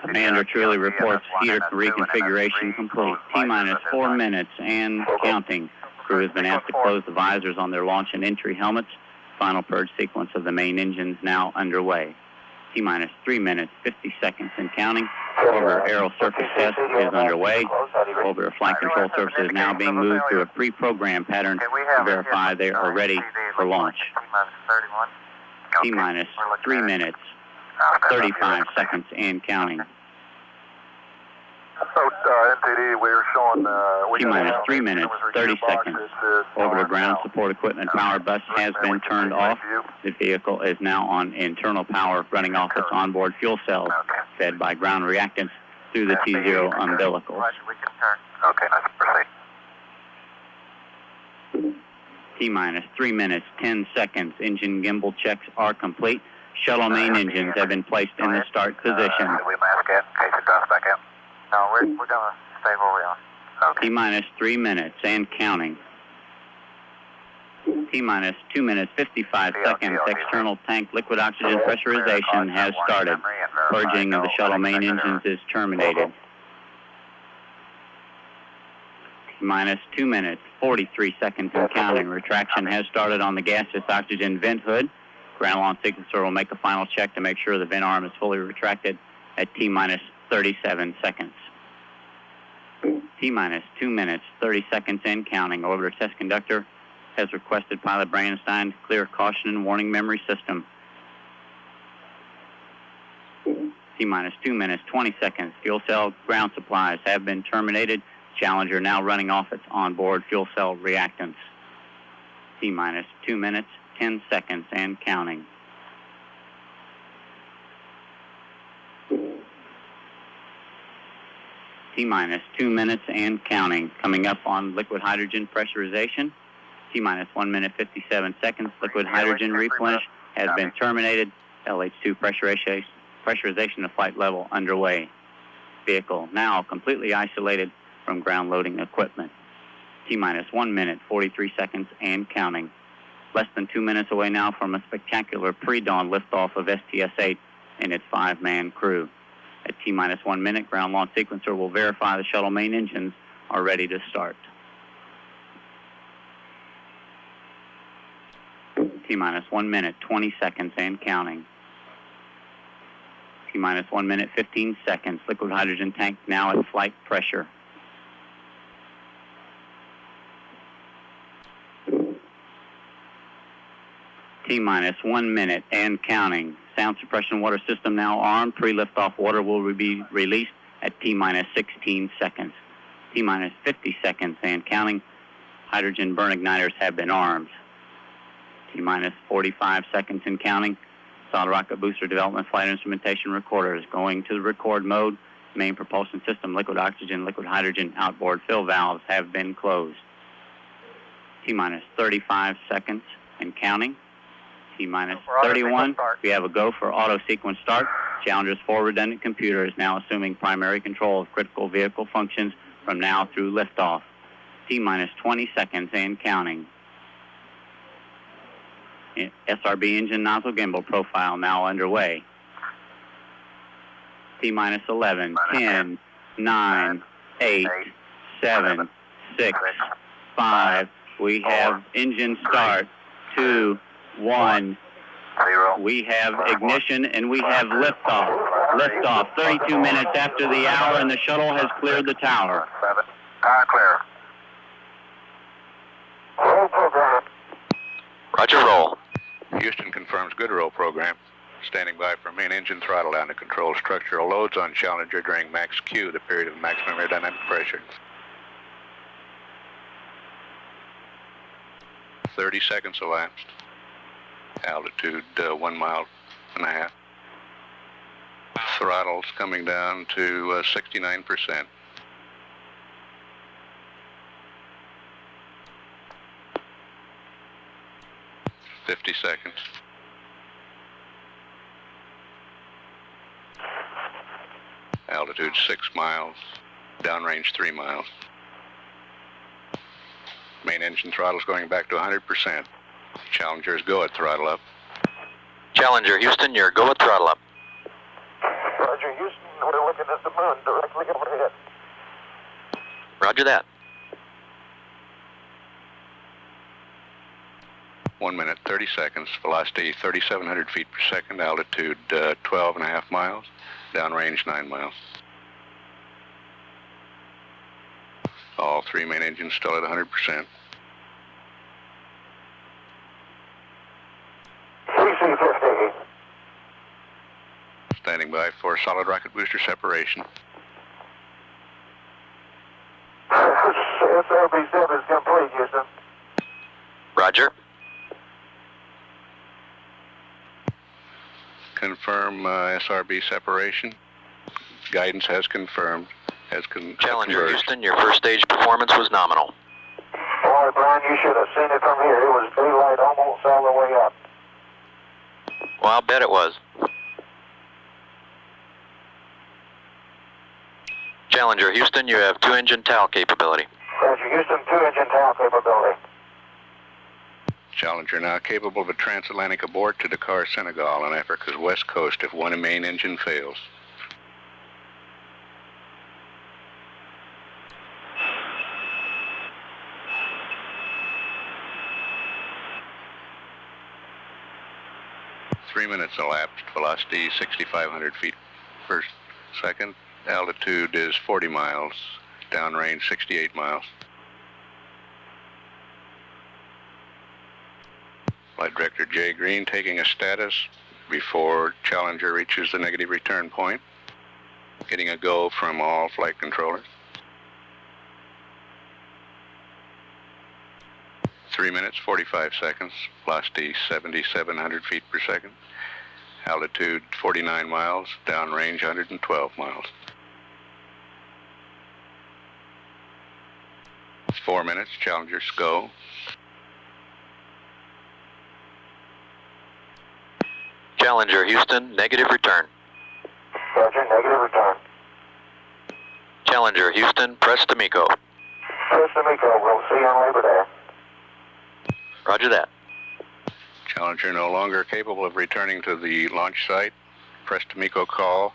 Commander truly reports heater reconfiguration complete. T-minus 4 minutes and counting. Crew has been asked to close the visors on their launch and entry helmets. Final purge sequence of the main engines now underway. T-minus 3 minutes, 50 seconds and counting. Orbiter aero surface test is underway. Orbiter flight control surface is now being moved through a pre-programmed pattern to verify they are ready for launch. T-minus 3 minutes, 35 seconds and counting. NTD, we were showing... T-minus 3 minutes, 30 seconds. Orbiter ground support equipment power bus has been turned off. The vehicle is now on internal power, running off its onboard fuel cells, fed by ground reactants through the T0 umbilicals. Okay, let's proceed. T-minus 3 minutes, 10 seconds. Engine gimbal checks are complete. Shuttle main engines have been placed in the start position. We mask it in case it drops back out. No, we're going to stay where we are. Okay. T-minus 3 minutes and counting. T-minus 2 minutes, 55 seconds. External tank liquid oxygen pressurization has started. Purging of the shuttle main engines is terminated. T-minus 2 minutes, 43 seconds and counting. Retraction has started on the gaseous oxygen vent hood. Ground launch sequencer will make a final check to make sure the vent arm is fully retracted at T-minus 37 seconds. T-minus 2 minutes, 30 seconds and counting. Orbiter test conductor has requested pilot Brandon Stein to clear caution and warning memory system. T-minus 2 minutes, 20 seconds. Fuel cell ground supplies have been terminated. Challenger now running off its onboard fuel cell reactants. T-minus 2 minutes, 10 seconds and counting. T-minus 2 minutes and counting. Coming up on liquid hydrogen pressurization. T-minus 1 minute 57 seconds. Liquid hydrogen replenish has been terminated. LH2 pressurization of flight level underway. Vehicle now completely isolated from ground loading equipment. T-minus 1 minute 43 seconds and counting. Less than 2 minutes away now from a spectacular pre-dawn liftoff of STS-8 and its 5-man crew. At T-minus 1 minute, ground launch sequencer will verify the shuttle main engines are ready to start. T-minus 1 minute, 20 seconds and counting. T-minus 1 minute, 15 seconds. Liquid hydrogen tank now at flight pressure. T-minus 1 minute and counting. Sound suppression water system now armed. Pre-liftoff water will be released at T-minus 16 seconds. T-minus 50 seconds and counting. Hydrogen burn igniters have been armed. T-minus 45 seconds and counting. Solid rocket booster development flight instrumentation recorder is going to the record mode. Main propulsion system, liquid oxygen, liquid hydrogen, outboard fill valves have been closed. T-minus 35 seconds and counting. T-minus 31. We have a go for auto sequence start. Challenger's 4 redundant computer is now assuming primary control of critical vehicle functions from now through liftoff. T-minus 20 seconds and counting. SRB engine nozzle gimbal profile now underway. T-minus 11, 10, 9, 8, 7, 6, 5. We have engine start. 2, 1. 0. We have ignition and we have liftoff. Liftoff, 32 minutes after the hour, and the shuttle has cleared the tower. 7. Clear. Roll program. Roger, roll. Houston confirms good roll program. Standing by for main engine throttle down to control structural loads on Challenger during max Q, the period of maximum aerodynamic pressure. 30 seconds elapsed. Altitude 1.5 miles. Throttle's coming down to 69%. $50 seconds. Altitude 6 miles. Downrange 3 miles. Main engine throttle's going back to 100%. Challenger's go at throttle up. Challenger, Houston, your go at throttle up. Roger, Houston, we're looking at the moon directly overhead. Roger that. 1 minute, 30 seconds. Velocity 3,700 feet per second. Altitude 12.5 miles. Downrange 9 miles. All 3 main engines still at 100%. CC-50. Standing by for solid rocket booster separation. SRB-7 is complete, Houston. Roger. Confirm SRB separation. Guidance has confirmed. Challenger, converged. Houston, your first stage performance was nominal. Boy, Brian, you should have seen it from here. It was daylight almost all the way up. Well, I'll bet it was. Challenger, Houston, you have 2-engine TAL capability. Roger, Houston, 2-engine TAL capability. Challenger now capable of a transatlantic abort to Dakar, Senegal on Africa's west coast if one main engine fails. Three minutes elapsed. Velocity 6,500 feet per second. Altitude is 40 miles. Downrange 68 miles. Flight Director Jay Green taking a status before Challenger reaches the negative return point. Getting a go from all flight controllers. 3 minutes, 45 seconds. Velocity 7,700 feet per second. Altitude 49 miles. Downrange 112 miles. 4 minutes. Challenger's go. Challenger, Houston, negative return. Roger, negative return. Challenger, Houston, press to MECO. Press to MECO. We'll see you on Labor Day. Roger that. Challenger no longer capable of returning to the launch site. Press to MECO call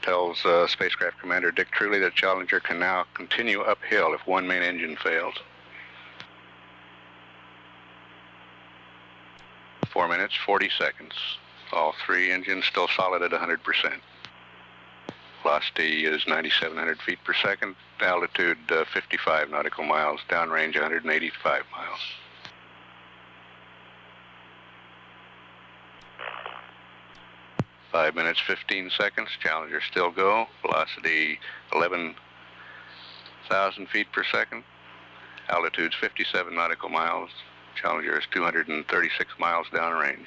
tells spacecraft commander Dick Truly that Challenger can now continue uphill if one main engine fails. 4 minutes, 40 seconds. All 3 engines still solid at 100%. Velocity is 9,700 feet per second. Altitude 55 nautical miles. Downrange 185 miles. Five minutes, 15 seconds. Challenger still go. Velocity 11,000 feet per second. Altitude's 57 nautical miles. Challenger is 236 miles downrange.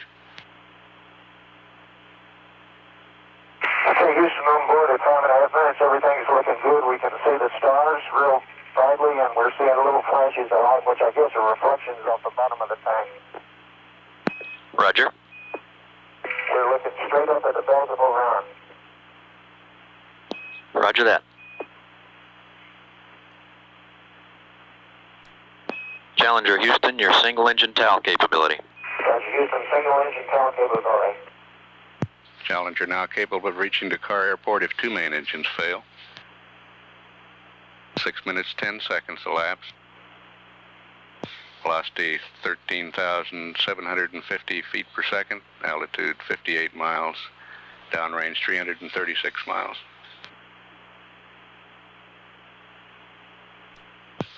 Okay, Houston on board at 5.5 minutes. Everything's looking good. We can see the stars real brightly, and we're seeing little flashes of light, which I guess are reflections off the bottom of the tank. Roger. We're looking straight up at the belt of Orion. Roger that. Challenger, Houston, your single-engine TAL capability. Roger, Houston, single-engine TAL capability. Challenger now capable of reaching Dakar Airport if 2 main engines fail. 6 minutes, 10 seconds elapsed. Velocity 13,750 feet per second. Altitude 58 miles. Downrange 336 miles.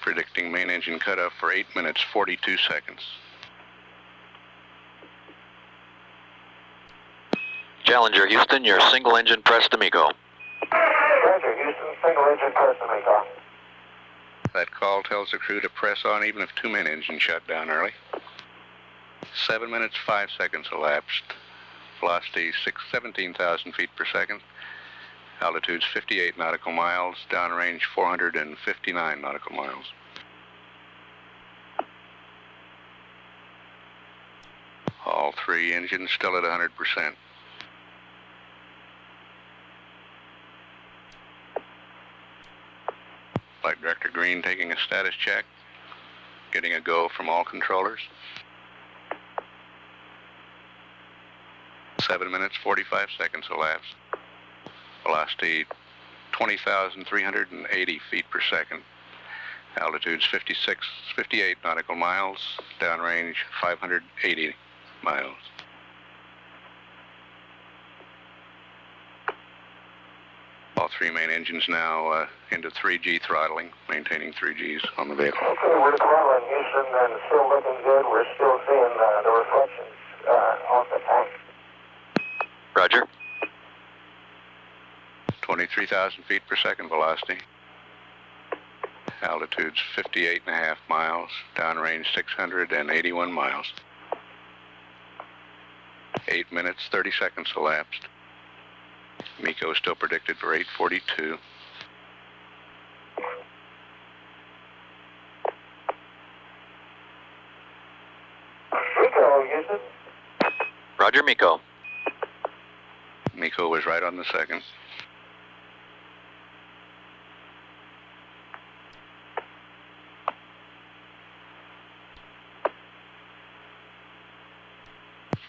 Predicting main engine cutoff for 8 minutes, 42 seconds. Challenger Houston, your single engine press to MECO. Roger, Houston, single engine press to MECO. That call tells the crew to press on even if 2 main engines shut down early. 7 minutes, 5 seconds elapsed. Velocity 17,000 feet per second. Altitude's 58 nautical miles. Downrange 459 nautical miles. All 3 engines still at 100%. Flight Director Green taking a status check, getting a go from all controllers. 7 minutes, 45 seconds elapsed. Velocity 20,380 feet per second. Altitude's 58 nautical miles. Downrange 580 miles. All 3 main engines now into 3G throttling, maintaining 3Gs on the vehicle. Okay, we're throttling Houston and still looking good. We're still seeing the reflections off the tank. Roger. 23,000 feet per second velocity. Altitude's 58.5 miles. Downrange 681 miles. 8 minutes, 30 seconds elapsed. MECO still predicted for 8:42. MECO, Houston. Roger, MECO. MECO was right on the second.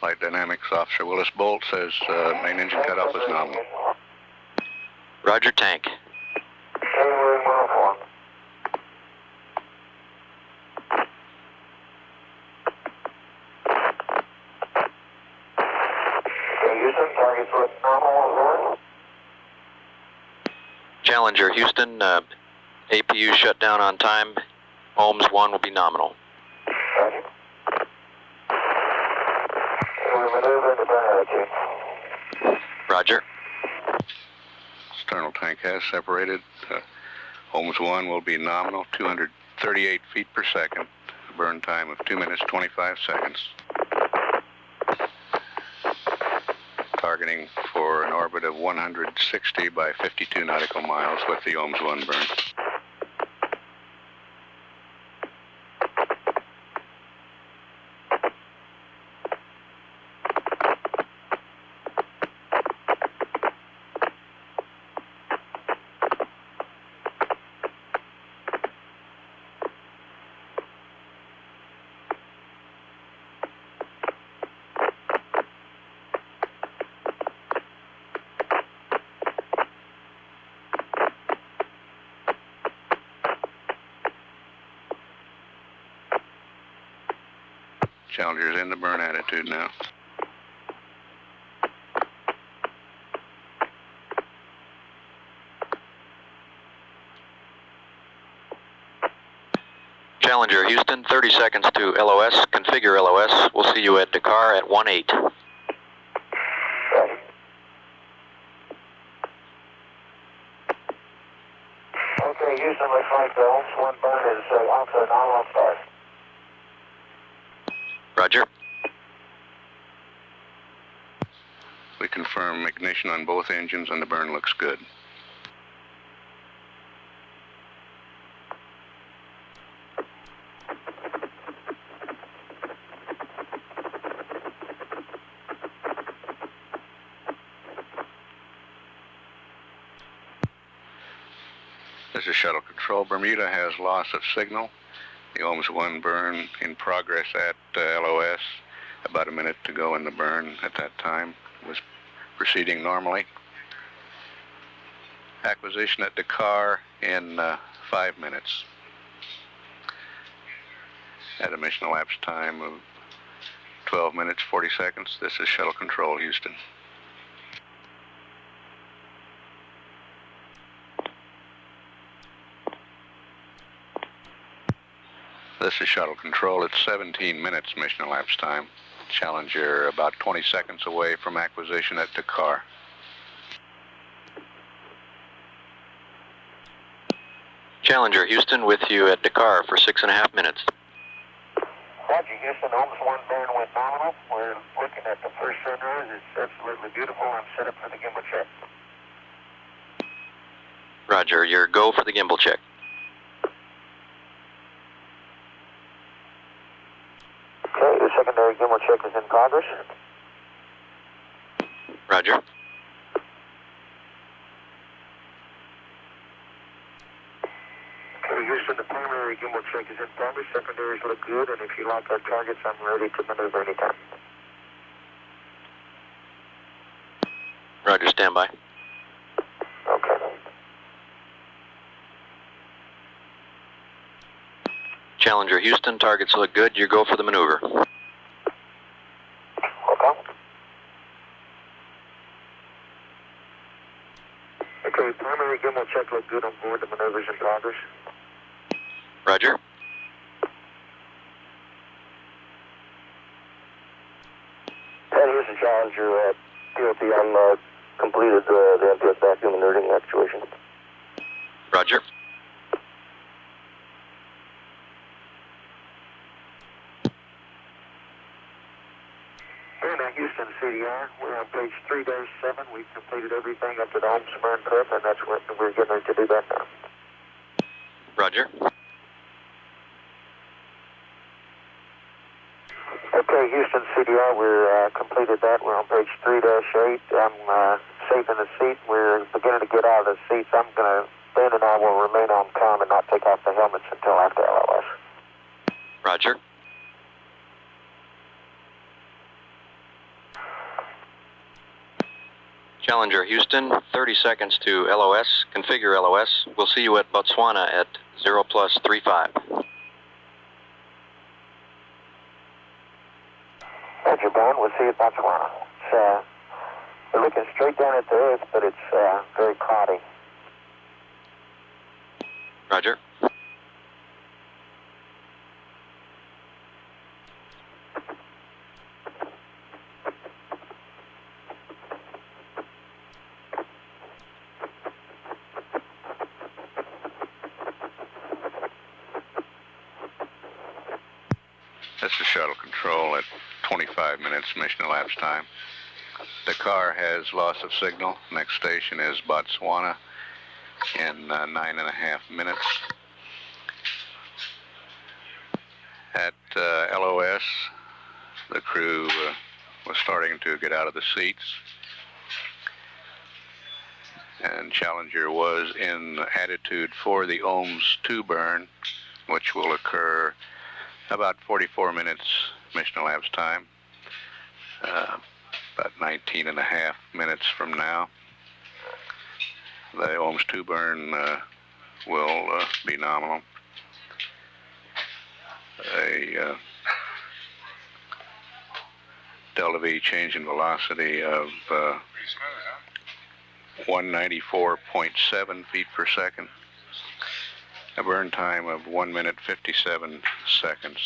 Flight Dynamics Officer Willis Bolt says main engine cutoff was nominal. Roger, tank. We're in uniform. Okay, Houston, targets look normal. Challenger Houston, APU shut down on time. Ohms 1 will be nominal. Roger. We're maneuvering to burn attitude. Roger. External tank has separated. Ohms 1 will be nominal, 238 feet per second. A burn time of 2 minutes, 25 seconds. Targeting for an orbit of 160 by 52 nautical miles with the Ohms 1 burn. Challenger's in the burn attitude now. Challenger Houston, 30 seconds to LOS. Configure LOS. We'll see you at Dakar at 1-8. Okay, Houston, looks like the Ohms 1 burn is off to a nominal start. Roger. We confirm ignition on both engines and the burn looks good. This is Shuttle Control. Bermuda has loss of signal. The Ohms 1 burn in progress at LOS. About a minute to go in the burn at that time. Was proceeding normally. Acquisition at Dakar in 5 minutes. At a mission elapsed time of 12 minutes, 40 seconds. This is Shuttle Control, Houston. This is Shuttle Control. It's 17 minutes mission elapsed time. Challenger about 20 seconds away from acquisition at Dakar. Challenger, Houston, with you at Dakar for 6.5 minutes. Roger, Houston, Holmes 1 burn went nominal. We're looking at the first sunrise. It's absolutely beautiful. I'm set up for the gimbal check. Roger, your go for the gimbal check. Okay, the secondary gimbal check is in progress. Roger. Okay, Houston, the primary gimbal check is in progress. Secondaries look good, and if you like our targets, I'm ready to maneuver anytime. Roger, stand by. Okay. Challenger, Houston, targets look good. You go for the maneuver. Okay. Okay, primary gimbal check looked good on board. The maneuver's in progress. Roger. Patty, this is Challenger. PLT, I'm completed the MPS vacuum inerting actuation. Roger. Hey, now Houston CDR, we're on page 3-7. We've completed everything up to the Holmes burn prep, and that's what we're getting ready to do that now. Roger. Okay, Houston CDR, we're completed that. We're on page 3-8. I'm safe in the seat. We're beginning to get out of the seats. Ben and I will remain on comm and not take off the helmets until after LOS. Roger. Challenger, Houston, 30 seconds to LOS. Configure LOS. We'll see you at Botswana at 0+35. Roger, Ben. We'll see you at Botswana. We're looking straight down at the earth, but it's very cloudy. Roger. This is Shuttle Control at 25 minutes mission elapsed time. Dakar has loss of signal. Next station is Botswana in 9.5 minutes. At LOS, the crew was starting to get out of the seats, and Challenger was in attitude for the OMS 2 burn, which will occur about 44 minutes mission elapsed time, about 19.5 minutes from now. The OMS 2 burn will be nominal. A delta V change in velocity of 194.7 feet per second. A burn time of 1 minute 57 seconds.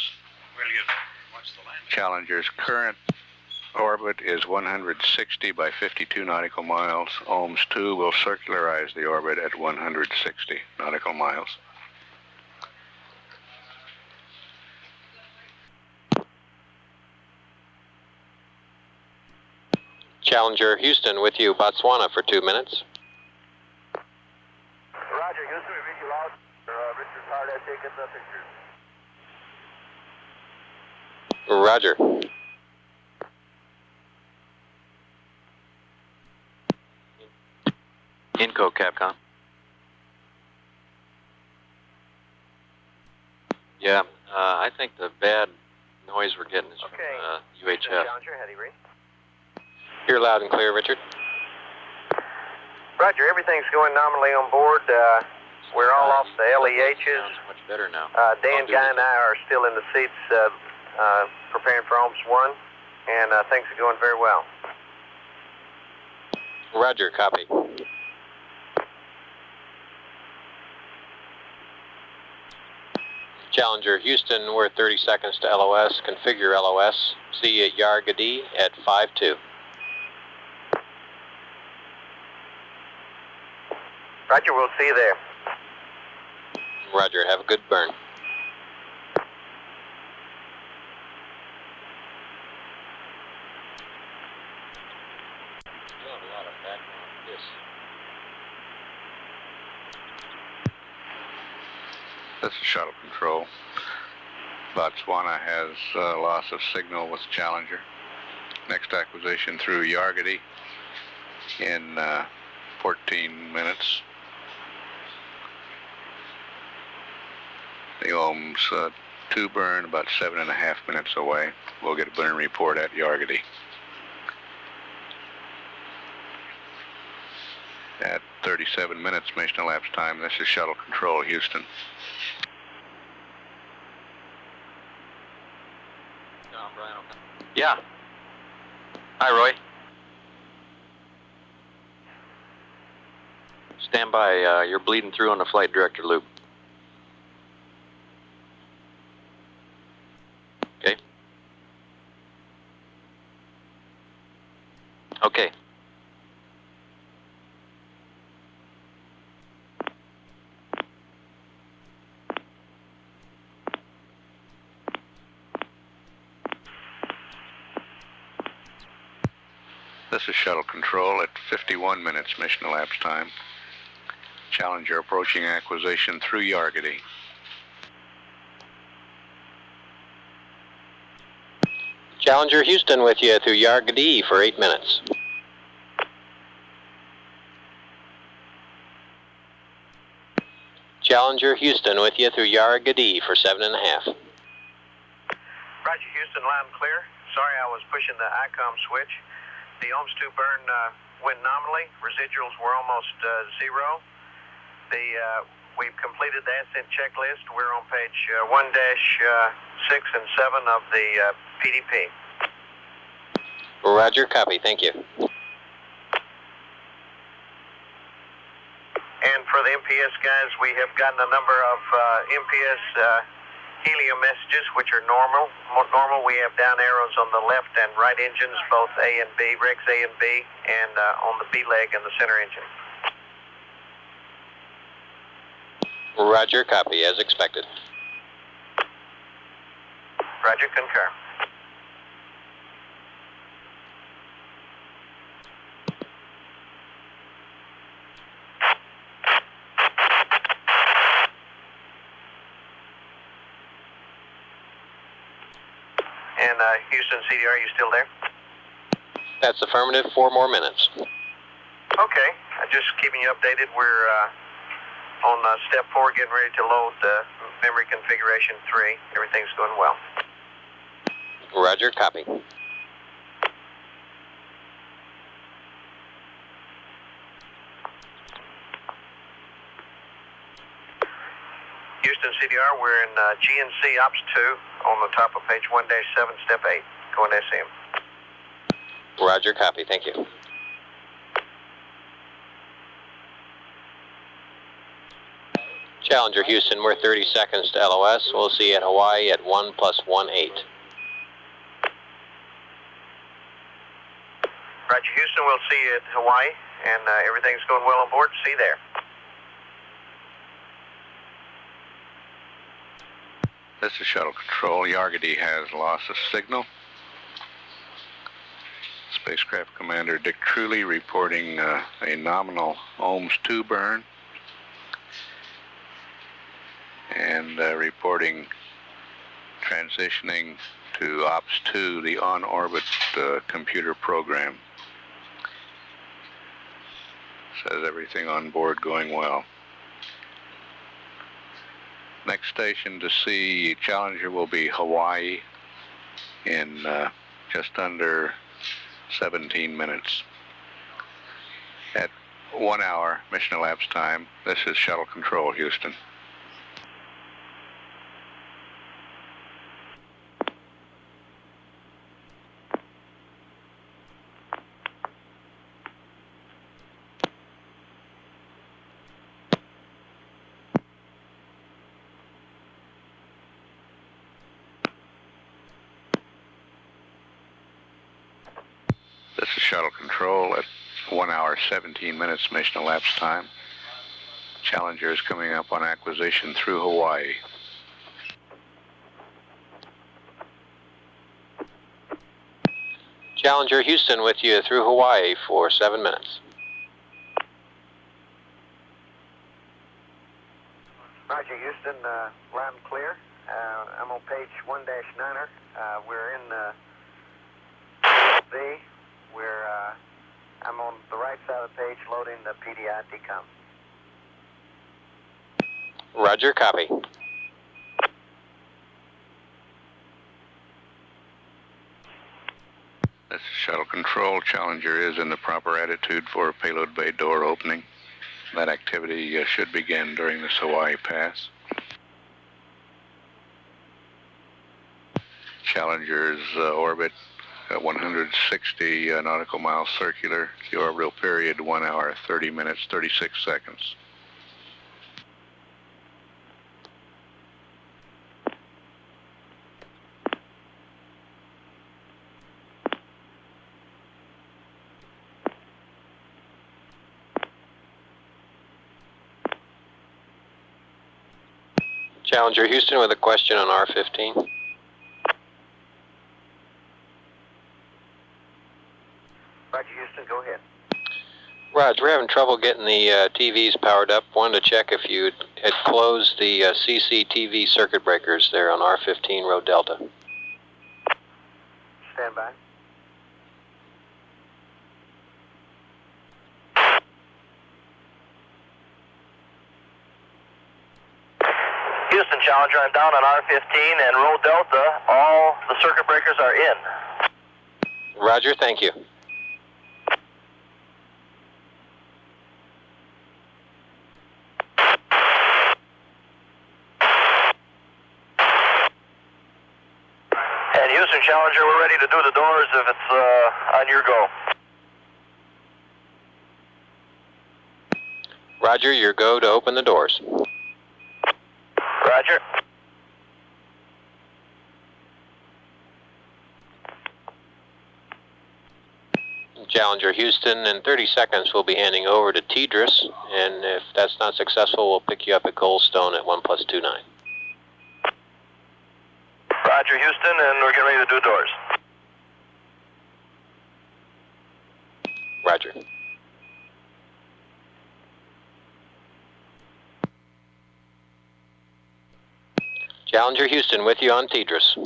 Challenger's current orbit is 160 by 52 nautical miles. OMS 2 will circularize the orbit at 160 nautical miles. Challenger, Houston, with you, Botswana for 2 minutes. Roger, Houston, we read you loud. Richard Hard has taken the pictures. Roger. Inco, Capcom. Yeah, I think the bad noise we're getting is from UHF. Challenger, heady rate. You're loud and clear, Richard. Roger, everything's going nominally on board. We're all off the LEHs. Sounds much better now. Dan, Guy, and I are still in the seats preparing for OMS 1, and things are going very well. Roger, copy. Challenger Houston, we're 30 seconds to LOS. Configure LOS. See you at Yargadee at 5-2. Roger, we'll see you there. Roger, have a good burn. This is Shuttle Control. Botswana has loss of signal with Challenger. Next acquisition through Yargadee in 14 minutes. The OMS 2 burn about 7.5 minutes away. We'll get a burn report at Yargadee. At 37 minutes mission elapsed time, this is Shuttle Control, Houston. Yeah. Hi, Roy. Stand by. You're bleeding through on the flight director loop. Okay. Okay. This is Shuttle Control at 51 minutes mission elapsed time. Challenger approaching acquisition through Yargadee. Challenger Houston with you through Yargadee for 8 minutes. Challenger Houston with you through Yargadee for 7.5. Roger, Houston, loud and clear. Sorry I was pushing the ICOM switch. The OMS 2 burn went nominally. Residuals were almost zero. We've completed the Ascent checklist. We're on page 1-6 and 7 of the PDP. Roger, copy. Thank you. And for the MPS guys, we have gotten a number of MPS helium messages, which are normal. We have down arrows on the left and right engines, both A and B, regs A and B, and on the B leg and the center engine. Roger, copy, as expected. Roger, concur. And Houston CDR, you still there? That's affirmative. 4 more minutes. Okay, just keeping you updated. We're on step 4, getting ready to load memory configuration 3. Everything's going well. Roger, copy. Houston CDR, we're in GNC Ops 2 on the top of page 1-7, step 8, going SM. Roger, copy. Thank you. Challenger Houston, we're 30 seconds to LOS. We'll see you at Hawaii at 1+18. Roger, Houston, we'll see you at Hawaii, and everything's going well on board. See you there. This is Shuttle Control. Yargadee has loss of signal. Spacecraft Commander Dick Truly reporting a nominal OMS 2 burn. And reporting transitioning to Ops 2, the on-orbit computer program. Says everything on board going well. Next station to see Challenger will be Hawaii in just under 17 minutes. At 1 hour mission elapsed time. This is Shuttle Control, Houston. This is Shuttle Control at 1 hour 17 minutes mission elapsed time. Challenger is coming up on acquisition through Hawaii. Challenger Houston with you through Hawaii for 7 minutes. Roger, Houston, loud and clear. I'm on page 1-9er. We're in B. I'm on the right side of the page loading the PDI decom. Roger, copy. This is Shuttle Control. Challenger is in the proper attitude for payload bay door opening. That activity should begin during this Hawaii pass. Challenger's orbit at 160 nautical miles circular. The orbital period 1 hour 30 minutes 36 seconds. Challenger Houston with a question on R15. Roger, Houston, go ahead. Roger, we're having trouble getting the TVs powered up. Wanted to check if you had closed the CCTV circuit breakers there on R15 Road Delta. Stand by. Houston, Challenger, I'm down on R15 and Road Delta. All the circuit breakers are in. Roger, thank you. And Houston, Challenger, we're ready to do the doors if it's on your go. Roger, your go to open the doors. Roger. Challenger Houston, in 30 seconds we'll be handing over to Tidris, and if that's not successful, we'll pick you up at Goldstone at 1+29. Roger, Houston, and we're getting ready to do doors. Roger. Challenger Houston with you on Tidris.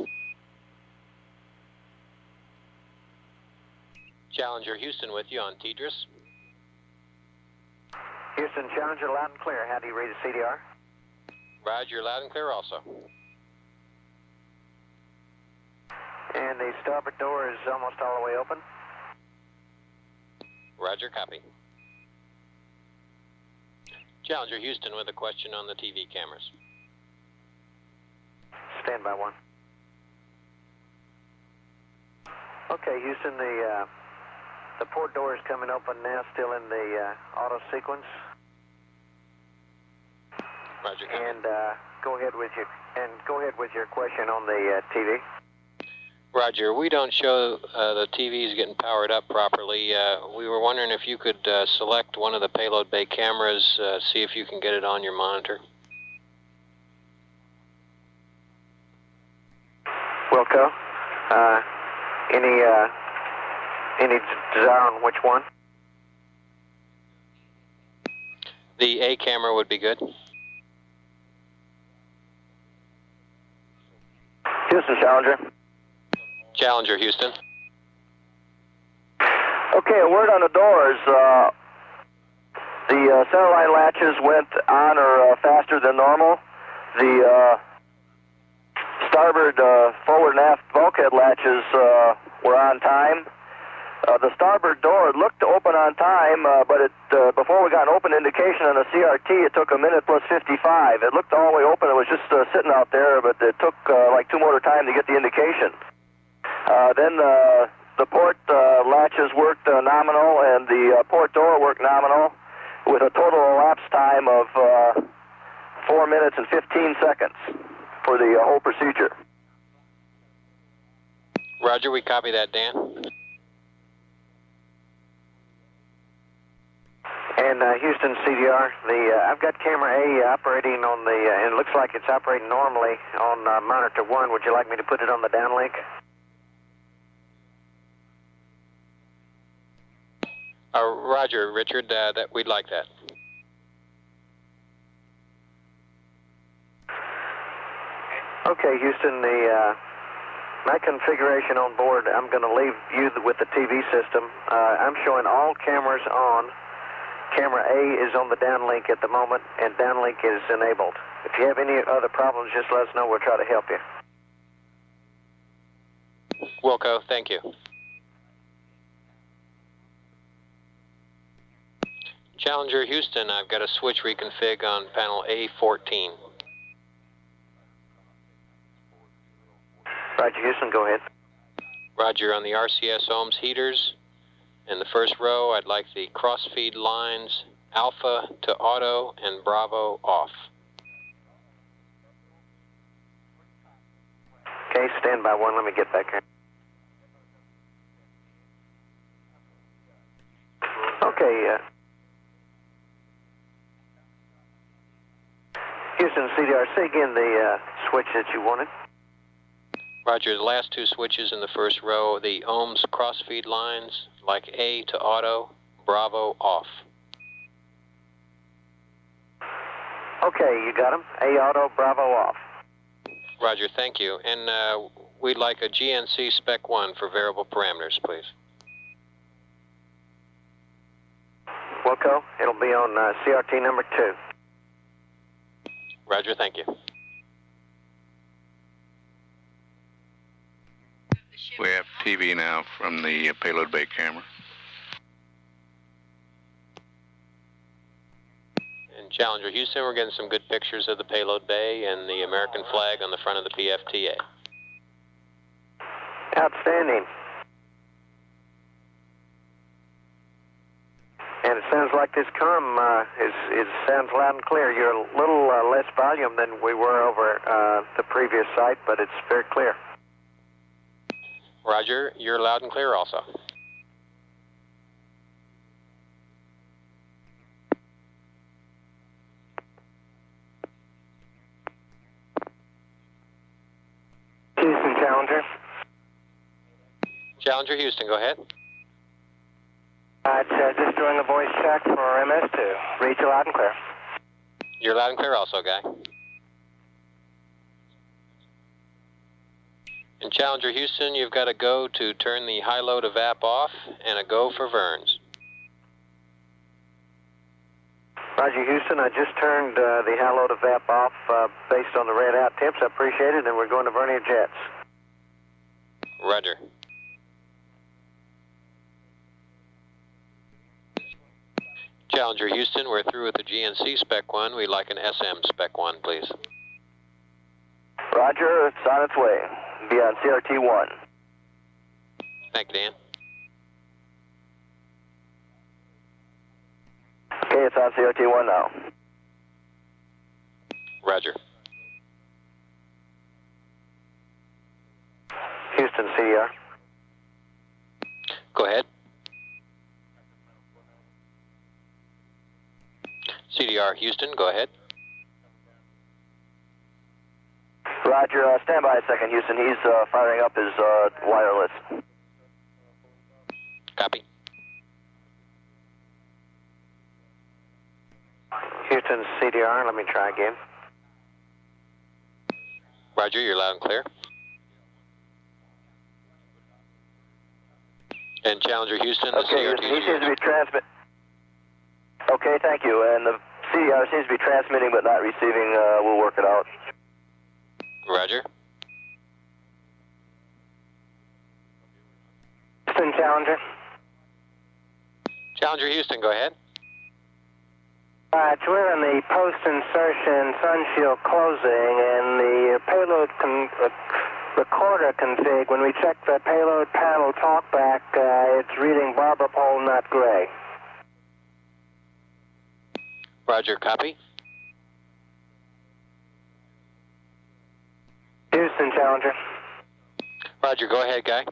Challenger Houston with you on Tidris. Houston, Challenger, loud and clear. How do you read the CDR? Roger, loud and clear also. And the starboard door is almost all the way open. Roger, copy. Challenger Houston with a question on the TV cameras. Stand by one. Okay, Houston, the port door is coming open now, still in the auto sequence. Roger, copy. And go ahead with your question on the TV. Roger, we don't show the TVs getting powered up properly. We were wondering if you could select one of the payload bay cameras, see if you can get it on your monitor. Wilco, any desire on which one? The A camera would be good. Houston, Challenger. Challenger Houston. Okay, a word on the doors. The centerline latches went on or faster than normal. The starboard forward and aft bulkhead latches were on time. The starboard door looked to open on time, but before we got an open indication on the CRT, it took a minute plus 55. It looked all the way open. It was just sitting out there, but it took like 2 motor time to get the indication. Then the port latches worked nominal, and the port door worked nominal, with a total elapsed time of 4 minutes and 15 seconds for the whole procedure. Roger, we copy that, Dan. And Houston CDR, I've got camera A operating on the, and it looks like it's operating normally on monitor 1. Would you like me to put it on the downlink? Roger, Richard, that we'd like that. Okay, Houston, my configuration on board, I'm going to leave you with the TV system. I'm showing all cameras on. Camera A is on the downlink at the moment, and downlink is enabled. If you have any other problems, just let us know. We'll try to help you. Wilco, thank you. Challenger Houston, I've got a switch reconfig on panel A14. Roger, Houston, go ahead. Roger, on the RCS ohms heaters, in the first row, I'd like the crossfeed lines alpha to auto and bravo off. Okay, stand by 1. Let me get back here. Okay, Houston CDR, say again the switch that you wanted. Roger, the last 2 switches in the first row, the ohms crossfeed lines, like A to auto, bravo off. Okay, you got them. A auto, bravo off. Roger, thank you. And we'd like a GNC Spec 1 for variable parameters, please. Wilco, it'll be on CRT number 2. Roger, thank you. We have TV now from the payload bay camera. And Challenger Houston, we're getting some good pictures of the payload bay and the American flag on the front of the PFTA. Outstanding. And it sounds like this comm it sounds loud and clear. You're a little less volume than we were over the previous site, but it's very clear. Roger, you're loud and clear also. Houston, Challenger. Challenger Houston, go ahead. It's just doing a voice check for MS2. Read you loud and clear. You're loud and clear also, Guy. And Challenger Houston, you've got a go to turn the high load evap off and a go for Verns. Roger, Houston, I just turned the high load evap off based on the red out temps. I appreciate it, and we're going to Vernier jets. Roger. Challenger Houston, we're through with the GNC Spec 1. We'd like an SM Spec 1, please. Roger, it's on its way. Be on CRT 1. Thank you, Dan. Okay, it's on CRT 1 now. Roger. Houston, CDR. Go ahead. CDR Houston, go ahead. Roger, stand by a second, Houston. He's firing up his wireless. Copy. Houston, CDR, let me try again. Roger, you're loud and clear. And Challenger Houston, the Okay, CRT. Houston, he seems to be transmitting. Okay, thank you. And the CDR seems to be transmitting but not receiving. We'll work it out. Roger. Houston, Challenger. Challenger Houston, go ahead. We're in the post-insertion sun shield closing, and the payload recorder config, when we check the payload panel talkback, it's reading Barber pole, not gray. Roger, copy. Houston, Challenger. Roger, go ahead, Guy.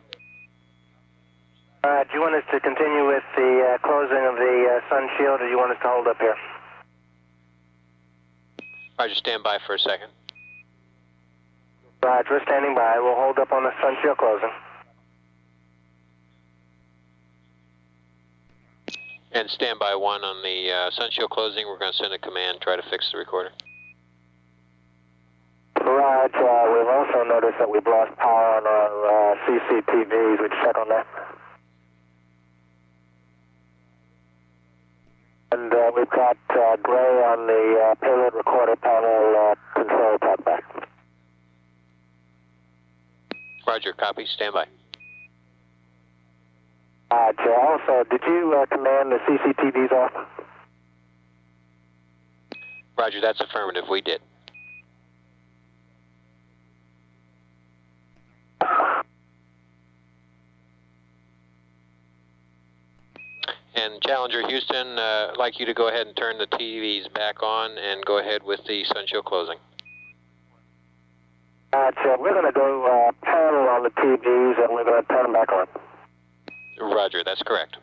Do you want us to continue with the closing of the sun shield, or do you want us to hold up here? Roger, stand by for a second. Roger, we're standing by. We'll hold up on the sun shield closing. And stand by 1 on the sun shield closing. We're going to send a command, try to fix the recorder. Roger, we've also noticed that we've lost power on our CCTVs. Would you check on that? And we've got gray on the payload recorder panel control talkback. Roger, copy. Stand by. Roger. Also, did you command the CCTVs off? Roger, that's affirmative. We did. And Challenger Houston, I'd like you to go ahead and turn the TVs back on and go ahead with the sun shield closing. Roger, we're going to go panel on the TVs and we're going to turn them back on. Roger, that's correct.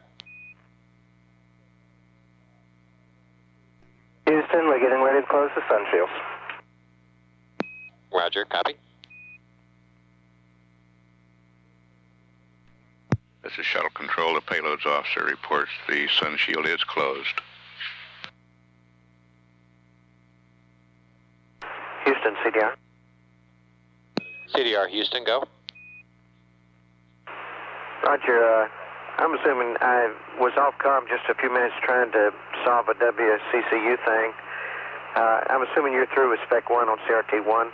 Houston, we're getting ready to close the sun shields. Roger, copy. This is Shuttle Control. The payloads officer reports the sun shield is closed. Houston, CDR. CDR, Houston, go. Roger, I'm assuming I was off comm just a few minutes trying to solve a WCCU thing. I'm assuming you're through with Spec 1 on CRT-1?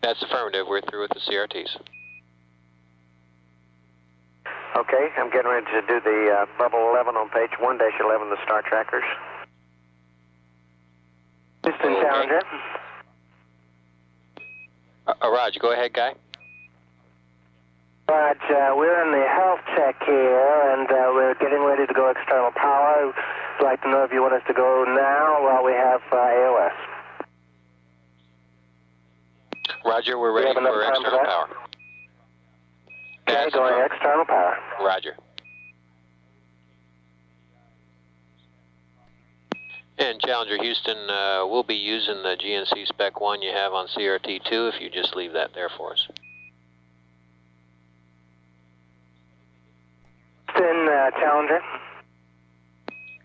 That's affirmative. We're through with the CRTs. Okay, I'm getting ready to do the bubble 11 on page 1-11, the star trackers. Houston, Okay. Challenger. Roger, go ahead, Guy. Roger, we're in the health check here, and we're getting ready to go external power. I'd like to know if you want us to go now while we have AOS. Roger, we're ready for external power. Okay, going external power. Roger. And Challenger Houston, we'll be using the GNC Spec 1 you have on CRT-2 if you just leave that there for us. Houston, Challenger.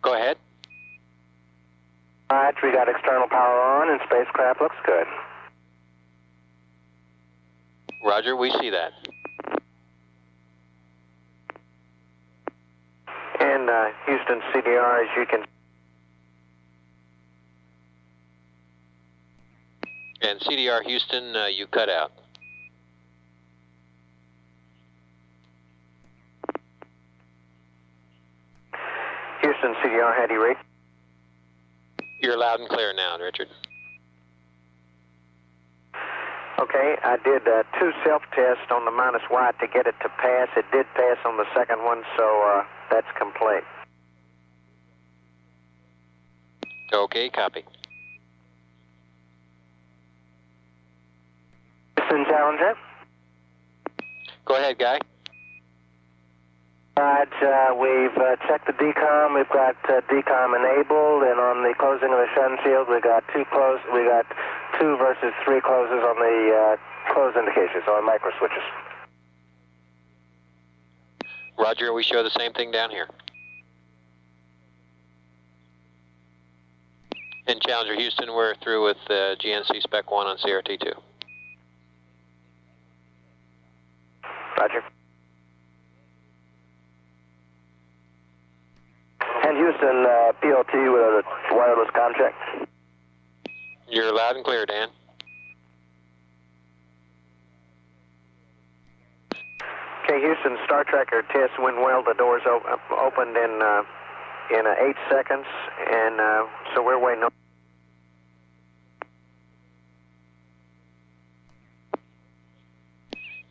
Go ahead. All right, we got external power on and spacecraft looks good. Roger, we see that. And Houston, CDR, as you can... And CDR Houston, you cut out. Houston, CDR, how do you rate? You're loud and clear now, Richard. Okay, I did 2 self-tests on the -Y to get it to pass. It did pass on the second one, so that's complete. Okay, copy. Houston, Challenger. Go ahead, Guy. Right, we've checked the decom. We've got decom enabled, and on the closing of the sun shield, we got 2 versus 3 closes on the close indications on micro switches. Roger, we show the same thing down here. And Challenger Houston, we're through with GNC Spec 1 on CRT-2. Roger. And Houston, PLT with a wireless contract. You're loud and clear, Dan. Okay, Houston, Star Tracker test went well. The doors opened in 8 seconds, and so we're waiting on.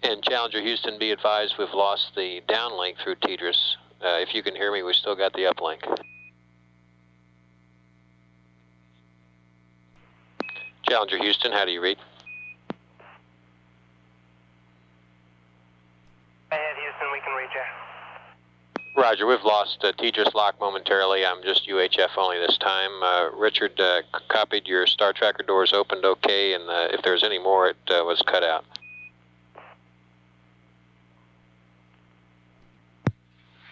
And Challenger Houston, be advised we've lost the downlink through TDRS. If you can hear me, we still got the uplink. Challenger Houston, how do you read? Ahead, Houston, we can read you. Roger, we've lost TDRS lock momentarily. I'm just UHF only this time. Richard copied your Star Tracker doors opened okay, and if there's any more, it was cut out.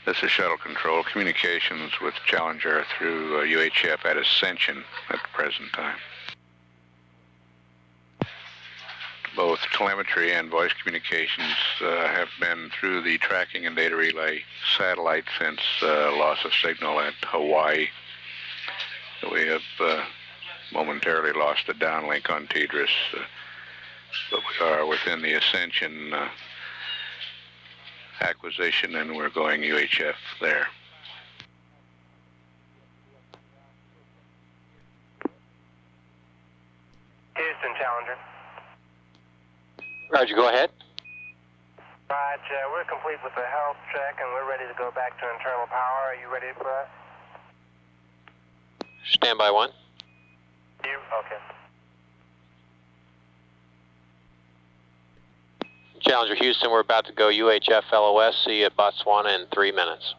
This is Shuttle Control. Communications with Challenger through UHF at Ascension at the present time. Both telemetry and voice communications have been through the tracking and data relay satellite since loss of signal at Hawaii. We have momentarily lost a downlink on TDRS, but we are within the Ascension acquisition, and we're going UHF there. Houston, Challenger. Roger, go ahead. Roger, we're complete with the health check, and we're ready to go back to internal power. Are you ready for us? Standby 1. You? Okay. Challenger Houston, we're about to go UHF LOS. See you at Botswana in 3 minutes.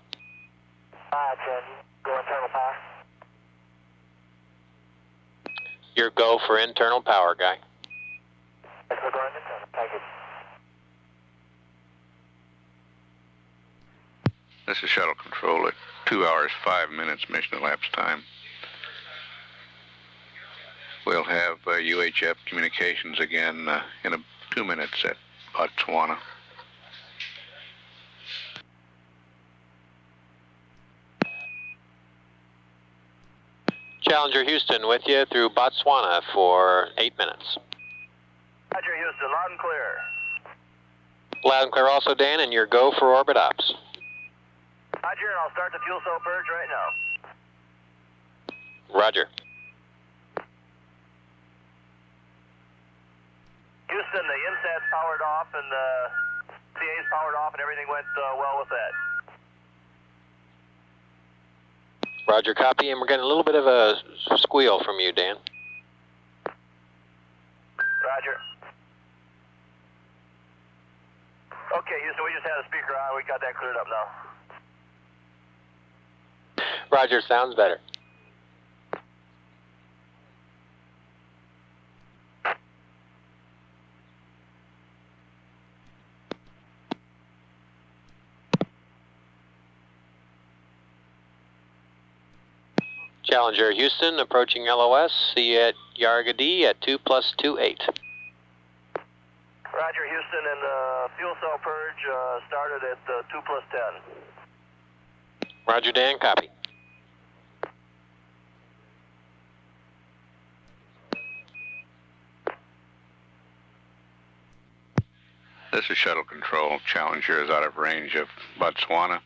Roger, go internal power. Your go for internal power, guy. Yes, we're going internal. Thank you. This is Shuttle Control at 2 hours, 5 minutes mission elapsed time. We'll have UHF communications again in 2 minutes at Botswana. Challenger Houston with you through Botswana for 8 minutes. Roger, Houston, loud and clear. Loud and clear also, Dan, and your go for orbit ops. Roger, and I'll start the fuel cell purge right now. Roger. Houston, the INSAT's powered off and the CA's powered off and everything went well with that. Roger, copy, and we're getting a little bit of a squeal from you, Dan. Roger. Okay, Houston, we just had a speaker on. We got that cleared up now. Roger, sounds better. Challenger Houston, approaching LOS. See you at Yargadee at 2+28. Roger, Houston, and the fuel cell purge started at 2+10. Roger, Dan, copy. This is Shuttle Control. Challenger is out of range of Botswana.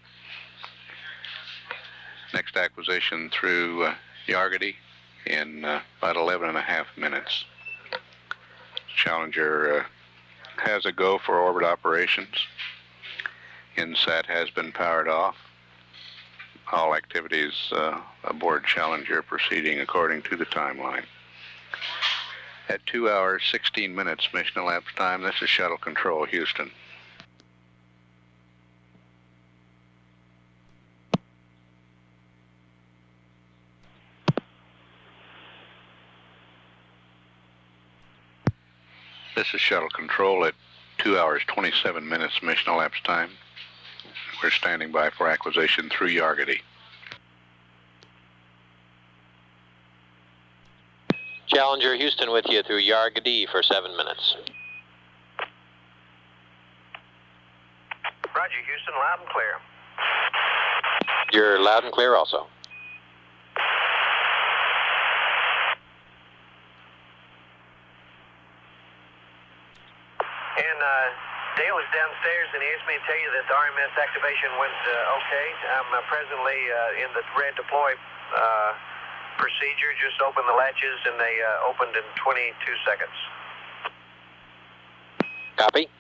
Next acquisition through Yargadee in about 11.5 minutes. Challenger has a go for orbit operations. INSAT has been powered off. All activities aboard Challenger proceeding according to the timeline. At 2 hours, 16 minutes mission elapsed time, this is Shuttle Control, Houston. This is Shuttle Control at 2 hours, 27 minutes mission elapsed time. We're standing by for acquisition through Yargadee. Challenger Houston with you through Yargadee for 7 minutes. Roger, Houston, loud and clear. You're loud and clear also. And daily was downstairs and he asked me to tell you that the RMS activation went okay. I'm presently in the red deploy procedure. Just opened the latches and they opened in 22 seconds. Copy.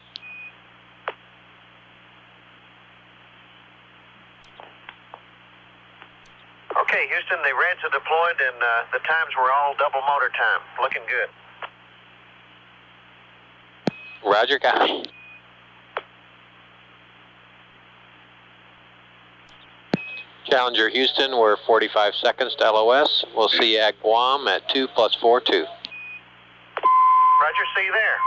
Okay, Houston, the reds are deployed and the times were all double motor time. Looking good. Roger, copy. Challenger Houston, we're 45 seconds to LOS. We'll see you at Guam at 2 plus 4-2. Roger, see you there.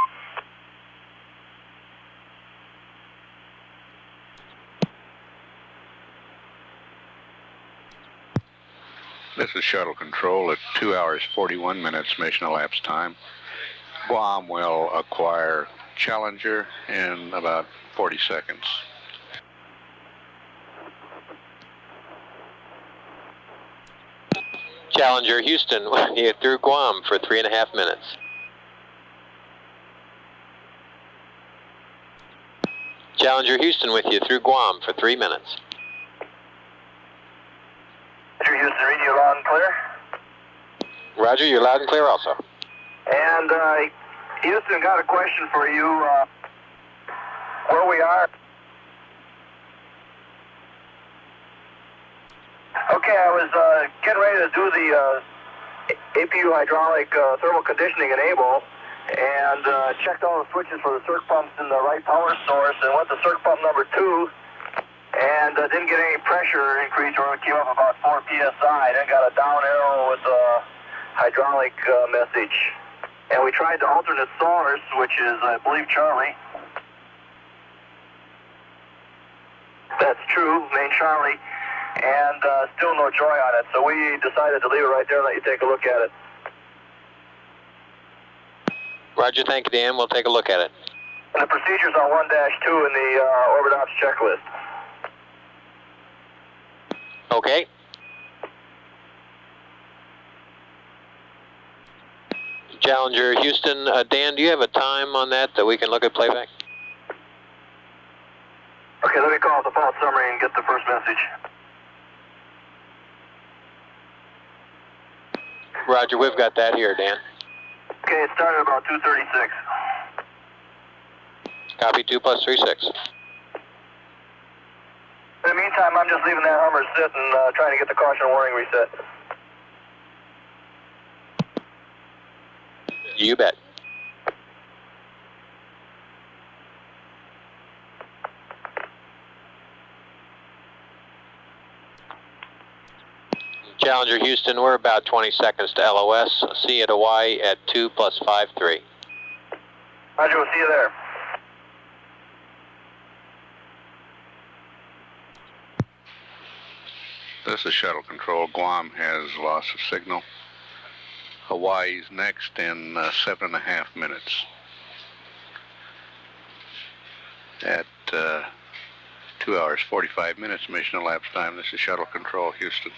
This is Shuttle Control at 2 hours 41 minutes mission elapsed time. Guam will acquire Challenger in about 40 seconds. Challenger Houston, you through Guam for 3.5 minutes. Challenger Houston with you through Guam for 3 minutes. Roger, Houston, read you loud and clear. Roger, you're loud and clear also. And Houston, got a question for you. Where we are? Okay, I was getting ready to do the APU hydraulic thermal conditioning enable and checked all the switches for the circ pumps in the right power source and went to circ pump number 2 and didn't get any pressure increase or it came up about 4 psi. Then got a down arrow with a hydraulic message. And we tried the alternate source, which is, I believe, Charlie. That's true, main Charlie. And still no joy on it, so we decided to leave it right there and let you take a look at it. Roger, thank you, Dan. We'll take a look at it. And the procedure's on 1-2 in the orbit ops checklist. Okay. Challenger Houston, Dan, do you have a time on that we can look at playback? Okay, let me call the fault summary and get the first message. Roger, we've got that here, Dan. Okay, it started about 2:36. Copy 2 plus 36. In the meantime, I'm just leaving that Hummer sit and trying to get the caution warning reset. You bet. Challenger Houston, we're about 20 seconds to LOS. See you at Hawaii at 2 plus 5-3. Roger, we'll see you there. This is Shuttle Control. Guam has loss of signal. Hawaii's next in 7.5 minutes. At 2 hours 45 minutes mission elapsed time. This is Shuttle Control, Houston.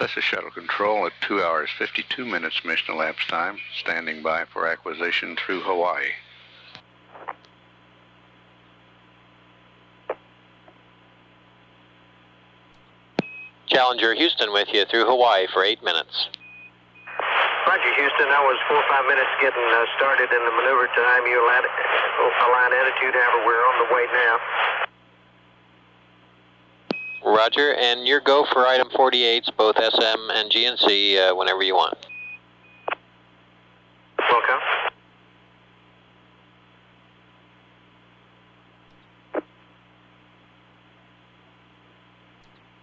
This is Shuttle Control at 2 hours 52 minutes mission elapsed time, standing by for acquisition through Hawaii. Challenger Houston with you through Hawaii for 8 minutes. Roger, Houston. That was 4 or 5 minutes getting started in the maneuver time. You align attitude, however, we're on the way now. Roger, and your go for item 48s, both SM and GNC, whenever you want. Welcome.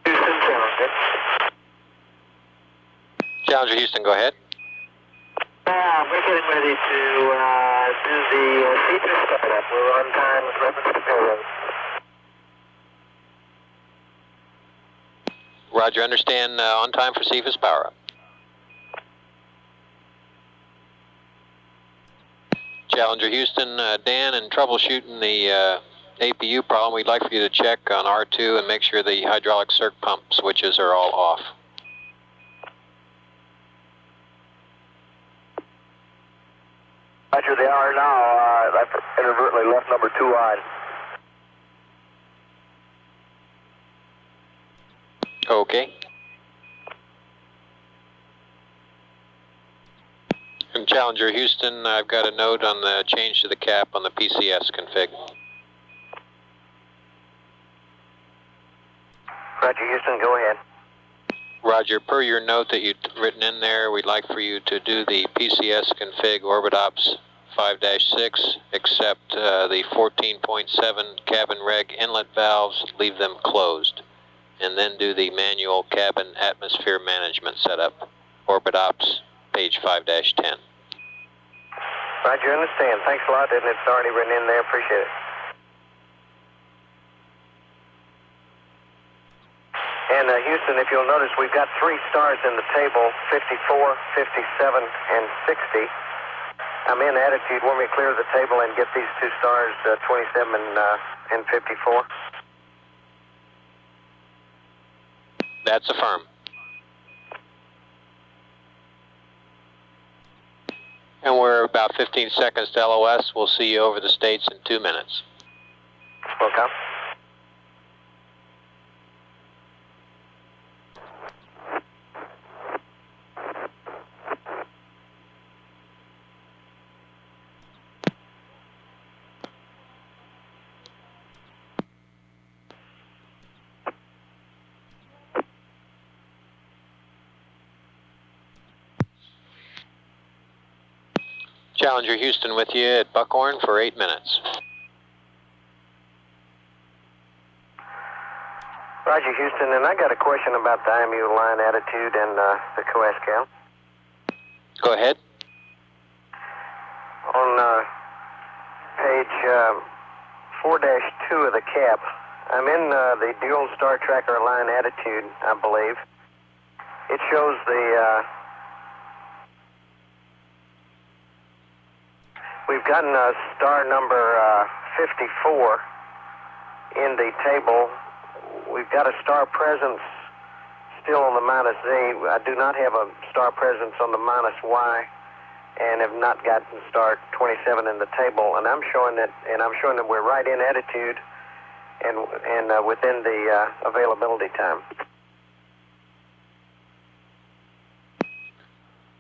Houston, Challenger. Challenger Houston, go ahead. We're getting ready to do the Cephas startup. We're on time with reference to payload. Roger, understand on time for Cephas power up. Challenger Houston, Dan, in troubleshooting the APU problem, we'd like for you to check on R2 and make sure the hydraulic circ pump switches are all off. Roger, they are now. I've inadvertently left number 2 on. Okay. And Challenger Houston, I've got a note on the change to the cap on the PCS config. Roger, Houston, go ahead. Roger, per your note that you'd written in there, we'd like for you to do the PCS config OrbitOps 5-6, except the 14.7 cabin reg inlet valves, leave them closed. And then do the manual cabin atmosphere management setup, OrbitOps, page 5-10. Roger, understand. Thanks a lot, and it's already written in there. Appreciate it. And Houston, if you'll notice, we've got 3 stars in the table, 54, 57, and 60. I'm in attitude. Want me to clear the table and get these 2 stars, 27 and 54? That's affirm. And we're about 15 seconds to LOS. We'll see you over the States in 2 minutes. Welcome. Challenger Houston with you at Buckhorn for 8 minutes. Roger, Houston, and I got a question about the IMU line attitude and the COASCAL. Go ahead. On page 4-2 of the cap, I'm in the dual star tracker line attitude, I believe. It shows the... We've gotten star number 54 in the table. We've got a star presence still on the minus Z. I do not have a star presence on the minus Y, and have not gotten star 27 in the table. And I'm showing that we're right in attitude and within the availability time.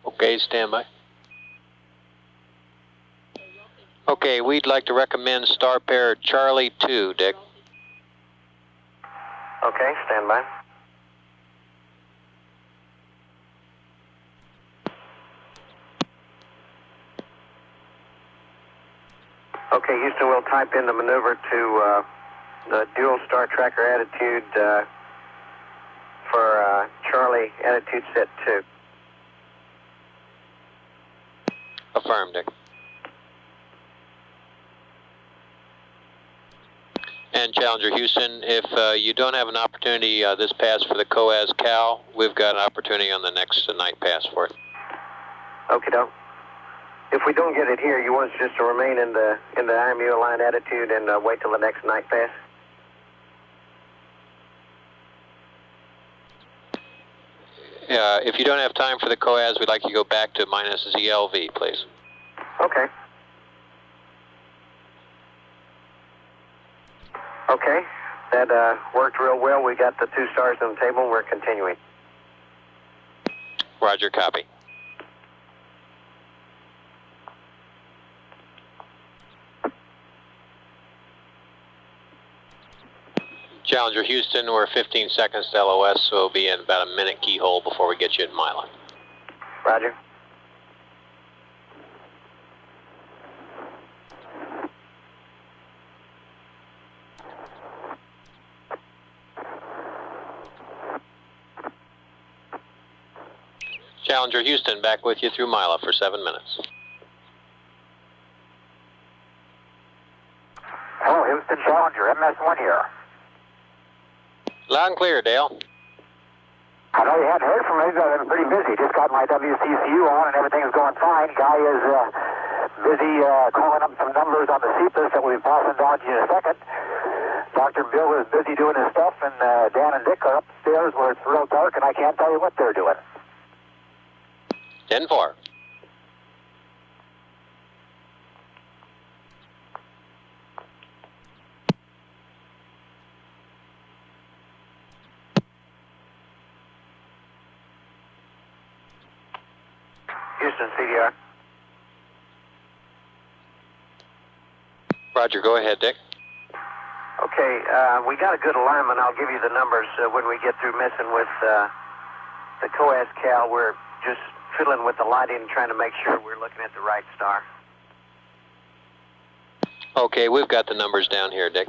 Okay, stand by. Okay, we'd like to recommend star pair Charlie 2, Dick. Okay, stand by. Okay, Houston, we'll type in the maneuver to the dual star tracker attitude for Charlie attitude set 2. Affirm, Dick. And Challenger Houston, if you don't have an opportunity this pass for the COAS-CAL, we've got an opportunity on the next night pass for it. Okie doke. If we don't get it here, you want us just to remain in the IMU aligned attitude and wait till the next night pass? If you don't have time for the COAS, we'd like you to go back to minus ZLV, please. Okay. Okay, that worked real well. We got the 2 stars on the table, and we're continuing. Roger, copy. Challenger Houston, we're 15 seconds to LOS, so we'll be in about a minute keyhole before we get you at Milan. Roger. Challenger Houston, back with you through Mila for 7 minutes. Hello, Houston, Challenger, MS1 here. Loud and clear, Dale. I know you hadn't heard from me, but I've been pretty busy. Just got my WCCU on and everything's going fine. Guy is busy calling up some numbers on the CPUS that we'll be passing down to you in a second. Dr. Bill is busy doing his stuff, and Dan and Dick are upstairs where it's real dark, and I can't tell you what they're doing. 10-4. Houston, CDR. Roger, go ahead, Dick. Okay, we got a good alignment. I'll give you the numbers when we get through messing with the COAS cal. We're just fiddling with the lighting, trying to make sure we're looking at the right star. Okay, we've got the numbers down here, Dick.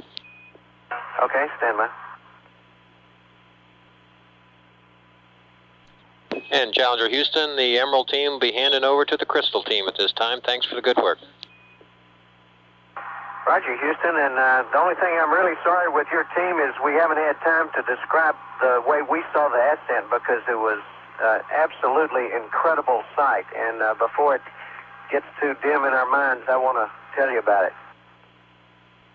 Okay, stand by. And Challenger Houston, the Emerald team will be handing over to the Crystal team at this time. Thanks for the good work. Roger, Houston, and the only thing I'm really sorry with your team is we haven't had time to describe the way we saw the Ascent, because it was absolutely incredible sight, and before it gets too dim in our minds, I want to tell you about it.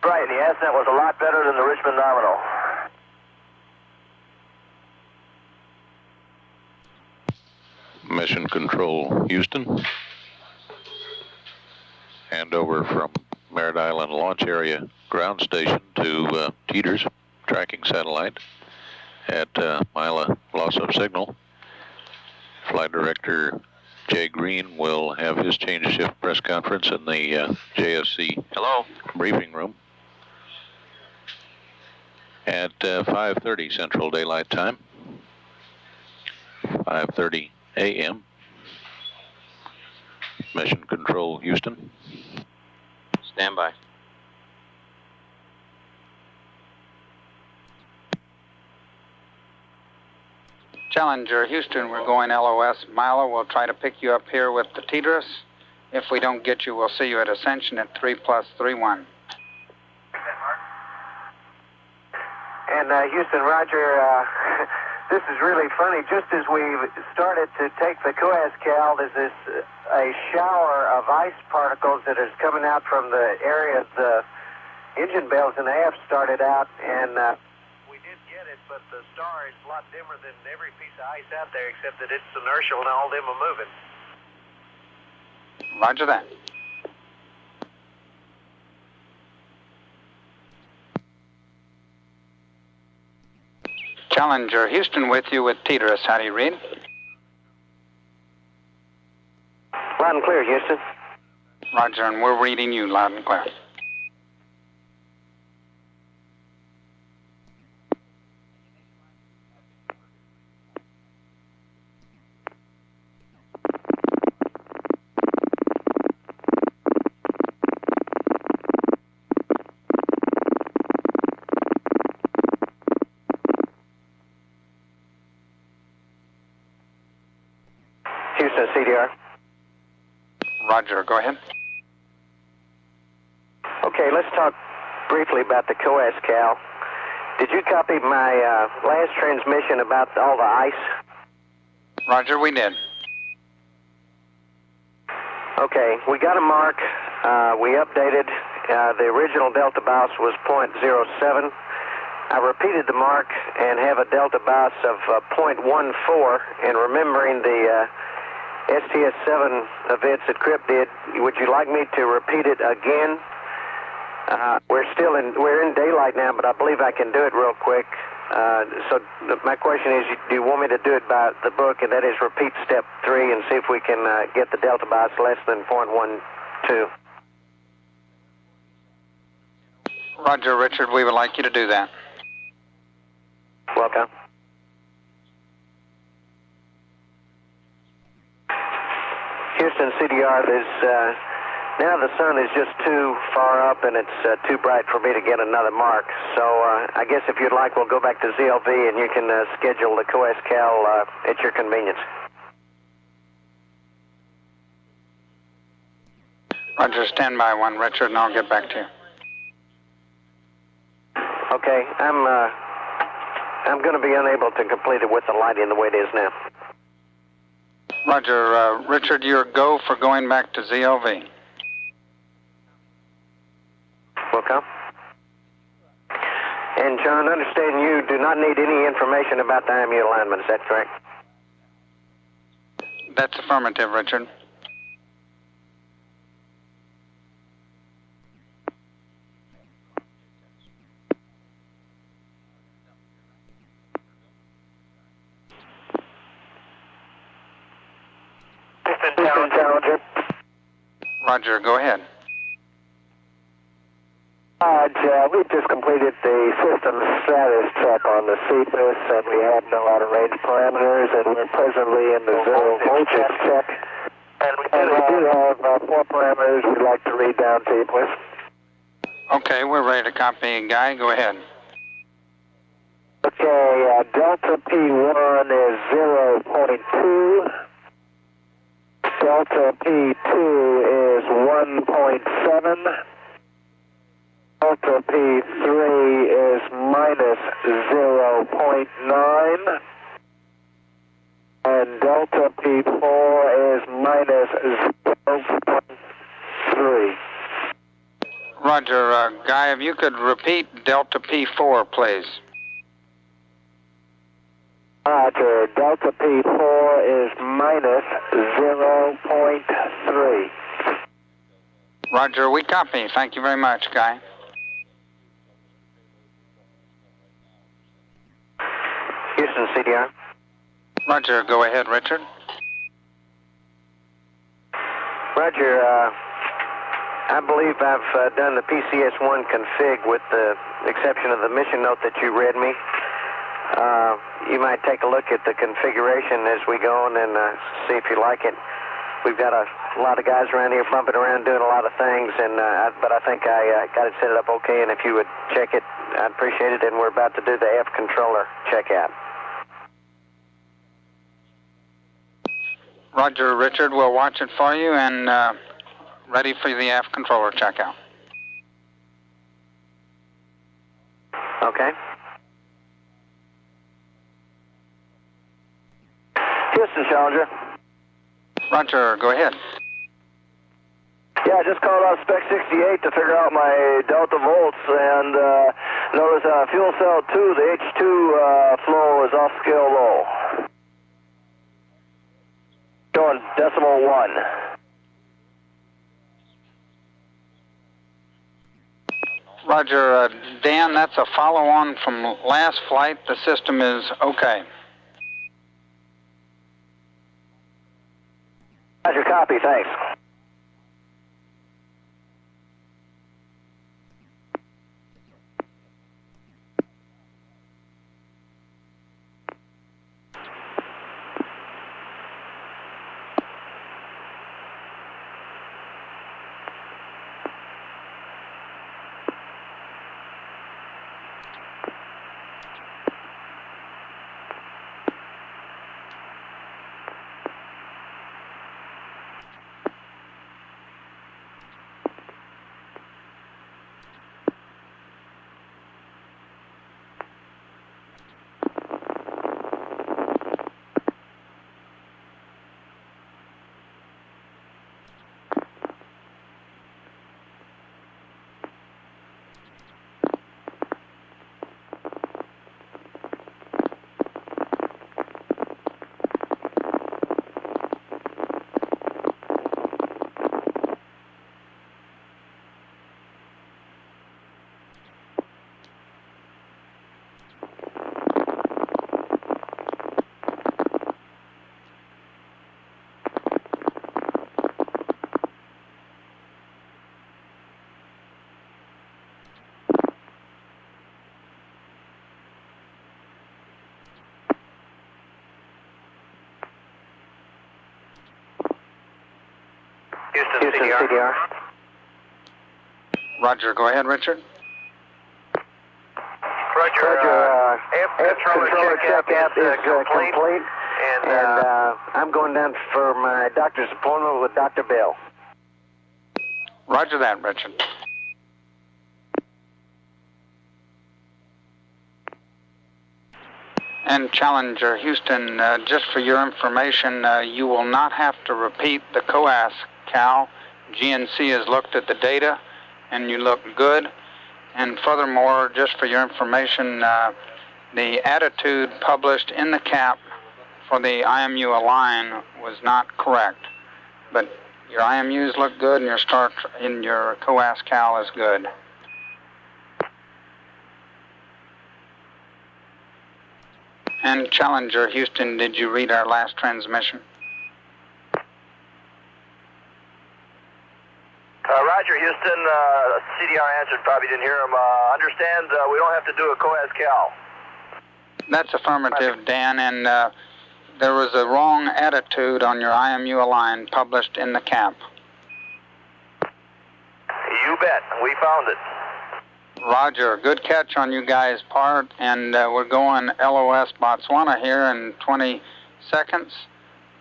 Right, the Ascent was a lot better than the Richmond Nominal. Mission Control, Houston. Handover from Merritt Island Launch Area Ground Station to Teeters, tracking satellite at Mila, loss of signal. Flight Director Jay Green will have his change of shift press conference in the JSC briefing room at 5:30 Central Daylight Time, 5:30 a.m. Mission Control, Houston. Stand by. Challenger Houston, we're going LOS. Milo, we'll try to pick you up here with the Teeters. If we don't get you, we'll see you at Ascension at 3+31. And Houston, Roger, this is really funny. Just as we started to take the COAS cal, there's a shower of ice particles that is coming out from the area the engine bells and the aft started out, and we did get it, but the star is a lot dimmer than every piece of ice out there, except that it's inertial and all them are moving. Roger that. Challenger Houston with you with Teeters. How do you read? Loud and clear, Houston. Roger, and we're reading you loud and clear. Houston, CDR. Roger, go ahead. Okay, let's talk briefly about the COAS cal. Did you copy my last transmission about all the ice? Roger, we did. Okay, we got a mark. We updated. The original delta BIOS was 0.07. I repeated the mark and have a delta BIOS of 0.14. And remembering the STS-8 events that Crip did, would you like me to repeat it again? We're in daylight now, but I believe I can do it real quick. So my question is, do you want me to do it by the book, and that is repeat step 3 and see if we can get the delta BIOS less than 0.12? Roger, Richard, we would like you to do that. Welcome. Houston, CDR, there's now the sun is just too far up and it's too bright for me to get another mark. So I guess if you'd like, we'll go back to ZLV and you can schedule the COAS cal at your convenience. Roger, stand by 1, Richard, and I'll get back to you. Okay, I'm going to be unable to complete it with the lighting the way it is now. Roger, Richard, your go for going back to ZLV. Welcome. And John, understand you do not need any information about the IMU alignment, is that correct? That's affirmative, Richard. Challenger. Roger, go ahead. We just completed the system status check on the CPIS, and we have no out of range parameters, and we're presently in the zero voltage check. And we do have 4 parameters we'd like to read down to you, please. Okay, we're ready to copy, Guy. Go ahead. Okay, delta P1 is 0.2. Delta P2 is 1.7. Delta P3 is minus 0.9. And delta P4 is minus 0.3. Roger, Guy, if you could repeat delta P4, please. Roger, delta P4 is minus 0.3. Roger, we copy. Thank you very much, Guy. Houston, CDR. Roger, go ahead, Richard. Roger, I believe I've done the PCS1 config with the exception of the mission note that you read me. You might take a look at the configuration as we go on and see if you like it. We've got a lot of guys around here bumping around doing a lot of things, and but I think I got it set up okay, and if you would check it, I'd appreciate it, and we're about to do the F controller checkout. Roger, Richard, we'll watch it for you and ready for the F controller checkout. Okay. Houston, Challenger. Roger, go ahead. Yeah, I just called out Spec 68 to figure out my delta volts, and notice fuel cell 2, the H2 flow is off scale low. Showing decimal 1. Roger, Dan, that's a follow-on from last flight. The system is okay. Roger, copy, thanks. Houston, CDR. Roger, go ahead, Richard. Roger, F controller checkout is complete. And I'm going down for my doctor's appointment with Dr. Bell. Roger that, Richard. And Challenger Houston, just for your information, you will not have to repeat the COAS cal. GNC has looked at the data, and you look good. And furthermore, just for your information, the attitude published in the cap for the IMU align was not correct. But your IMUs look good, and your start in your COAS cal is good. And Challenger Houston, did you read our last transmission? Roger, Houston. CDR answered, probably didn't hear him. Understand we don't have to do a COAS cal. That's affirmative, Dan, and there was a wrong attitude on your IMU align published in the cap. You bet. We found it. Roger. Good catch on you guys' part, and we're going LOS Botswana here in 20 seconds.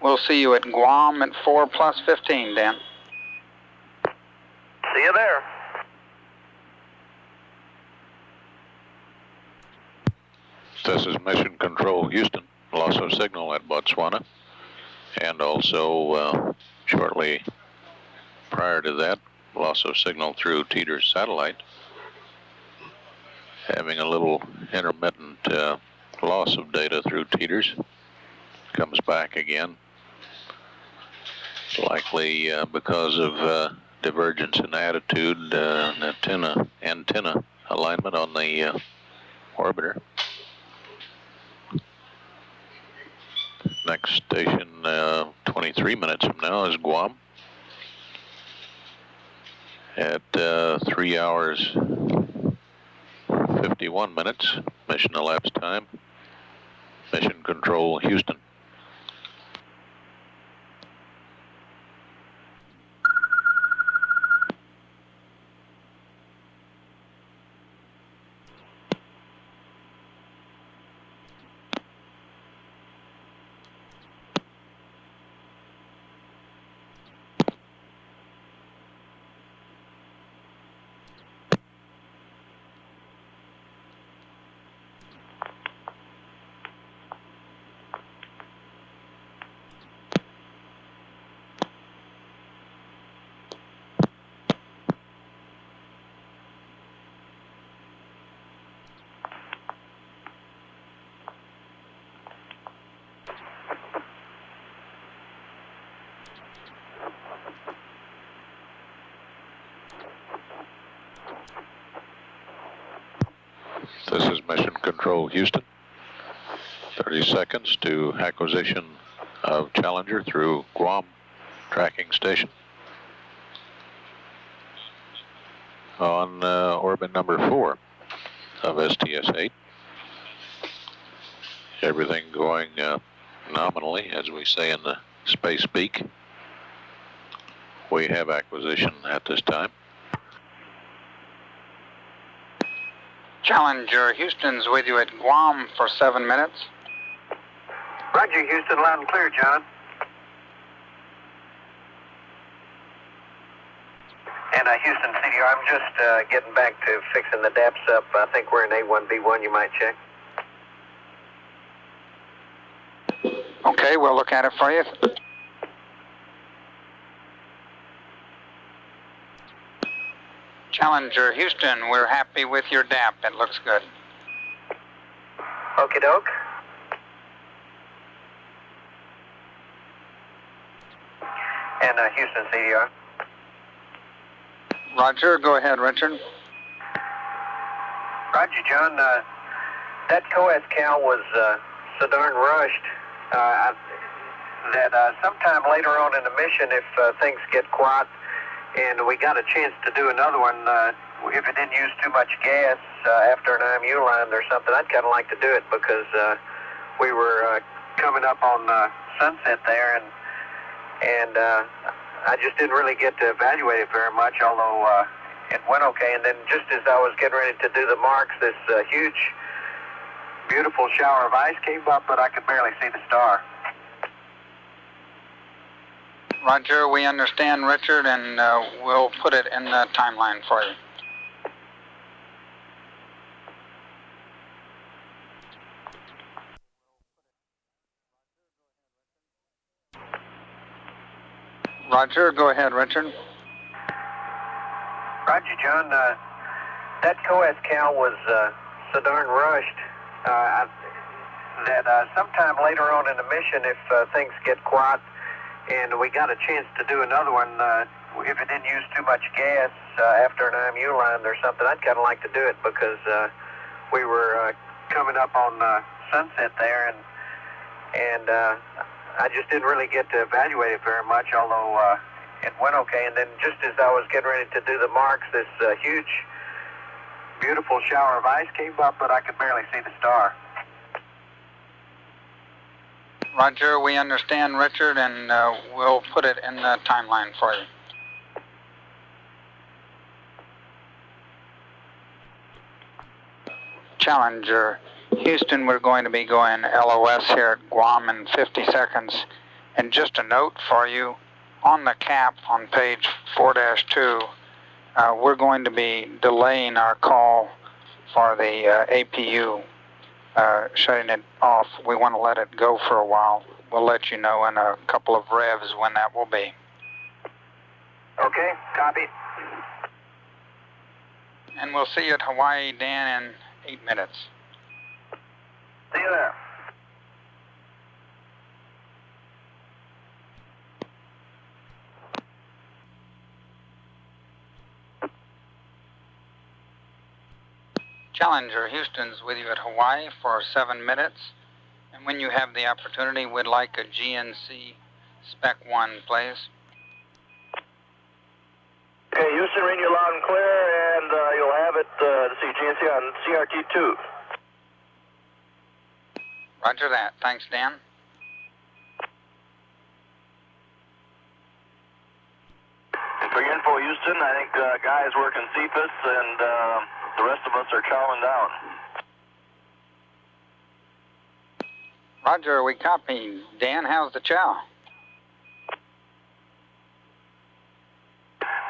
We'll see you at Guam at 4+15, Dan. See you there. This is Mission Control Houston. Loss of signal at Botswana. And also, shortly prior to that, loss of signal through Teeter's satellite. Having a little intermittent loss of data through Teeter's. Comes back again. Likely because of divergence in attitude, antenna alignment on the orbiter. Next station, 23 minutes from now, is Guam. At 3 hours 51 minutes, mission elapsed time. Mission Control Houston. This is Mission Control Houston. 30 seconds to acquisition of Challenger through Guam tracking station. On orbit number 4 of STS-8. Everything going nominally, as we say in the space speak. We have acquisition at this time. Challenger Houston's with you at Guam for 7 minutes. Roger, Houston, loud and clear, John. And Houston, CDR, I'm just getting back to fixing the depths up. I think we're in A1B1, you might check. Okay, we'll look at it for you. Challenger Houston, we're happy with your DAP. It looks good. Okie doke. And Houston, CDR. Roger, go ahead, Richard. Roger, John. That COAS cal was so darn rushed that sometime later on in the mission, if things get quiet, and we got a chance to do another one, if it didn't use too much gas after an IMU line or something, I'd kind of like to do it because we were coming up on sunset there, and I just didn't really get to evaluate it very much, although it went okay. And then just as I was getting ready to do the marks, this huge, beautiful shower of ice came up, but I could barely see the star. Roger, we understand, Richard, and we'll put it in the timeline for you. Roger, go ahead, Richard. Roger, John. That COAS Cal was so darn rushed that sometime later on in the mission, if things get quiet and we got a chance to do another one, if it didn't use too much gas after an IMU line or something, I'd kind of like to do it because we were coming up on sunset there, and I just didn't really get to evaluate it very much, although it went okay. And then just as I was getting ready to do the marks, this huge, beautiful shower of ice came up, but I could barely see the star. Roger, we understand, Richard, and we'll put it in the timeline for you. Challenger Houston, we're going to be going LOS here at Guam in 50 seconds. And just a note for you, on the cap on page 4-2, we're going to be delaying our call for the APU, shutting it off. We want to let it go for a while. We'll let you know in a couple of revs when that will be. Okay, copy. And we'll see you at Hawaii, Dan, in 8 minutes. See you there. Challenger Houston's with you at Hawaii for 7 minutes. And when you have the opportunity, we'd like a GNC Spec 1, please. Okay, Houston, reading you loud and clear, and you'll have it to see GNC on CRT2. Roger that. Thanks, Dan. And for your info, Houston, I think Guy is working CFIS, and the rest of us are chowing down. Roger, we copy. Dan, how's the chow?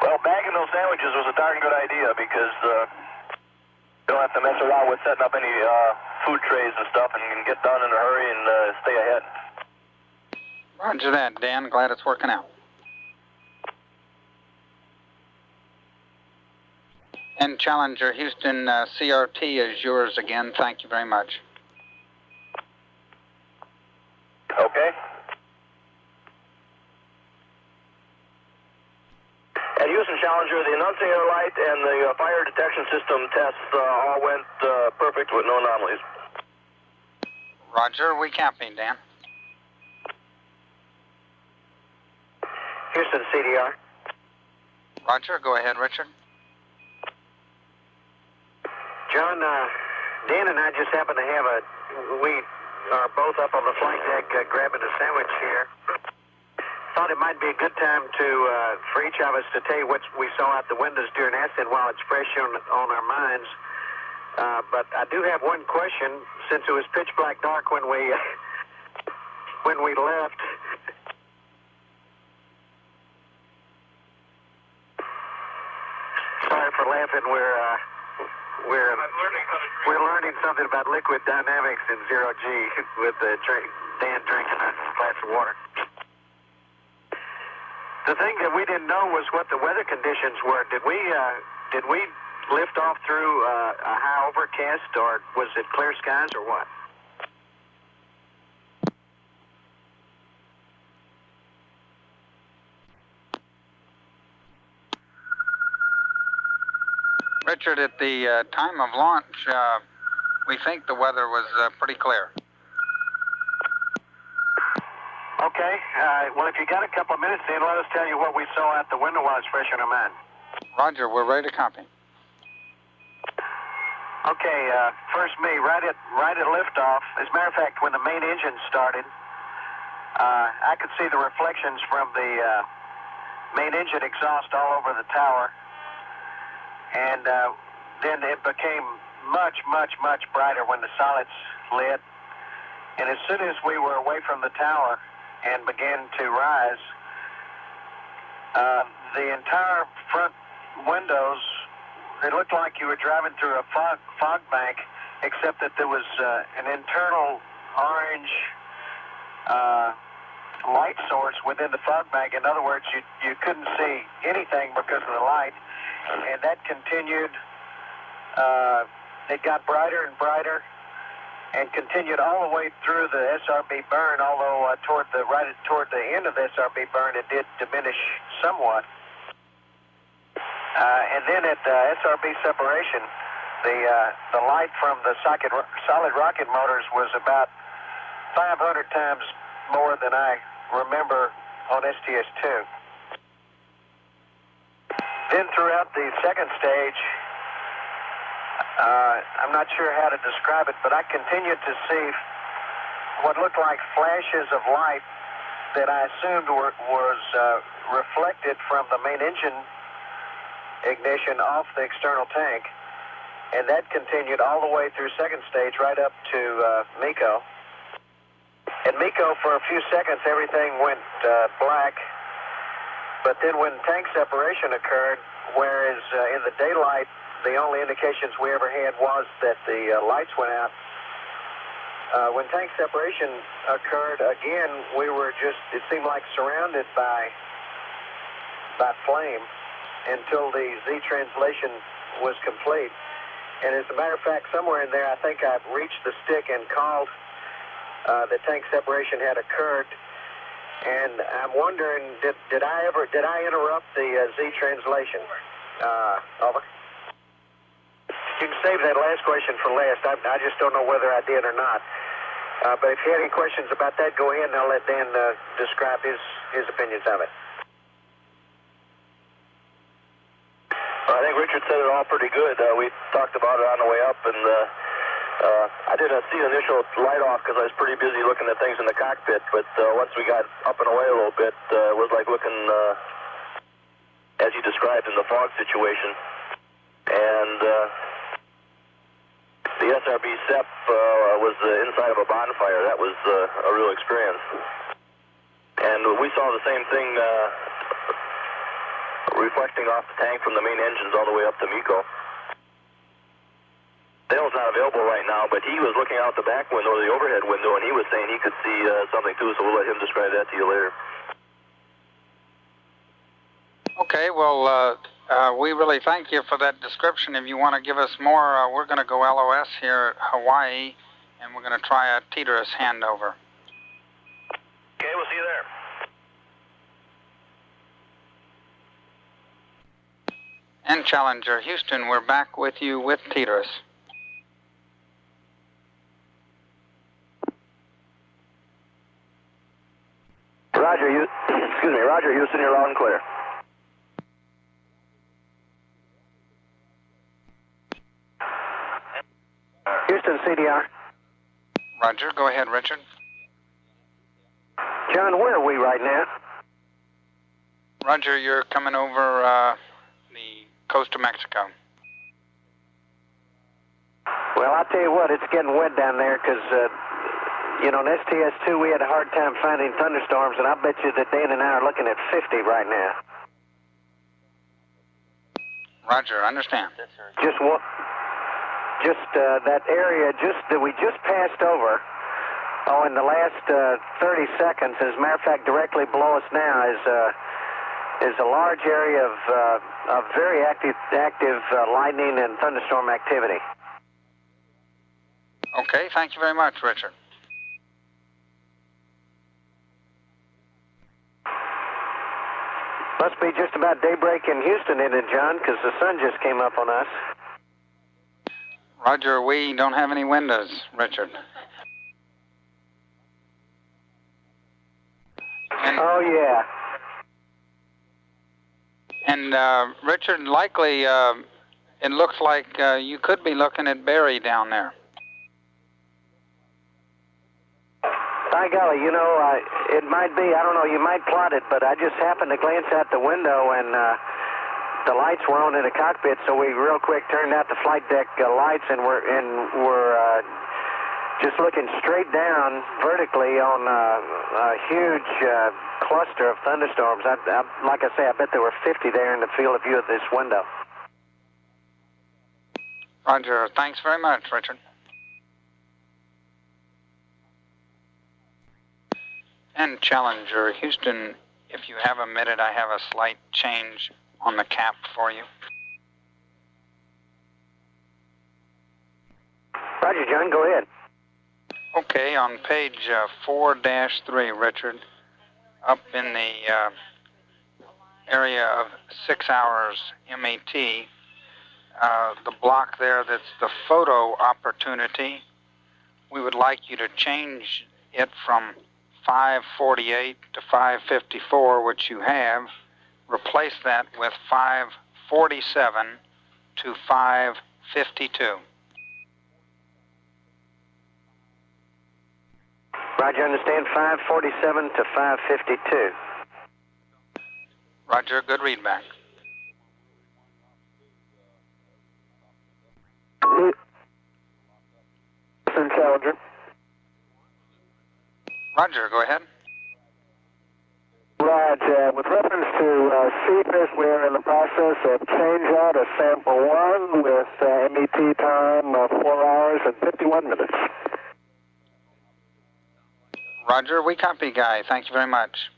Well, bagging those sandwiches was a darn good idea because you don't have to mess around with setting up any food trays and stuff, and you can get done in a hurry and stay ahead. Roger that, Dan. Glad it's working out. And Challenger Houston, CRT is yours again. Thank you very much. Okay. At Houston Challenger, the annunciator light and the fire detection system tests all went perfect with no anomalies. Roger, we copy, Dan. Houston, CDR. Roger, go ahead, Richard. John, Dan and I just happen to have we are both up on the flight deck grabbing a sandwich here. Thought it might be a good time for each of us to tell you what we saw out the windows during Ascent while it's fresh on our minds. But I do have one question, since it was pitch black dark when we left. Sorry for laughing. We're learning something about liquid dynamics in 0G with Dan drinking a glass of water. The thing that we didn't know was what the weather conditions were. Did we lift off through a high overcast, or was it clear skies, or what? Richard, at the time of launch, we think the weather was pretty clear. Okay. Well, if you got a couple of minutes, then let us tell you what we saw out the window while it's fresh on our mind. Roger, we're ready to copy. Okay. First, me right at liftoff. As a matter of fact, when the main engine started, I could see the reflections from the main engine exhaust all over the tower, and then it became much, much, much brighter when the solids lit. And as soon as we were away from the tower and began to rise, The entire front windows, it looked like you were driving through a fog bank, except that there was an internal orange light source within the fog bank. In other words, you couldn't see anything because of the light, and that continued. It got brighter and brighter and continued all the way through the SRB burn, although toward the end of the SRB burn it did diminish somewhat. And then at SRB separation, the light from the solid rocket motors was about 500 times more than I remember on STS-2. Then throughout the second stage, I'm not sure how to describe it, but I continued to see what looked like flashes of light that I assumed was reflected from the main engine ignition off the external tank, and that continued all the way through second stage right up to MECO. At MECO, for a few seconds, everything went black, but then when tank separation occurred, whereas in the daylight, the only indications we ever had was that the lights went out. When tank separation occurred, again, we were just, it seemed like surrounded by flame until the Z translation was complete. And as a matter of fact, somewhere in there, I think I reached the stick and called that tank separation had occurred. And I'm wondering, did I interrupt the Z translation? Over. You can save that last question for last. I just don't know whether I did or not. But if you have any questions about that, go ahead and I'll let Dan describe his opinions of it. I think Richard said it all pretty good. We talked about it on the way up, and I didn't see the initial light off because I was pretty busy looking at things in the cockpit, but once we got up and away a little bit, it was like looking, as you described, in the fog situation. And the SRB SEP was inside of a bonfire. That was a real experience. And we saw the same thing reflecting off the tank from the main engines all the way up to MECO. Dale's not available right now, but he was looking out the back window, the overhead window, and he was saying he could see something too, so we'll let him describe that to you later. Okay, well, we really thank you for that description. If you want to give us more, we're going to go LOS here at Hawaii, and we're going to try a teeterous handover. Okay, we'll see you there. And Challenger Houston, we're back with you with teeterous. Roger, Roger Houston, you're loud and clear. Houston, CDR. Roger, go ahead, Richard. John, where are we right now? Roger, you're coming over the coast of Mexico. Well, I'll tell you what, it's getting wet down there because, you know, in STS-2 we had a hard time finding thunderstorms, and I bet you that Dan and I are looking at 50 right now. Roger, understand. Just that area that we just passed over, in the last 30 seconds, as a matter of fact, directly below us now is a large area of very active lightning and thunderstorm activity. Okay, thank you very much, Richard. Must be just about daybreak in Houston, isn't it, John? Because the sun just came up on us. Roger, we don't have any windows, Richard. Oh, yeah. And, Richard, likely, it looks like you could be looking at Barry down there. By golly, you know, it might be, I don't know, you might plot it, but I just happened to glance out the window and the lights were on in the cockpit, so we real quick turned out the flight deck lights and we're just looking straight down vertically on a huge cluster of thunderstorms. Like I say, I bet there were 50 there in the field of view of this window. Roger. Thanks very much, Richard. And Challenger Houston, if you have a minute, I have a slight change on the cap for you. Roger, John, go ahead. Okay, on page 4-3, Richard, up in the area of 6 hours MET, the block there that's the photo opportunity, we would like you to change it from 548 to 554, which you have. Replace that with 547 to 552. Roger, understand 547 to 552. Roger, good readback. Challenger. Roger, go ahead. Roger, with reference to CPIS, we're in the process of change out of sample 1 with MET time of 4 hours and 51 minutes. Roger, we copy, Guy. Thank you very much.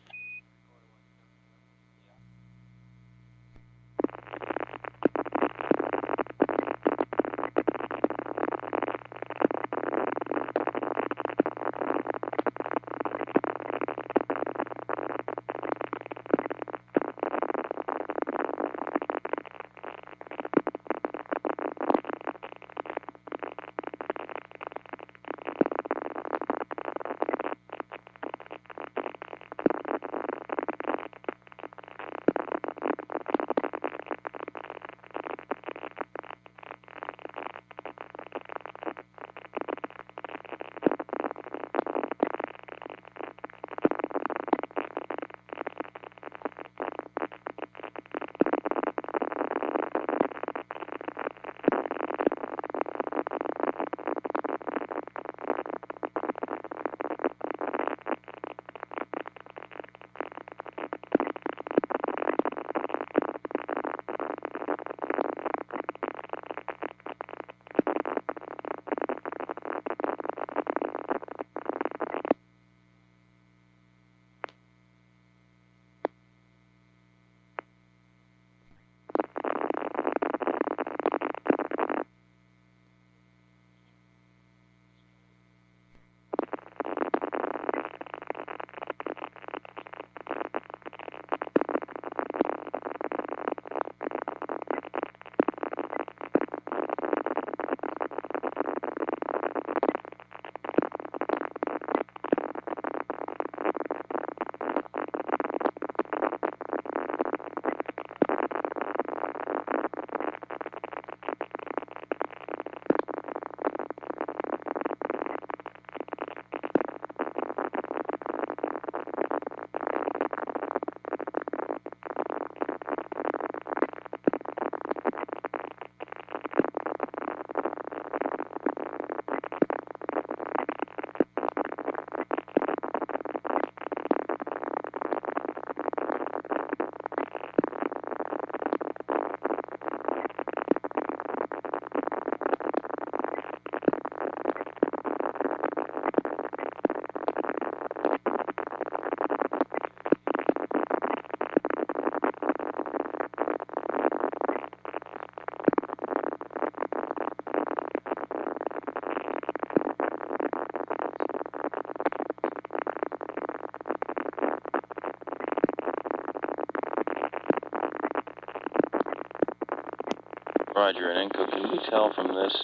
Roger, and Enco, can you tell from this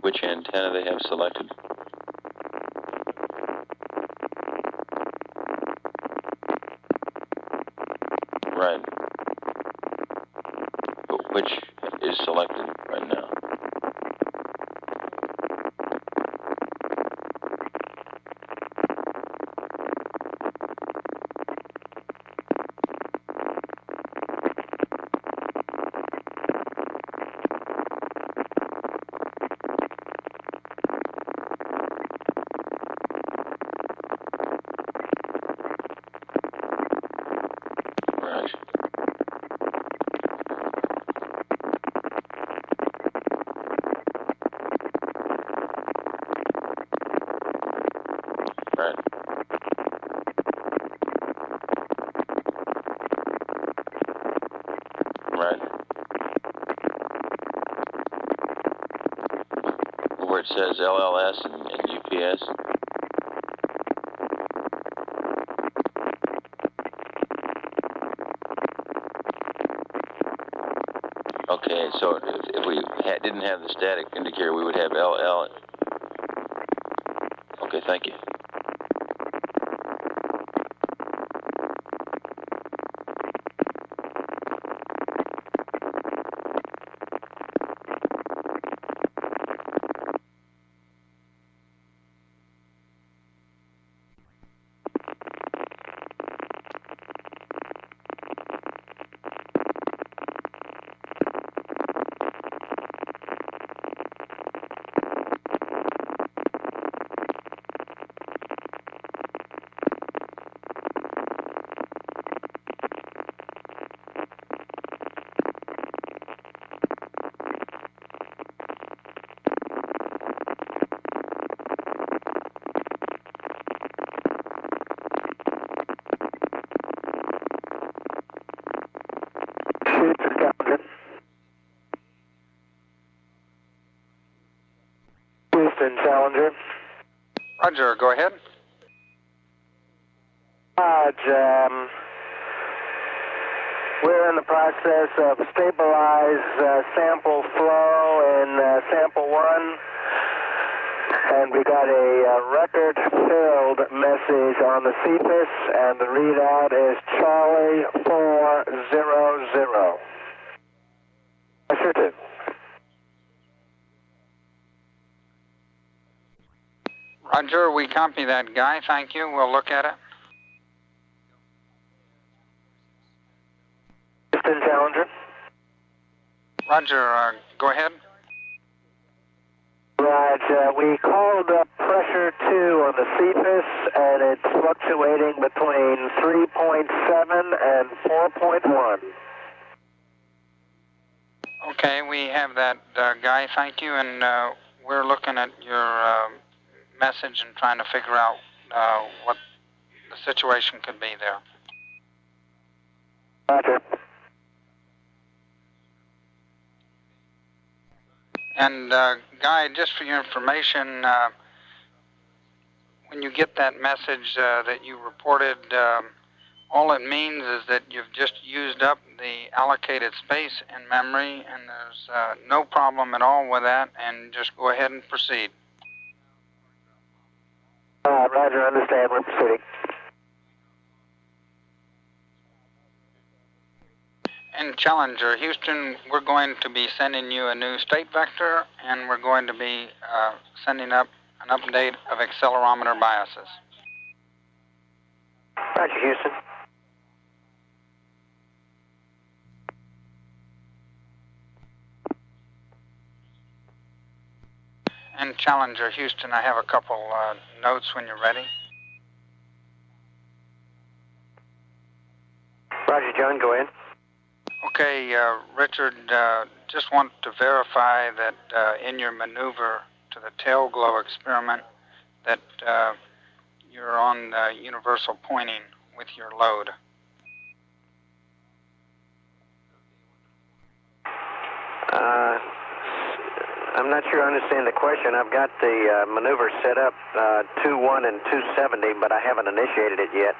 which antenna they have selected? Right. But which is selected right now? right. Where it says LLS and UPS. Okay, so if we didn't have the static indicator, we would have LL. Okay, thank you. Houston, Challenger. Roger, go ahead. We're in the process of stabilize sample flow in sample 1, and we got a record-filled message on the CFIS, and the readout is Charlie 400. Pressure 2. Roger, we copy that, Guy. Thank you. We'll look at it. Houston, Challenger. Roger, go ahead. Right, we called up pressure 2 on the CFIS, and it's fluctuating between 3.7 and 4.1. Okay, we have that, Guy. Thank you, and we're looking at your message and trying to figure out what the situation could be there. Roger. And Guy, just for your information, when you get that message that you reported, all it means is that you've just used up the allocated space in memory, and there's no problem at all with that, and just go ahead and proceed. Roger, understand. We're proceeding. And Challenger, Houston, we're going to be sending you a new state vector, and we're going to be sending up an update of accelerometer biases. Roger, Houston. And Challenger, Houston, I have a couple notes when you're ready. Roger, John, go ahead. Okay, Richard, just want to verify that in your maneuver to the tail glow experiment that you're on universal pointing with your load. I'm not sure I understand the question. I've got the maneuver set up 2-1 and 270, but I haven't initiated it yet.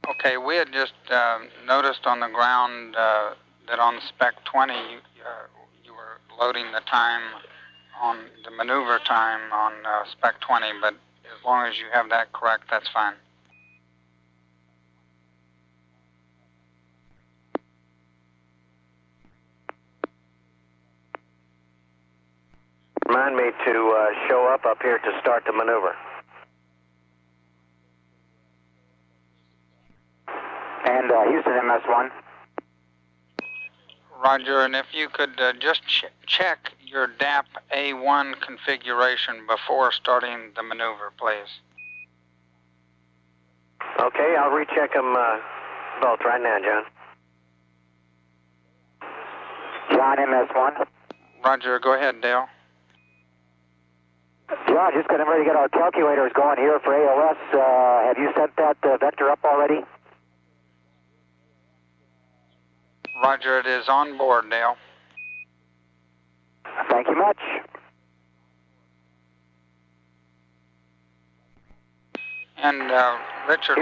Okay, we had just noticed on the ground that on spec 20 you were loading the time on the maneuver time on spec 20, but as long as you have that correct, that's fine. Remind me to show up here to start the maneuver. And Houston, MS1. Roger, and if you could just check your DAP A1 configuration before starting the maneuver, please. Okay, I'll recheck them both right now, John. John, MS1. Roger, go ahead, Dale. John, just getting ready to get our calculators going here for AOS. Have you set that vector up already? Roger, it is on board, Dale. Thank you much. And Richard,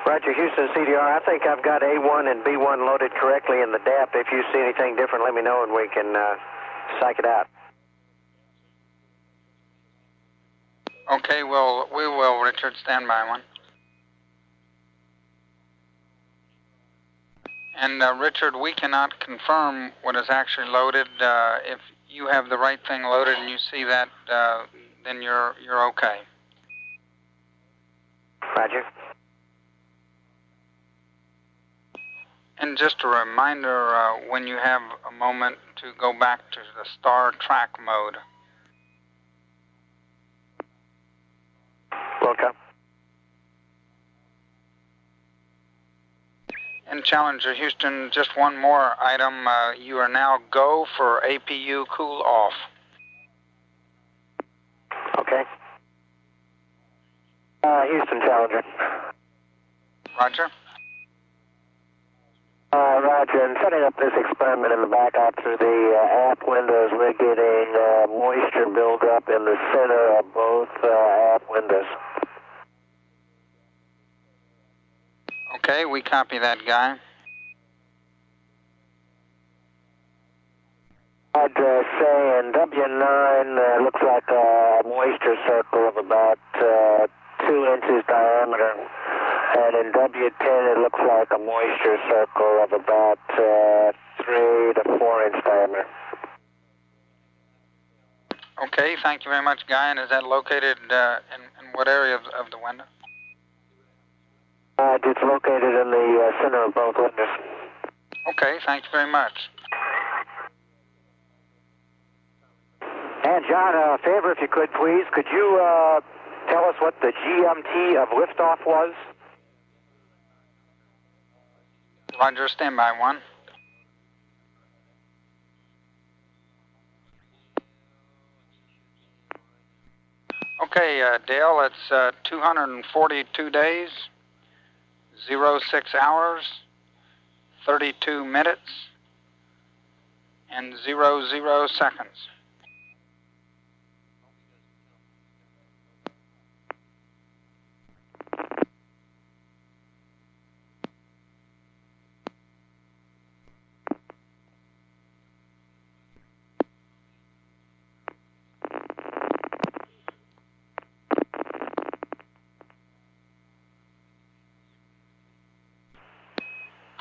Roger, Houston CDR, I think I've got A1 and B1 loaded correctly in the DAP. If you see anything different, let me know and we can psych it out. Okay, well, we will, Richard. Stand by one. And Richard, we cannot confirm what is actually loaded. If you have the right thing loaded and you see that, then you're okay. Roger. And just a reminder, when you have a moment, to go back to the star track mode. Welcome. And Challenger Houston, just one more item. You are now go for APU cool off. Okay. Houston Challenger. Roger. Roger, and setting up this experiment in the back out through the app windows, we're getting moisture buildup in the center of both app windows. Okay, we copy that, guy. I'd say in W9, looks like a moisture circle of about 2 inches diameter. And in W10, it looks like a moisture circle of about 3 to 4 inch diameter. Okay, thank you very much, Guy. And is that located in what area of the window? It's located in the center of both windows. Okay, thank you very much. And John, a favor if you could, please. Could you tell us what the GMT of liftoff was? Roger, stand by one. Okay, Dale, it's 242 days, 06 hours, 32 minutes, and 00 seconds.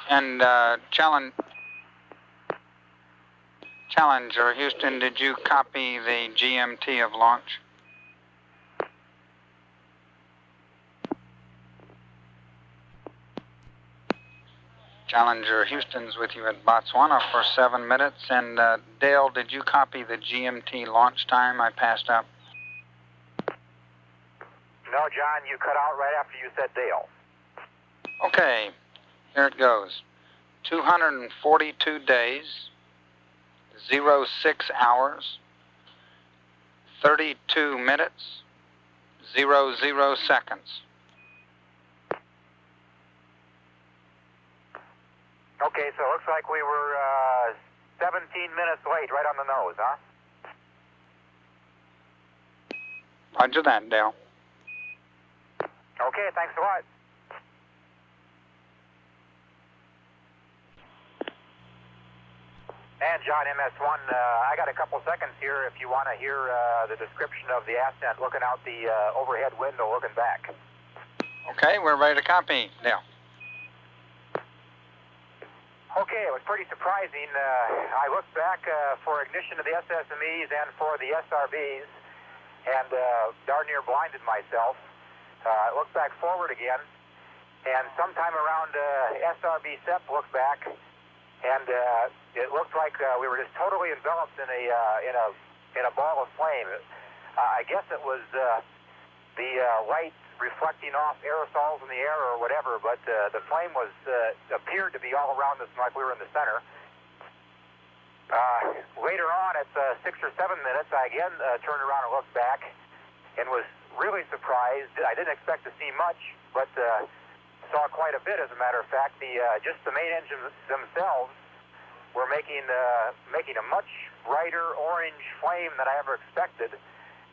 And Challenger Houston, did you copy the GMT of launch? Challenger Houston's with you at Botswana for 7 minutes. And Dale, did you copy the GMT launch time I passed up? No, John, you cut out right after you said Dale. Okay, here it goes. 242 days, 06 hours, 32 minutes, 00 seconds. Okay, so it looks like we were 17 minutes late, right on the nose, huh? Roger that, Dale. Okay, thanks a lot. And John, MS1, I got a couple seconds here if you want to hear the description of the Ascent looking out the overhead window looking back. Okay, we're ready to copy, Dale. Okay, it was pretty surprising. I looked back for ignition of the SSMEs and for the SRBs, and darn near blinded myself. I looked back forward again, and sometime around SRB SEP looked back, and it looked like we were just totally enveloped in a ball of flame. I guess it was the light reflecting off aerosols in the air or whatever, but the flame was appeared to be all around us like we were in the center. Later on, at 6 or 7 minutes, I again turned around and looked back and was really surprised. I didn't expect to see much, but saw quite a bit, as a matter of fact. Just the main engines themselves were making a much brighter orange flame than I ever expected,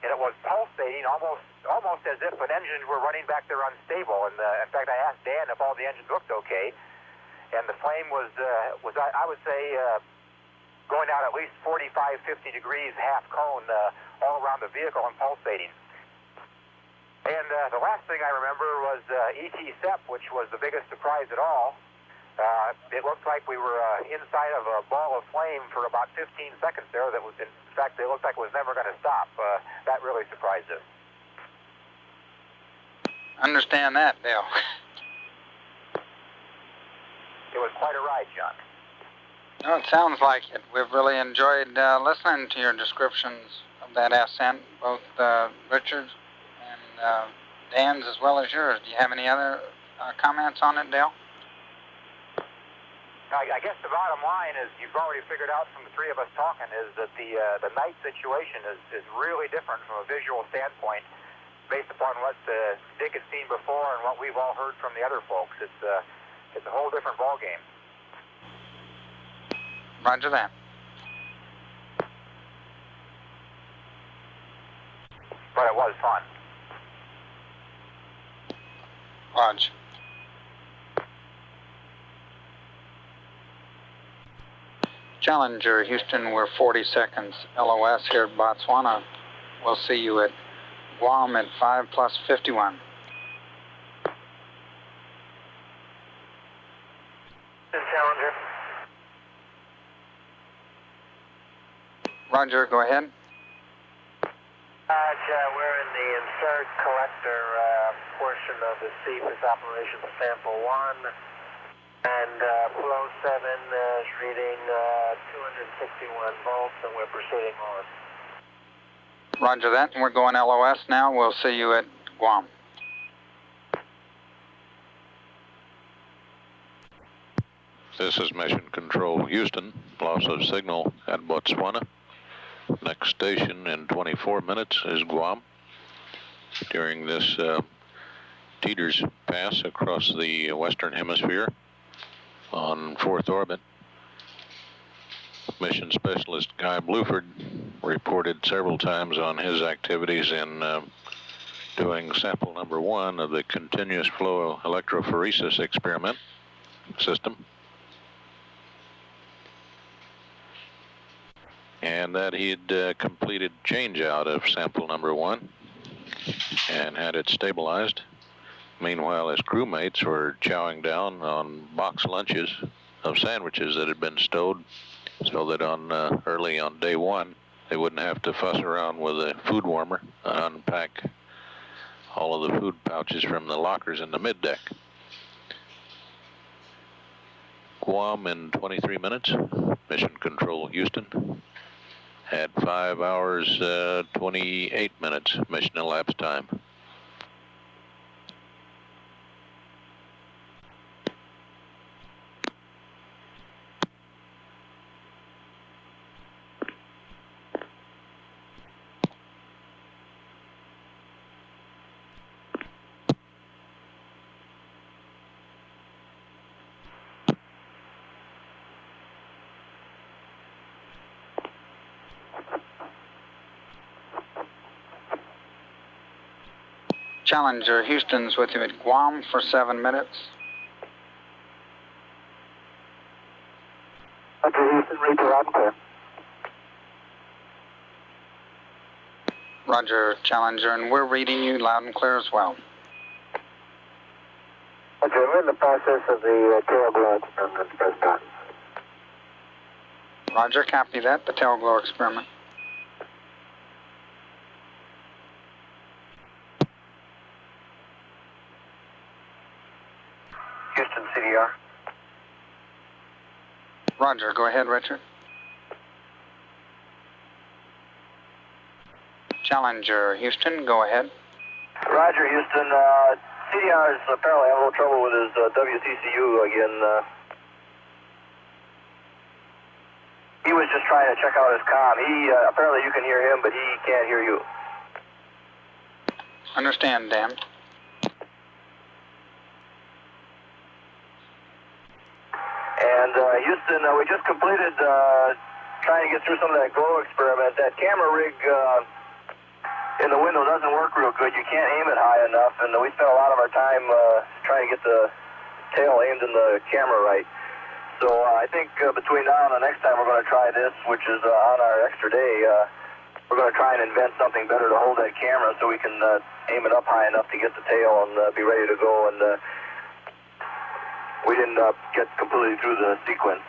and it was pulsating almost as if an engine were running back there unstable. And in fact, I asked Dan if all the engines looked okay, and the flame was I would say going out at least 45, 50 degrees half cone all around the vehicle and pulsating. And the last thing I remember was ET-SEP, which was the biggest surprise at all. It looked like we were inside of a ball of flame for about 15 seconds there. That was, in fact, it looked like it was never going to stop. That really surprised us. Understand that, Dale. It was quite a ride, John. No, it sounds like it. We've really enjoyed listening to your descriptions of that ascent, both Richard's and Dan's as well as yours. Do you have any other comments on it, Dale? I guess the bottom line is, you've already figured out from the three of us talking, is that the night situation is really different from a visual standpoint, based upon what Dick had seen before and what we've all heard from the other folks. It's a whole different ballgame. Roger that. But it was fun. Roger. Challenger, Houston, we're 40 seconds. LOS here at Botswana. We'll see you at Guam at 5+51. Challenger. Roger, go ahead. We're in the insert collector portion of the CFIS operation for sample 1. And flow 7 is reading 261 volts, and we're proceeding on. Roger that. We're going LOS now. We'll see you at Guam. This is Mission Control Houston. Loss of signal at Botswana. Next station in 24 minutes is Guam. During this Teeter's pass across the Western Hemisphere on 4th orbit, mission specialist Guy Bluford reported several times on his activities in doing sample number 1 of the continuous flow electrophoresis experiment system, and that he had completed change out of sample number 1 and had it stabilized. Meanwhile, his crewmates were chowing down on box lunches of sandwiches that had been stowed, so that early on day 1, they wouldn't have to fuss around with a food warmer and unpack all of the food pouches from the lockers in the middeck. Guam in 23 minutes. Mission Control Houston at 5 hours 28 minutes mission elapsed time. Challenger, Houston's with you at Guam for 7 minutes. Roger, Houston, read you loud and clear. Roger, Challenger, and we're reading you loud and clear as well. Roger, we're in the process of the tail glow experiment at present time. Roger, copy that, the tail glow experiment. Houston, CDR. Roger, go ahead, Richard. Challenger, Houston, go ahead. Roger, Houston. CDR is apparently having a little trouble with his WCCU again. He was just trying to check out his comm. Apparently you can hear him, but he can't hear you. Understand, Dan. Houston, we just completed trying to get through some of that glow experiment. That camera rig in the window doesn't work real good. You can't aim it high enough, and we spent a lot of our time trying to get the tail aimed in the camera right. So I think between now and the next time we're going to try this, which is on our extra day, we're going to try and invent something better to hold that camera so we can aim it up high enough to get the tail and be ready to go. And we didn't get completely through the sequence.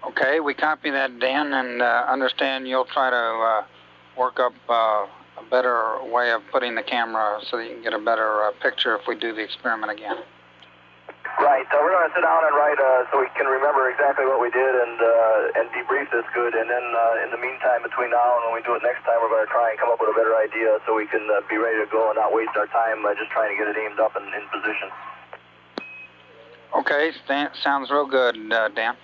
Okay, we copy that, Dan, and understand you'll try to work up a better way of putting the camera so that you can get a better picture if we do the experiment again. Right, we're going to sit down and write so we can remember exactly what we did and debrief this good. And then in the meantime, between now and when we do it next time, we're going to try and come up with a better idea so we can be ready to go and not waste our time just trying to get it aimed up and in position. Okay, sounds real good, Dan.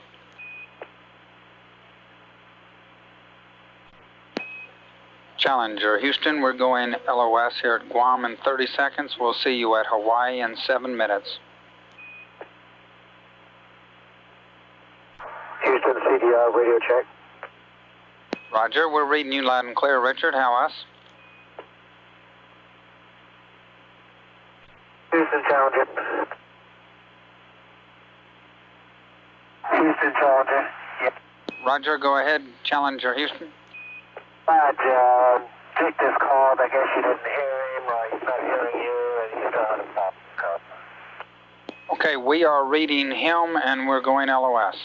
Challenger, Houston, we're going LOS here at Guam in 30 seconds. We'll see you at Hawaii in 7 minutes. Houston, CDR, radio check. Roger, we're reading you loud and clear. Richard, how us? Houston, Challenger. Houston, Challenger. Yep. Roger, go ahead. Challenger, Houston. Roger, take this call. I guess you didn't hear him, or he's not hearing you, and he's got a stop the call. Okay, we are reading him, and we're going LOS.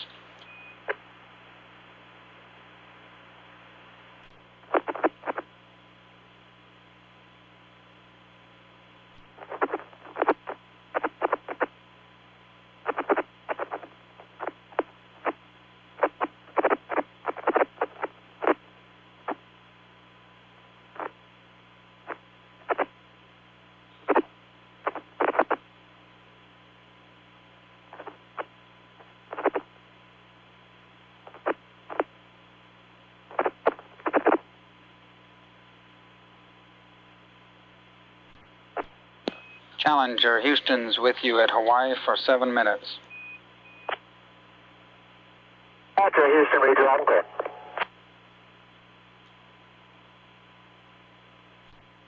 Challenger, Houston's with you at Hawaii for 7 minutes. Roger, Houston, read you loud and clear.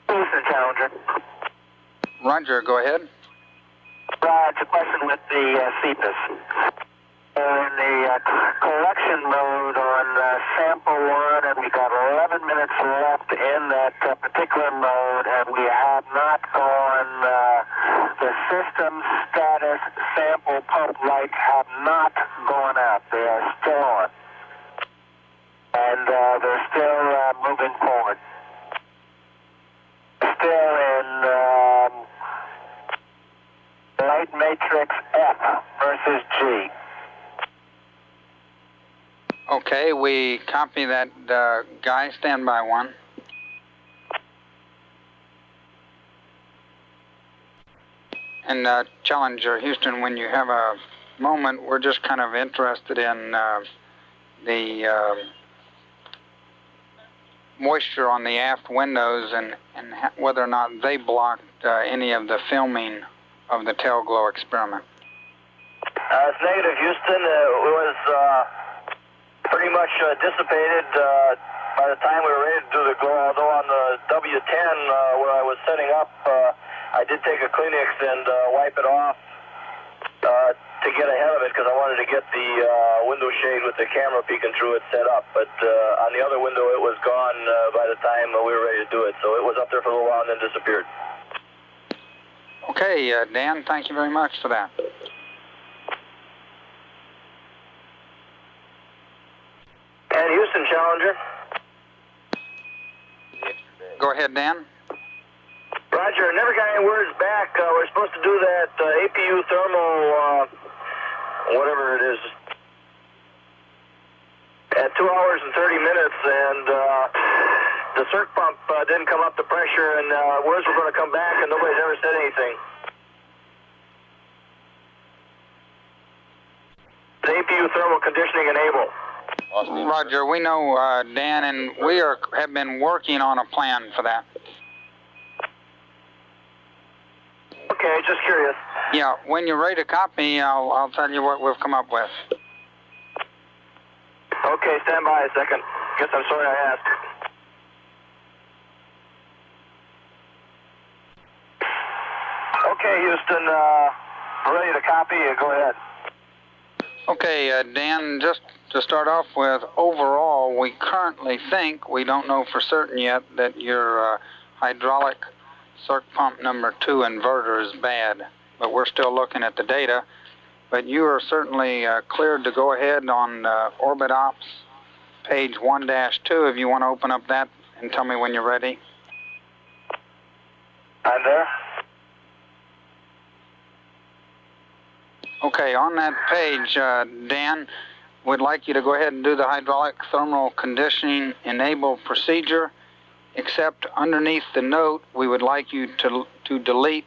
Houston, Challenger. Roger, go ahead. Roger, question with the CPIS. In the collection mode on sample 1, and we got 11 minutes left in that particular mode, and we have not gone, the system status sample pump lights have not gone out. They are still on. And they're still moving forward. Still in light matrix F versus G. Okay, we copy that. Guy, stand by 1. And Challenger, Houston, when you have a moment, we're just kind of interested in the moisture on the aft windows and whether or not they blocked any of the filming of the tail glow experiment. It's negative, Houston. It was pretty much dissipated by the time we were ready to do the glow, although on the W10 where I was setting up, I did take a Kleenex and wipe it off to get ahead of it because I wanted to get the window shade with the camera peeking through it set up. But on the other window, it was gone by the time we were ready to do it. So it was up there for a little while and then disappeared. Okay, Dan, thank you very much for that. And Houston, Challenger. Go ahead, Dan. Roger, never got any words back. We're supposed to do that APU thermal, whatever it is, at 2 hours and 30 minutes, and the circ pump didn't come up to pressure, and words were going to come back, and nobody's ever said anything. The APU thermal conditioning enabled. Roger, we know, Dan, and we have been working on a plan for that. Okay, just curious. Yeah, when you're ready to copy, I'll tell you what we've come up with. Okay, stand by a second. Guess I'm sorry I asked. Okay, Houston, ready to copy. Go ahead. Okay, Dan, just to start off with, overall, we currently think, we don't know for certain yet, that your hydraulic circ pump number 2 inverter is bad, but we're still looking at the data. But you are certainly cleared to go ahead on Orbit Ops, page 1-2, if you want to open up that and tell me when you're ready. I'm there. Okay, on that page, Dan, we'd like you to go ahead and do the hydraulic thermal conditioning enable procedure, except underneath the note, we would like you to delete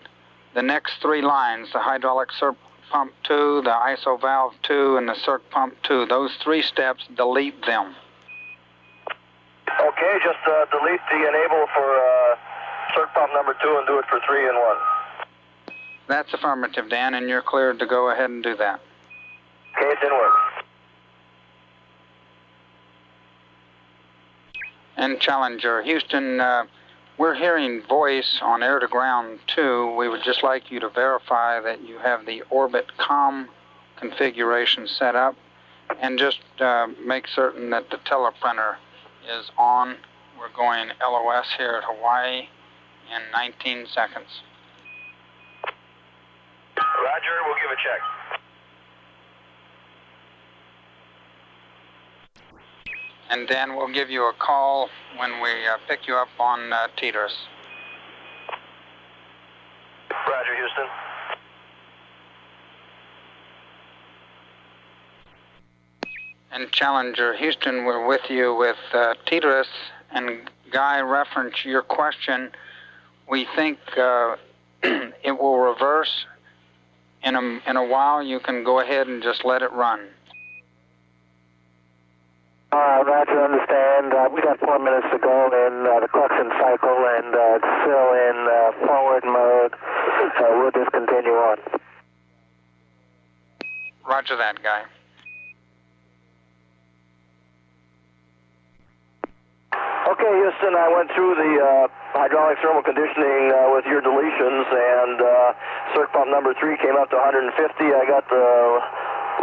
the next 3 lines, the hydraulic circ pump 2, the ISO valve 2, and the circ pump 2. Those 3 steps, delete them. Okay, just delete the enable for circ pump number 2 and do it for 3 and 1. That's affirmative, Dan, and you're cleared to go ahead and do that. Okay, it didn't work. And Challenger, Houston, we're hearing voice on air-to-ground 2. We would just like you to verify that you have the Orbit COM configuration set up, and just make certain that the teleprinter is on. We're going LOS here at Hawaii in 19 seconds. Roger, we'll give a check. And Dan, we'll give you a call when we pick you up on Tetris. Roger, Houston. And Challenger, Houston, we're with you with Tetris. And Guy, reference your question. We think it will reverse. In a while, you can go ahead and just let it run. Roger, understand. We got 4 minutes to go in the collection cycle, and it's still in forward mode, so we'll just continue on. Roger that, Guy. Okay, Houston, I went through the hydraulic thermal conditioning with your deletions, and circ pump number 3 came up to 150. I got the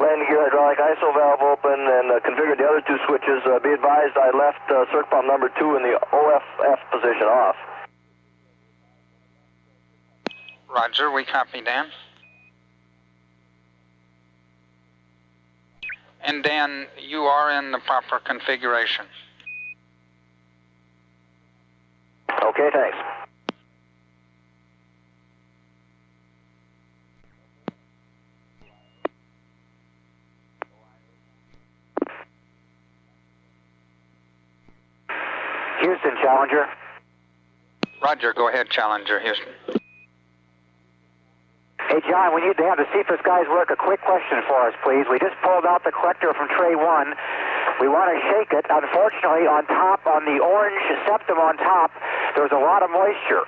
landing gear hydraulic ISO valve open and configured the other 2 switches. Be advised, I left circ pump number 2 in the OFF position off. Roger, we copy, Dan. And Dan, you are in the proper configuration. Okay, thanks. Houston, Challenger. Roger, go ahead, Challenger, Houston. Hey, John, we need to have the CFIS guys work a quick question for us, please. We just pulled out the collector from tray 1. We want to shake it. Unfortunately, on top, on the orange septum on top, there's a lot of moisture.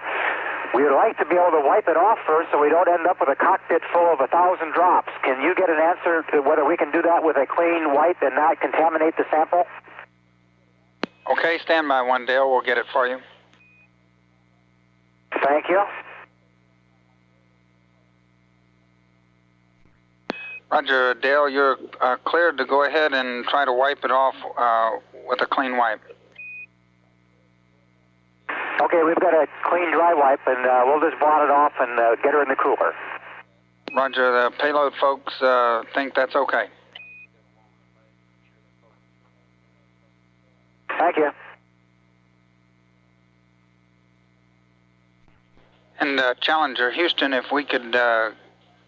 We would like to be able to wipe it off first so we don't end up with a cockpit full of 1,000 drops. Can you get an answer to whether we can do that with a clean wipe and not contaminate the sample? Okay, stand by one, Dale. We'll get it for you. Thank you. Roger, Dale, you're cleared to go ahead and try to wipe it off with a clean wipe. Okay, we've got a clean dry wipe, and we'll just blot it off and get her in the cooler. Roger, the payload folks think that's okay. Thank you. And Challenger, Houston, if we could,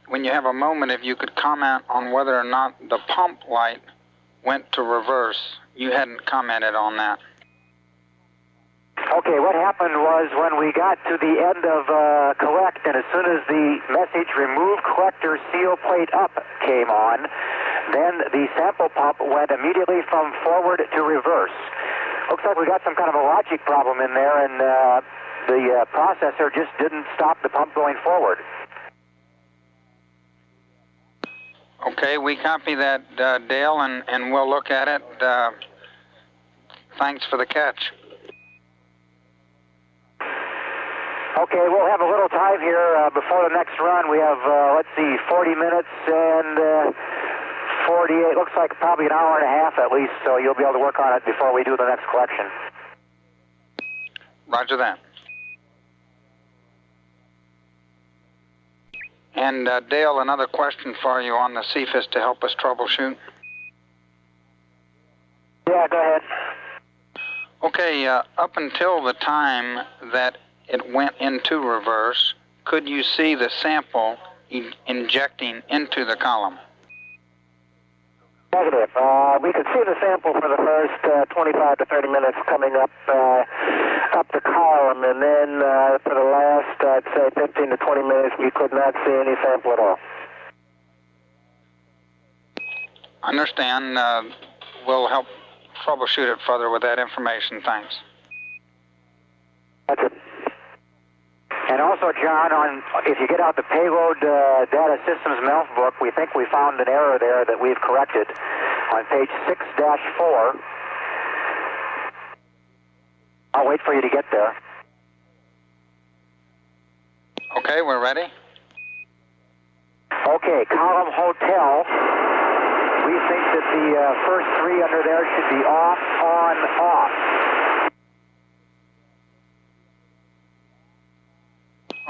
when you have a moment, if you could comment on whether or not the pump light went to reverse. You hadn't commented on that. Okay, what happened was when we got to the end of collect, and as soon as the message remove collector seal plate up came on, then the sample pump went immediately from forward to reverse. Looks like we got some kind of a logic problem in there, and the processor just didn't stop the pump going forward. Okay, we copy that, Dale, and we'll look at it. Thanks for the catch. Okay, we'll have a little time here before the next run. We have, 40 minutes and 48. Looks like probably an hour and a half at least, so you'll be able to work on it before we do the next collection. Roger that. And Dale, another question for you on the CFIS to help us troubleshoot. Yeah, go ahead. Okay, up until the time that it went into reverse, could you see the sample injecting into the column? Negative. We could see the sample for the first 25 to 30 minutes coming up the column, and then for the last, I'd say, 15 to 20 minutes, we could not see any sample at all. Understand. We'll help troubleshoot it further with that information. Thanks. That's it. And also, John, if you get out the payload data systems MELF book, we think we found an error there that we've corrected on page 6-4. I'll wait for you to get there. Okay, we're ready. Okay, column hotel. We think that the first three under there should be off, on, off.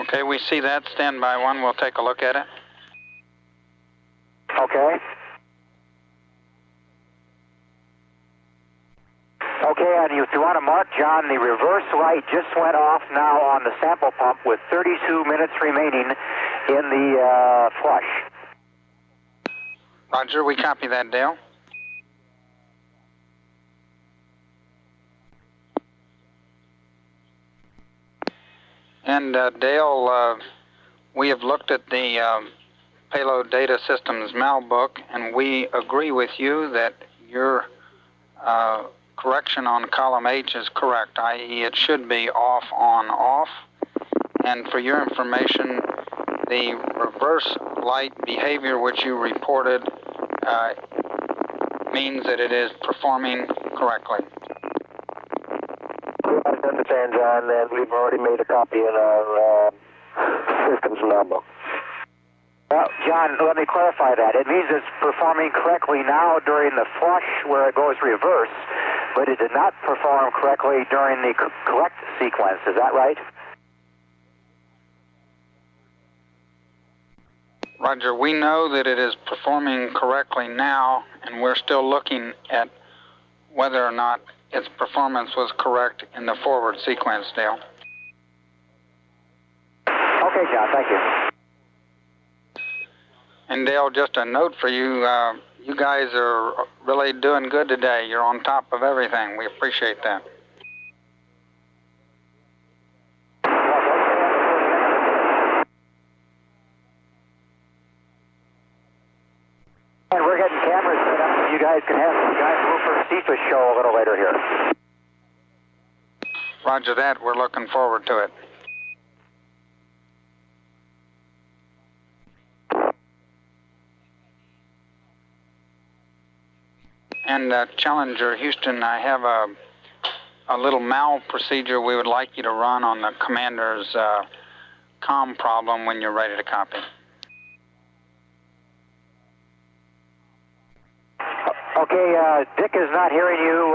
Okay, we see that. Stand by one. We'll take a look at it. Okay. Okay, and if you want to mark, John, the reverse light just went off now on the sample pump with 32 minutes remaining in the flush. Roger, we copy that, Dale. And Dale, we have looked at the Payload Data Systems MAL book, and we agree with you that your correction on column H is correct, i.e. it should be off, on, off. And for your information, the reverse light behavior which you reported means that it is performing correctly. I understand, John, and we've already made a copy in our systems number. Well, John, let me clarify that. It means it's performing correctly now during the flush where it goes reverse, but it did not perform correctly during the collect sequence. Is that right? Roger, we know that it is performing correctly now, and we're still looking at whether or not its performance was correct in the forward sequence, Dale. Okay, John, thank you. And Dale, just a note for you, you guys are really doing good today. You're on top of everything. We appreciate that. And we're getting cameras set up so you guys can have some guys move for the CFIS show a little later here. Roger that. We're looking forward to it. And Challenger Houston, I have a little MAL procedure we would like you to run on the commander's comm problem when you're ready to copy. Okay, Dick is not hearing you.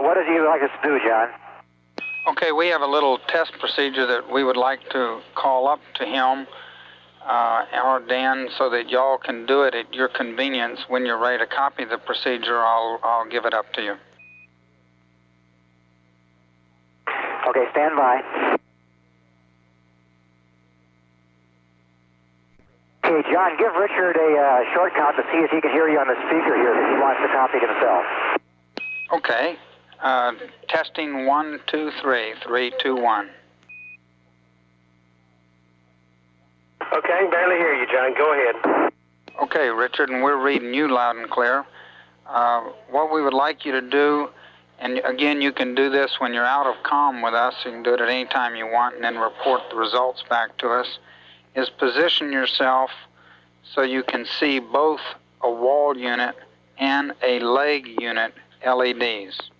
What does he like us to do, John? Okay, we have a little test procedure that we would like to call up to him or Dan so that y'all can do it at your convenience. When you're ready to copy the procedure, I'll give it up to you. Okay, stand by. Okay, John, give Richard a short count to see if he can hear you on the speaker here if he wants to copy it himself. Okay. Testing 1, 2, 3, 3, 2, 1. Okay, I can barely hear you, John. Go ahead. Okay, Richard, and we're reading you loud and clear. What we would like you to do and again, you can do this when you're out of comm with us. You can do it at any time you want and then report the results back to us, is position yourself so you can see both a wall unit and a leg unit LEDs.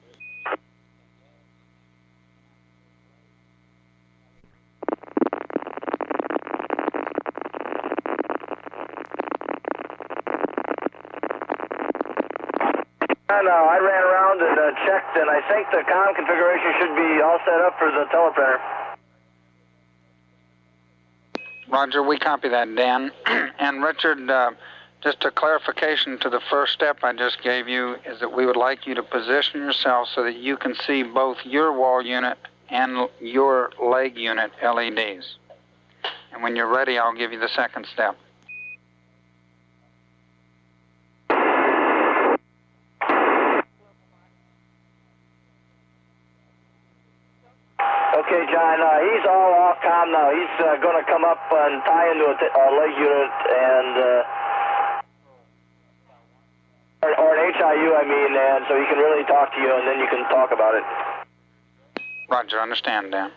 No, I ran around and checked, and I think the comm configuration should be all set up for the teleprinter. Roger, we copy that, Dan. And Richard, just a clarification to the first step I just gave you is that we would like you to position yourself so that you can see both your wall unit and your leg unit LEDs. And when you're ready, I'll give you the second step. Okay, John, he's all off comm now. He's going to come up and tie into a leg unit and, or an HIU, I mean, and so he can really talk to you and then you can talk about it. Roger, understand, Dan.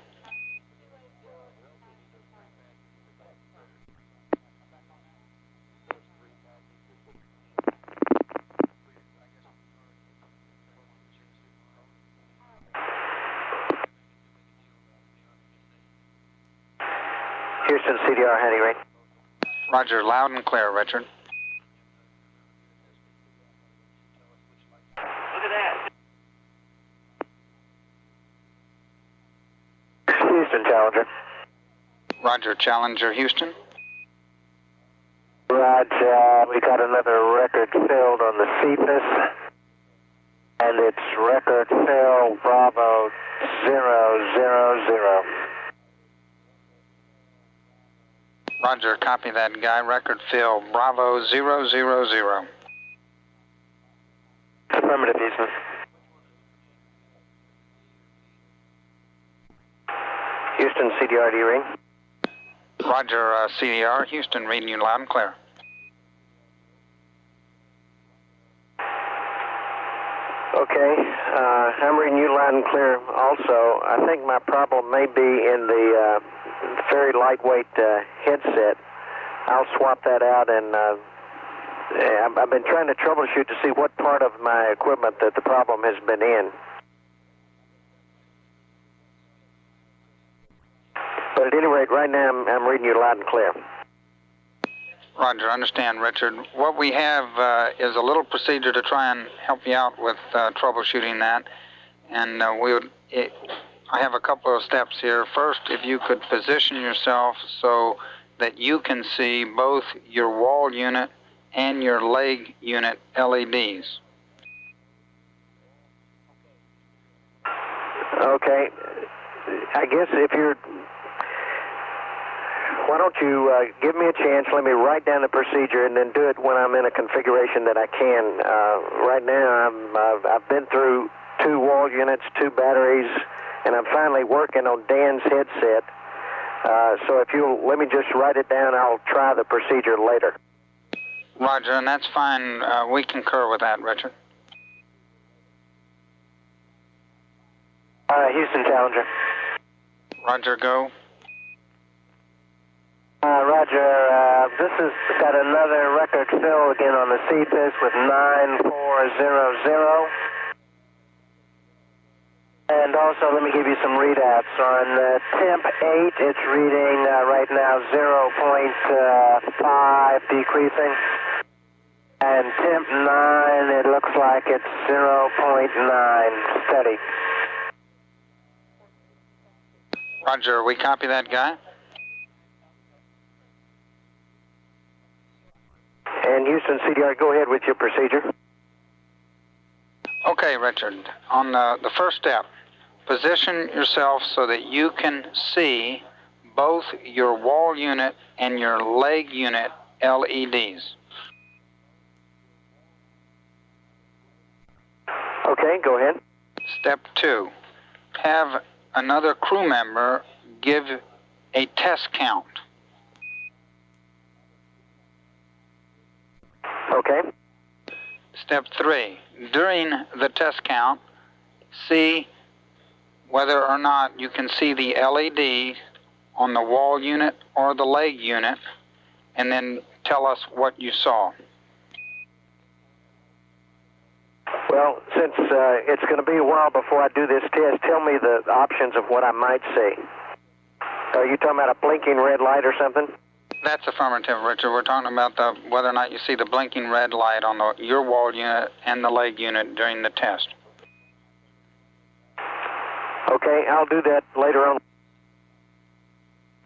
Houston, CDR, heading right. Roger, loud and clear, Richard. Look at that. Houston, Challenger. Roger, Challenger, Houston. Roger, we got another record filled on the CPIS, and it's record fill Bravo 000. Roger, copy that guy. Record fill Bravo 000. Affirmative, Houston. Houston, CDR, do you read? Roger, CDR, Houston, reading you loud and clear. Okay, I'm reading you loud and clear also. I think my problem may be in the very lightweight headset. I'll swap that out, and I've been trying to troubleshoot to see what part of my equipment that the problem has been in. But at any rate, right now I'm reading you loud and clear. Roger, understand, Richard. What we have is a little procedure to try and help you out with troubleshooting that. And I have a couple of steps here. First, if you could position yourself so that you can see both your wall unit and your leg unit LEDs. Okay. I guess if you're... Why don't you give me a chance, let me write down the procedure, and then do it when I'm in a configuration that I can. Right now, I've been through 2 wall units, 2 batteries, and I'm finally working on Dan's headset. So if you'll let me just write it down, I'll try the procedure later. Roger, and that's fine. We concur with that, Richard. Houston, Challenger. Roger, go. Roger, this has got another record fill again on the CPIS with 9400. And also, let me give you some readouts. On temp 8, it's reading right now 0.5 decreasing. And temp 9, it looks like it's 0.9 steady. Roger, we copy that guy? And Houston, CDR, go ahead with your procedure. Okay, Richard. On the first step, position yourself so that you can see both your wall unit and your leg unit LEDs. Okay, go ahead. Step 2, have another crew member give a test count. Okay. Step 3, during the test count, see whether or not you can see the LED on the wall unit or the leg unit, and then tell us what you saw. Well, since it's going to be a while before I do this test, tell me the options of what I might see. Are you talking about a blinking red light or something? That's affirmative, Richard. We're talking about whether or not you see the blinking red light on your wall unit and the leg unit during the test. Okay, I'll do that later on.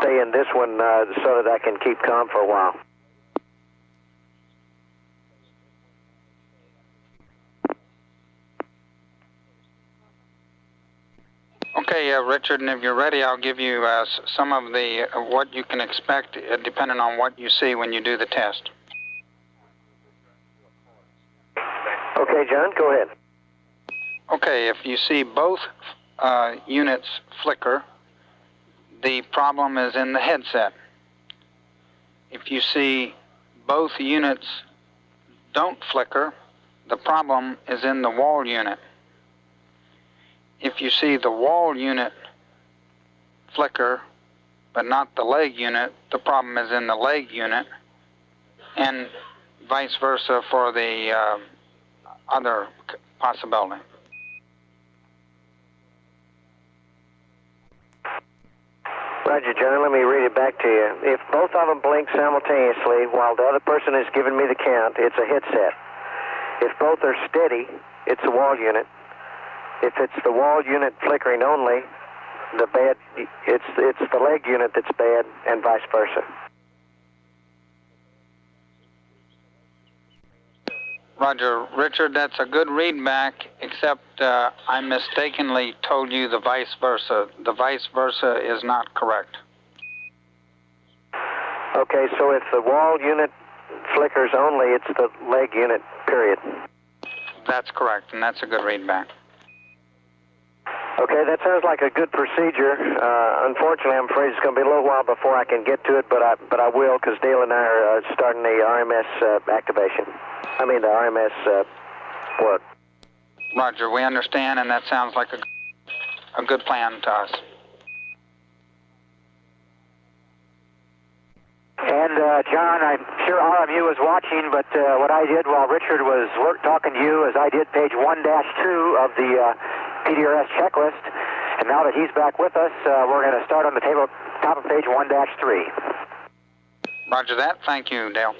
Stay in this one so that I can keep calm for a while. Okay, Richard, and if you're ready, I'll give you some of the what you can expect depending on what you see when you do the test. Okay, John, go ahead. Okay, if you see both units flicker, the problem is in the headset. If you see both units don't flicker, the problem is in the wall unit. If you see the wall unit flicker, but not the leg unit, the problem is in the leg unit, and vice versa for the other possibility. Roger, John, let me read it back to you. If both of them blink simultaneously while the other person is giving me the count, it's a headset. If both are steady, it's a wall unit. If it's the wall unit flickering only, it's the leg unit that's bad, and vice versa. Roger. Richard, that's a good read back, except I mistakenly told you the vice versa. The vice versa is not correct. Okay, so if the wall unit flickers only, it's the leg unit, period. That's correct, and that's a good read back. Okay, that sounds like a good procedure. Unfortunately, I'm afraid it's going to be a little while before I can get to it, but I will, because Dale and I are starting the RMS activation. I mean the RMS work. Roger, we understand, and that sounds like a good plan to us. And John, I'm sure RMU was watching, but what I did while Richard was talking to you is I did page 1-2 of the PDRS checklist, and now that he's back with us, we're going to start on the top of page 1-3. Roger that. Thank you, Dale.